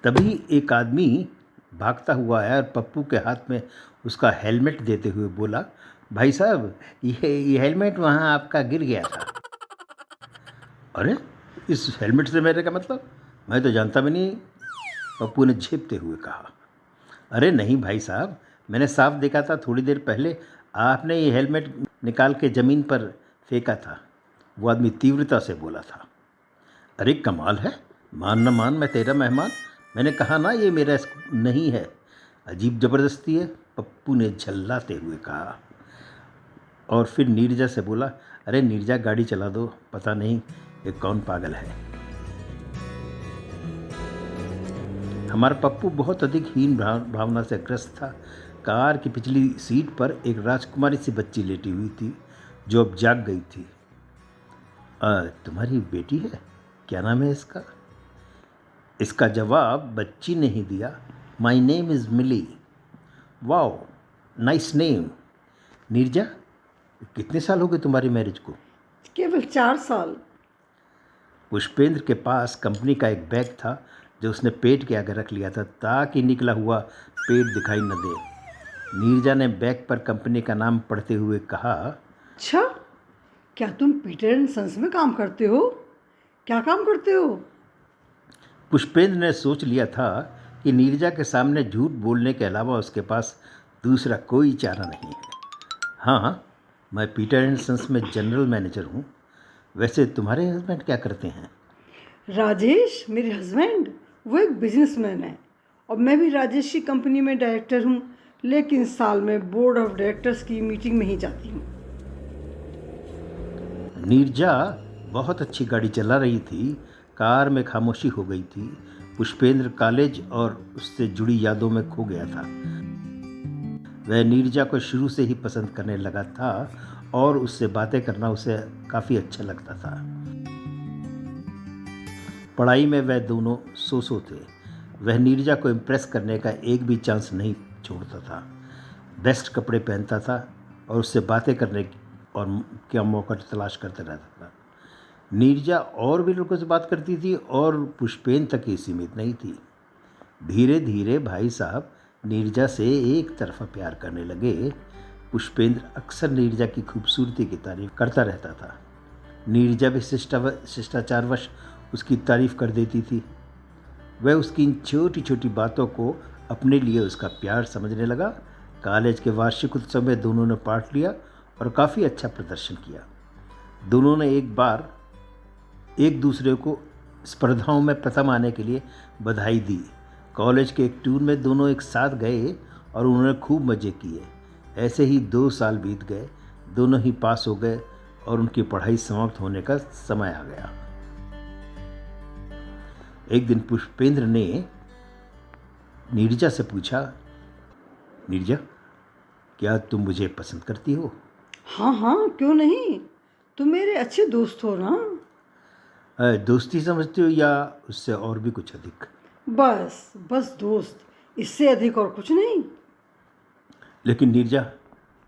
तभी एक आदमी भागता हुआ आया और पप्पू के हाथ में उसका हेलमेट देते हुए बोला, भाई साहब, ये हेलमेट वहाँ आपका गिर गया था। अरे, इस हेलमेट से मेरे का मतलब? मैं तो जानता भी नहीं, पप्पू ने झेपते हुए कहा। अरे नहीं भाई साहब, मैंने साफ देखा था, थोड़ी देर पहले आपने ये हेलमेट निकाल के ज़मीन पर फेंका था। वो आदमी तीव्रता से बोला था। अरे कमाल है, मान न मान मैं तेरा मेहमान। मैंने कहा ना ये मेरा नहीं है। अजीब ज़बरदस्ती है, पप्पू ने झल्लाते हुए कहा। और फिर नीरजा से बोला, अरे नीरजा, गाड़ी चला दो, पता नहीं ये कौन पागल है। हमारा पप्पू बहुत अधिक हीन भावना से ग्रस्त था। कार की पिछली सीट पर एक राजकुमारी सी बच्ची लेटी हुई थी जो अब जाग गई थी। तुम्हारी बेटी है? क्या नाम है इसका? इसका जवाब बच्ची ने ही दिया। My name is Milly. Wow, nice name. Neerja, कितने साल हो गए तुम्हारी मैरिज को? केवल 4 साल। पुष्पेंद्र के पास कंपनी का एक बैग था जो उसने पेट के आगे रख लिया था ताकि निकला हुआ पेट दिखाई न दे। नीरजा ने बैग पर कंपनी का नाम पढ़ते हुए कहा, अच्छा, क्या तुम पीटर एंड सन्स में काम करते हो? क्या काम करते हो? पुष्पेंद्र ने सोच लिया था कि नीरजा के सामने झूठ बोलने के अलावा उसके पास दूसरा कोई चारा नहीं है। हाँ, मैं पीटर एंड सन्स में जनरल मैनेजर हूँ। वैसे तुम्हारे हस्बैंड क्या करते हैं? राजेश, मेरे हस्बैंड, वो एक बिजनेसमैन है और मैं भी राजेश की कंपनी में डायरेक्टर हूँ, लेकिन साल में बोर्ड ऑफ डायरेक्टर्स की मीटिंग में ही जाती हूँ। नीरजा बहुत अच्छी गाड़ी चला रही थी। कार में खामोशी हो गई थी। पुष्पेंद्र कॉलेज और उससे जुड़ी यादों में खो गया था। वह नीरजा को शुरू से ही पसंद करने लगा था और उससे बातें करना उसे काफ़ी अच्छा लगता था। पढ़ाई में वह दोनों सो थे। वह नीरजा को इम्प्रेस करने का एक भी चांस नहीं छोड़ता था। बेस्ट कपड़े पहनता था और उससे बातें करने और क्या मौका तलाश करते रहता था। नीरजा और भी लोगों से बात करती थी और पुष्पेंद्र तक ही सीमित नहीं थी। धीरे धीरे भाई साहब नीरजा से एक तरफा प्यार करने लगे। पुष्पेंद्र अक्सर नीरजा की खूबसूरती की तारीफ करता रहता था। नीरजा भी शिष्टाचारवश उसकी तारीफ कर देती थी। वह उसकी इन छोटी छोटी बातों को अपने लिए उसका प्यार समझने लगा। कॉलेज के वार्षिक उत्सव में दोनों ने पार्ट लिया और काफ़ी अच्छा प्रदर्शन किया। दोनों ने एक बार एक दूसरे को स्पर्धाओं में प्रथम आने के लिए बधाई दी। कॉलेज के एक टूर में दोनों एक साथ गए और उन्होंने खूब मज़े किए। ऐसे ही 2 साल बीत गए। दोनों ही पास हो गए और उनकी पढ़ाई समाप्त होने का समय आ गया। एक दिन पुष्पेंद्र ने नीरजा से पूछा, नीरजा, क्या तुम मुझे पसंद करती हो? हाँ हाँ, क्यों नहीं, तुम मेरे अच्छे दोस्त हो ना। दोस्ती समझते हो या उससे और भी कुछ अधिक? बस बस दोस्त, इससे अधिक और कुछ नहीं। लेकिन नीरजा,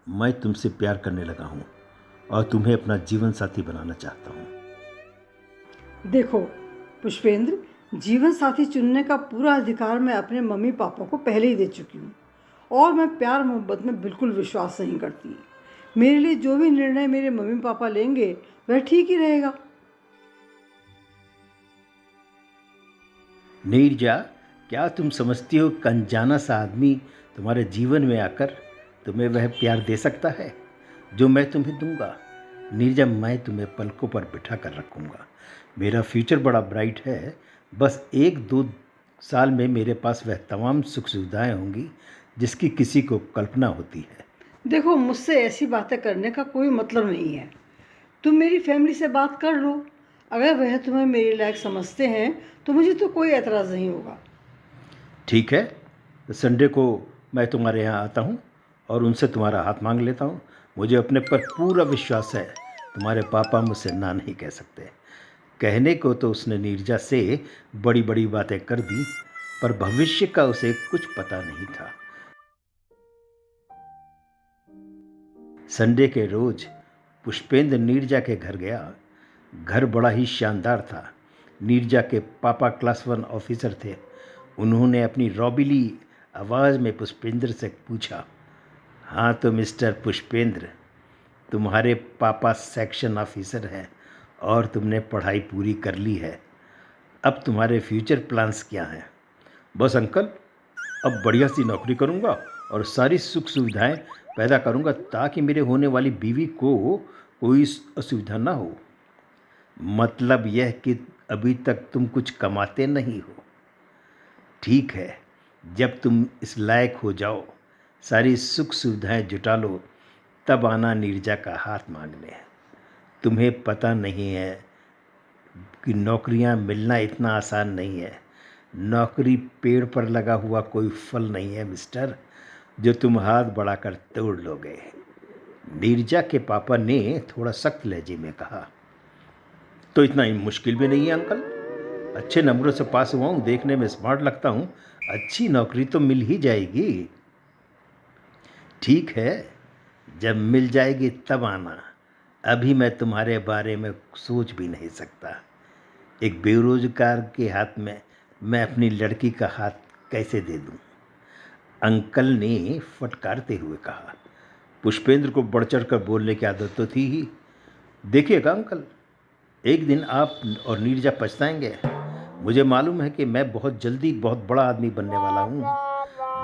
मैं तुमसे प्यार करने लगा हूँ और तुम्हें अपना जीवन साथी बनाना चाहता हूँ। देखो पुष्पेंद्र, जीवन साथी चुनने का पूरा अधिकार मैं अपने मम्मी पापा को पहले ही दे चुकी हूँ और मैं प्यार मोहब्बत में बिल्कुल विश्वास नहीं करती। मेरे लिए जो भी निर्णय मेरे मम्मी पापा लेंगे वह ठीक ही रहेगा। नीरजा, क्या तुम समझती हो कि अनजाना सा आदमी तुम्हारे जीवन में आकर तुम्हें वह प्यार दे सकता है जो मैं तुम्हें दूंगा? नीरजा, मैं तुम्हें पलकों पर बिठा कर रखूंगा। मेरा फ्यूचर बड़ा ब्राइट है। बस 1-2 साल में मेरे पास वह तमाम सुख सुविधाएं होंगी जिसकी किसी को कल्पना होती है। देखो, मुझसे ऐसी बातें करने का कोई मतलब नहीं है। तुम मेरी फैमिली से बात कर लो। अगर वह तुम्हें मेरे लायक समझते हैं तो मुझे तो कोई एतराज़ नहीं होगा। ठीक है, तो संडे को मैं तुम्हारे यहाँ आता हूँ और उनसे तुम्हारा हाथ मांग लेता हूँ। मुझे अपने पर पूरा विश्वास है, तुम्हारे पापा मुझसे ना नहीं कह सकते। कहने को तो उसने नीरजा से बड़ी बड़ी बातें कर दी, पर भविष्य का उसे कुछ पता नहीं था। संडे के रोज पुष्पेंद्र नीरजा के घर गया। घर बड़ा ही शानदार था। नीरजा के पापा क्लास 1 ऑफिसर थे। उन्होंने अपनी रौबीली आवाज़ में पुष्पेंद्र से पूछा, हाँ तो मिस्टर पुष्पेंद्र, तुम्हारे पापा सेक्शन ऑफिसर हैं और तुमने पढ़ाई पूरी कर ली है। अब तुम्हारे फ्यूचर प्लान्स क्या हैं? बस अंकल, अब बढ़िया सी नौकरी करूँगा और सारी सुख सुविधाएं पैदा करूँगा ताकि मेरे होने वाली बीवी को कोई असुविधा ना हो। मतलब यह कि अभी तक तुम कुछ कमाते नहीं हो। ठीक है, जब तुम इस लायक हो जाओ, सारी सुख सुविधाएं जुटा लो, तब आना नीरजा का हाथ मांगने। तुम्हें पता नहीं है कि नौकरियां मिलना इतना आसान नहीं है। नौकरी पेड़ पर लगा हुआ कोई फल नहीं है मिस्टर, जो तुम हाथ बढ़ाकर तोड़ लोगे। नीरजा के पापा ने थोड़ा सख्त लहजे में कहा। तो इतना ही मुश्किल भी नहीं है अंकल। अच्छे नंबरों से पास हुआ हूँ, देखने में स्मार्ट लगता हूँ। अच्छी नौकरी तो मिल ही जाएगी। ठीक है, जब मिल जाएगी तब आना। अभी मैं तुम्हारे बारे में सोच भी नहीं सकता। एक बेरोजगार के हाथ में मैं अपनी लड़की का हाथ कैसे दे दूं? अंकल ने फटकारते हुए कहा। पुष्पेंद्र को बढ़ चढ़ कर बोलने की आदत तो थी ही। देखिएगा अंकल, एक दिन आप और नीरजा पछताएंगे। मुझे मालूम है कि मैं बहुत जल्दी बहुत बड़ा आदमी बनने वाला हूँ।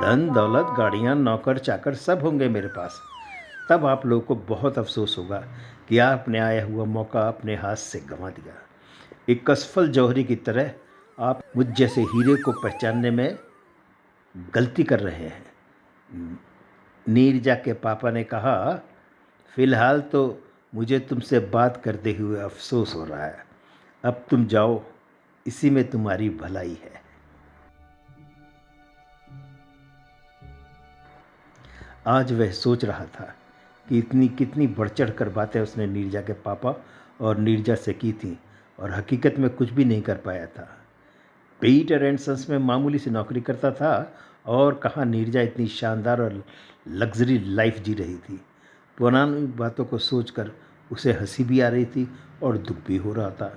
धन दौलत, गाड़ियाँ, नौकर चाकर सब होंगे मेरे पास। तब आप लोगों को बहुत अफसोस होगा कि आपने आया हुआ मौका अपने हाथ से गंवा दिया। एक असफल जौहरी की तरह आप मुझ जैसे हीरे को पहचानने में गलती कर रहे हैं। नीरजा के पापा ने कहा, फिलहाल तो मुझे तुमसे बात करते हुए अफसोस हो रहा है। अब तुम जाओ, इसी में तुम्हारी भलाई है। आज वह सोच रहा था कि इतनी कितनी बढ़ चढ़ कर बातें उसने नीरजा के पापा और नीरजा से की थी और हकीकत में कुछ भी नहीं कर पाया था। पीटर एंड सन्स में मामूली सी नौकरी करता था और कहाँ नीरजा इतनी शानदार और लग्जरी लाइफ जी रही थी। पुरानी बातों को सोचकर उसे हंसी भी आ रही थी और दुख भी हो रहा था।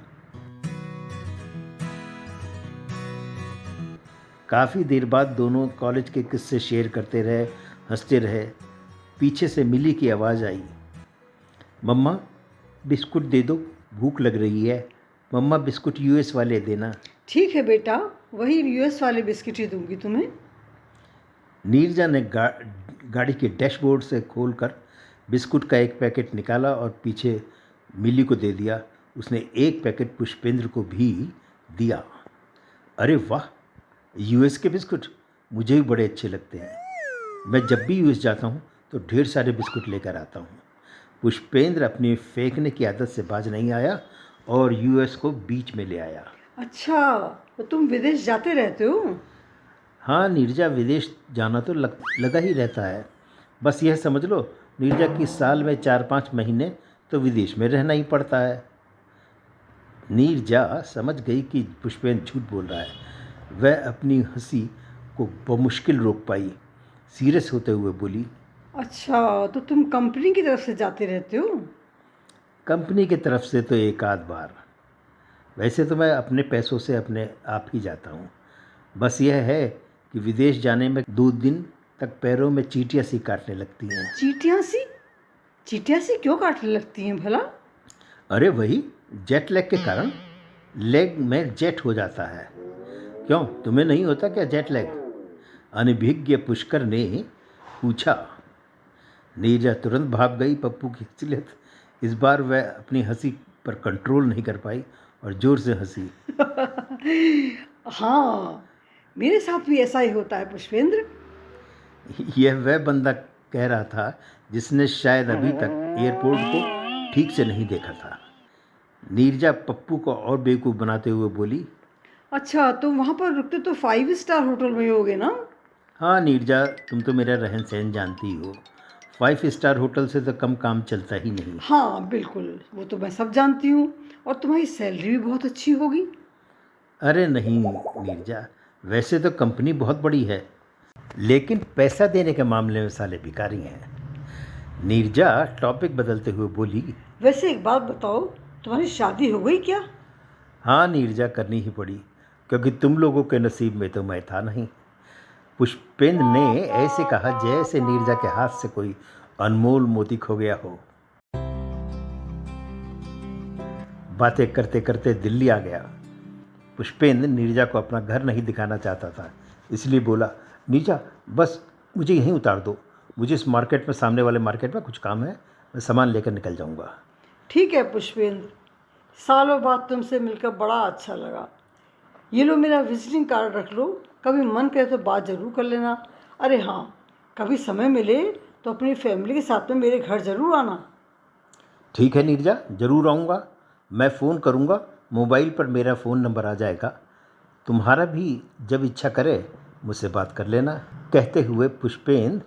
काफ़ी देर बाद दोनों कॉलेज के किस्से शेयर करते रहे, हंसते रहे। पीछे से मिली की आवाज़ आई, मम्मा बिस्कुट दे दो, भूख लग रही है। मम्मा बिस्कुट यूएस वाले देना। ठीक है बेटा, वही यूएस वाले बिस्किट ही दूंगी तुम्हें। नीरजा ने गाड़ी के डैशबोर्ड से खोलकर बिस्कुट का एक पैकेट निकाला और पीछे मिली को दे दिया। उसने एक पैकेट पुष्पेंद्र को भी दिया। अरे वाह, यूएस के बिस्कुट मुझे भी बड़े अच्छे लगते हैं। मैं जब भी यूएस जाता हूँ तो ढेर सारे बिस्कुट लेकर आता हूँ। पुष्पेंद्र अपनी फेंकने की आदत से बाज नहीं आया और यूएस को बीच में ले आया। अच्छा, तो तुम विदेश जाते रहते हो? हाँ नीरजा, विदेश जाना तो लगा ही रहता है। बस यह समझ लो, नीरजा की साल में 4-5 महीने तो विदेश में रहना ही पड़ता है। नीरजा समझ गई कि पुष्पेंद्र झूठ बोल रहा है। वह अपनी हंसी को बमुश्किल रोक पाई। सीरियस होते हुए बोली, अच्छा, तो तुम कंपनी की तरफ से जाते रहते हो? कंपनी की तरफ से तो एक आध बार। वैसे तो मैं अपने पैसों से अपने आप ही जाता हूँ। बस यह है कि विदेश जाने में 2 दिन तक पैरों में चींटियाँ सी काटने लगती हैं। चींटियाँ सी? चींटियाँ सी क्यों काटने लगती हैं भला? अरे वही, जेट लैग के कारण लेग में जेट हो जाता है। क्यों, तुम्हें नहीं होता क्या जेट लैग? अनभिज्ञ पुष्कर ने पूछा। नीरजा तुरंत भाग गई। पप्पू की असलियत इस बार वह अपनी हंसी पर कंट्रोल नहीं कर पाई और जोर से हंसी। हाँ, मेरे साथ भी ऐसा ही होता है पुष्पेंद्र। यह वह बंदा कह रहा था जिसने शायद अभी तक एयरपोर्ट को ठीक से नहीं देखा था। नीरजा पप्पू को और बेवकूफ़ बनाते हुए बोली, अच्छा, तो वहाँ पर रुकते तो 5 स्टार होटल में ही होगे ना? हाँ नीरजा, तुम तो मेरा रहन सहन जानती हो। 5 स्टार होटल से तो कम काम चलता ही नहीं। हाँ बिल्कुल, वो तो मैं सब जानती हूँ। और तुम्हारी सैलरी भी बहुत अच्छी होगी। अरे नहीं नीरजा, वैसे तो कंपनी बहुत बड़ी है, लेकिन पैसा देने के मामले में साले भिखारी हैं। नीरजा टॉपिक बदलते हुए बोली, वैसे एक बात बताओ, तुम्हारी शादी हो गई क्या? हाँ नीरजा, करनी ही पड़ी क्योंकि तुम लोगों के नसीब में तो मैं था नहीं। पुष्पेंद्र ने ऐसे कहा जैसे नीरजा के हाथ से कोई अनमोल मोती खो गया हो। बातें करते करते दिल्ली आ गया। पुष्पेंद्र नीरजा को अपना घर नहीं दिखाना चाहता था, इसलिए बोला, नीरजा बस मुझे यहीं उतार दो। मुझे इस मार्केट में, सामने वाले मार्केट में कुछ काम है, मैं सामान लेकर निकल जाऊंगा। ठीक है पुष्पेंद्र, सालों बाद तुमसे मिलकर बड़ा अच्छा लगा। ये लो मेरा विजिटिंग कार्ड रख लो, कभी मन करे तो बात ज़रूर कर लेना। अरे हाँ, कभी समय मिले तो अपनी फैमिली के साथ में मेरे घर ज़रूर आना। ठीक है नीरजा, ज़रूर आऊँगा। मैं फ़ोन करूँगा, मोबाइल पर मेरा फ़ोन नंबर आ जाएगा। तुम्हारा भी जब इच्छा करे मुझसे बात कर लेना। कहते हुए पुष्पेंद्र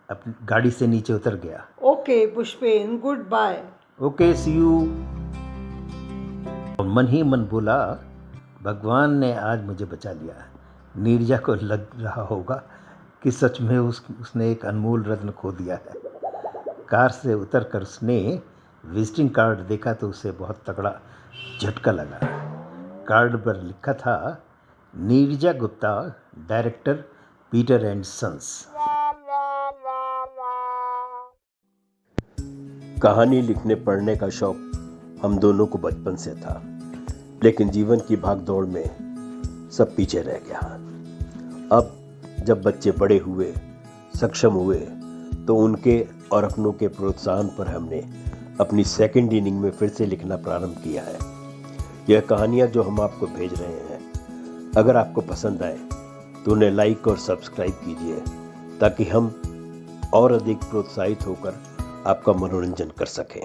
अपनी गाड़ी से नीचे उतर गया। Okay Pushpendra, good bye. Okay, see you. और मन ही मन बोला, भगवान ने आज मुझे बचा लिया। नीरजा को लग रहा होगा कि सच में उसने एक अनमोल रत्न खो दिया है। कार से उतरकर उसने विजिटिंग कार्ड देखा तो उसे बहुत तगड़ा झटका लगा। कार्ड पर लिखा था, Neerja Gupta, director, Peter and sons. कहानी लिखने पढ़ने का शौक हम दोनों को बचपन से था, लेकिन जीवन की भागदौड़ में सब पीछे रह गया। अब जब बच्चे बड़े हुए, सक्षम हुए, तो उनके और अपनों के प्रोत्साहन पर हमने अपनी सेकंड इनिंग में फिर से लिखना प्रारंभ किया है। यह कहानियाँ जो हम आपको भेज रहे हैं, अगर आपको पसंद आए तो उन्हें लाइक और सब्सक्राइब कीजिए, ताकि हम और अधिक प्रोत्साहित होकर आपका मनोरंजन कर सकें।